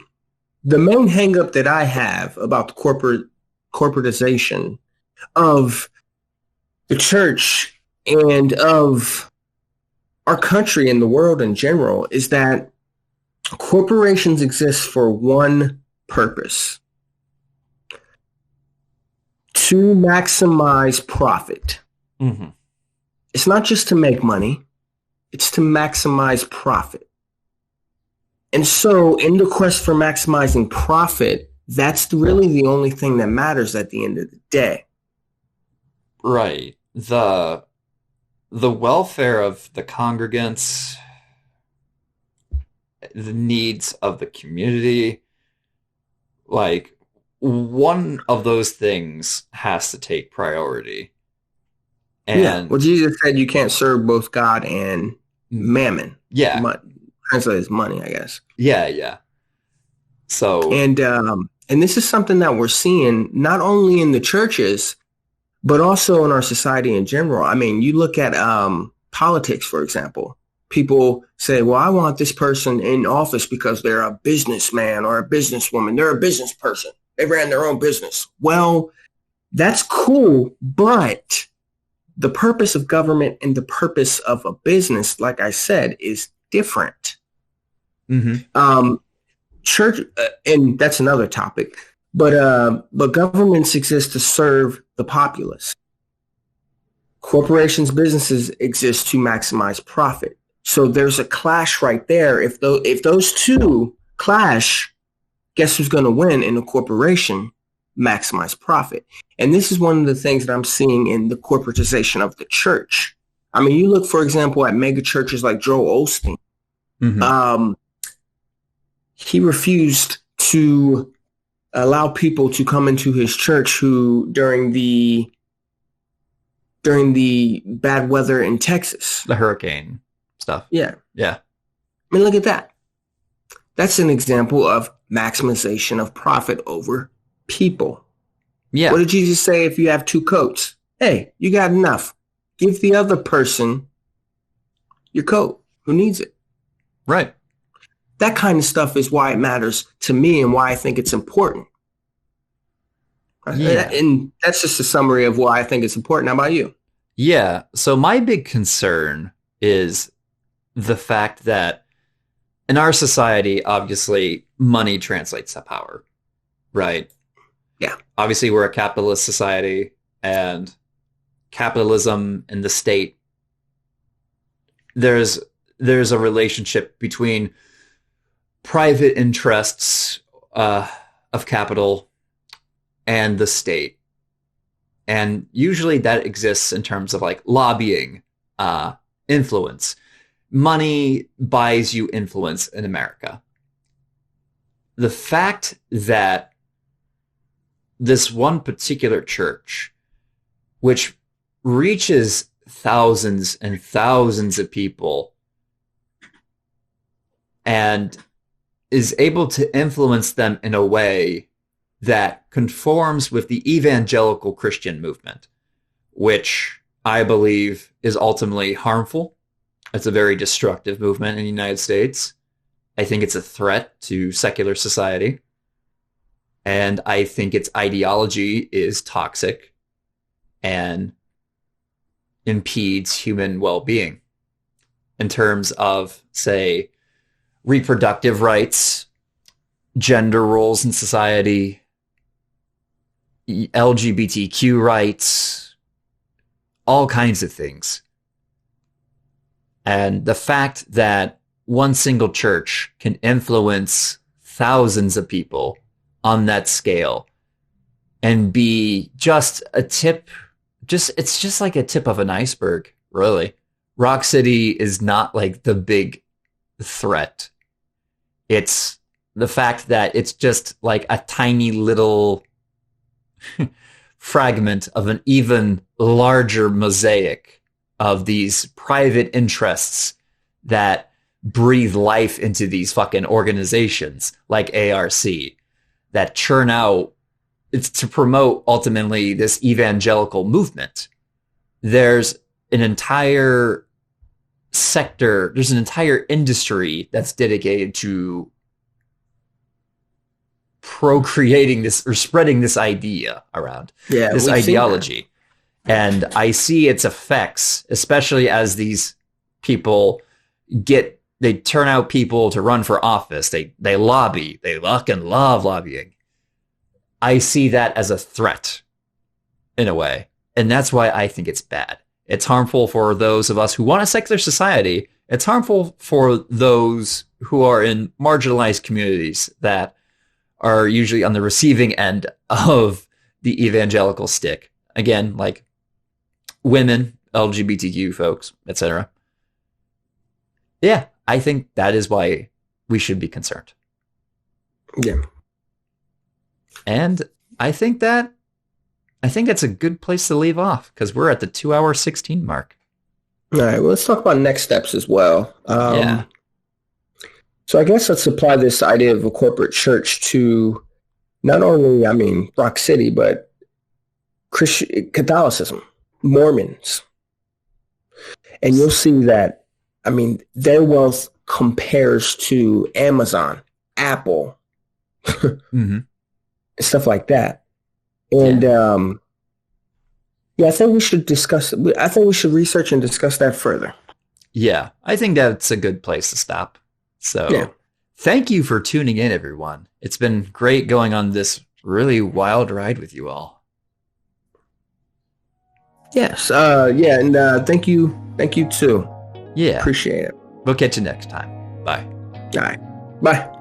The main hangup that I have about the corporatization of the church and of our country and the world in general is that corporations exist for one purpose: to maximize profit. Mm-hmm. It's not just to make money, it's to maximize profit. And so in the quest for maximizing profit, that's really the only thing that matters at the end of the day. Right. The welfare of the congregants, the needs of the community, like, one of those things has to take priority. And yeah. Well, Jesus said you can't serve both God and mammon. Yeah. Translate as money, I guess. Yeah, yeah. So and this is something that we're seeing not only in the churches, but also in our society in general. I mean, you look at politics, for example. People say, well, I want this person in office because they're a businessman or a businesswoman. They're a business person. They ran their own business. Well, that's cool, but the purpose of government and the purpose of a business, like I said, is different. Mm-hmm. Church, and that's another topic, but governments exist to serve the populace. Corporations, businesses exist to maximize profit. So there's a clash right there. If those two clash, guess who's going to win in a corporation? Maximize profit. And this is one of the things that I'm seeing in the corporatization of the church. I mean, you look, for example, at mega churches like Joel Osteen. Mm-hmm. He refused to allow people to come into his church who during the bad weather in Texas, the hurricane stuff. Yeah. Yeah. I mean, look at that. That's an example of maximization of profit over people. Yeah. What did Jesus say if you have two coats? Hey, you got enough. Give the other person your coat who needs it. Right. That kind of stuff is why it matters to me and why I think it's important. Yeah. And that's just a summary of why I think it's important. How about you? Yeah. So my big concern is the fact that in our society, obviously, money translates to power, right? Yeah. Obviously, we're a capitalist society, and capitalism and the state, there's a relationship between private interests of capital and the state. And usually that exists in terms of like lobbying, influence. Money buys you influence in America. The fact that this one particular church, which reaches thousands and thousands of people and is able to influence them in a way that conforms with the evangelical Christian movement, which I believe is ultimately harmful. It's a very destructive movement in the United States. I think it's a threat to secular society. And I think its ideology is toxic and impedes human well-being in terms of, say, reproductive rights, gender roles in society, LGBTQ rights, all kinds of things. And the fact that one single church can influence thousands of people on that scale and be just a tip, it's just like a tip of an iceberg, really, Rock City is not like the big threat. It's the fact that it's just like a tiny little fragment of an even larger mosaic of these private interests that breathe life into these fucking organizations like ARC that churn out. It's to promote ultimately this evangelical movement. There's an entire sector, there's an entire industry that's dedicated to procreating this or spreading this idea around, this ideology. And I see its effects, especially as these people they turn out people to run for office. They lobby. They fucking love lobbying. I see that as a threat in a way. And that's why I think it's bad. It's harmful for those of us who want a secular society. It's harmful for those who are in marginalized communities that are usually on the receiving end of the evangelical stick. Again, like women, LGBTQ folks, etc. Yeah, I think that is why we should be concerned. Yeah. And I think that's a good place to leave off because we're at the 2-hour 16 mark. All right, well, let's talk about next steps as well. Yeah. So I guess let's apply this idea of a corporate church to not only, Rock City, but Catholicism, Mormons. And you'll see that, their wealth compares to Amazon, Apple, mm-hmm. stuff like that. And I think we should research and discuss that further. Yeah, I think that's a good place to stop. So Thank you for tuning in, everyone. It's been great going on this really wild ride with you all. Yes. And thank you too. Yeah. Appreciate it. We'll catch you next time. Bye. All right. Bye.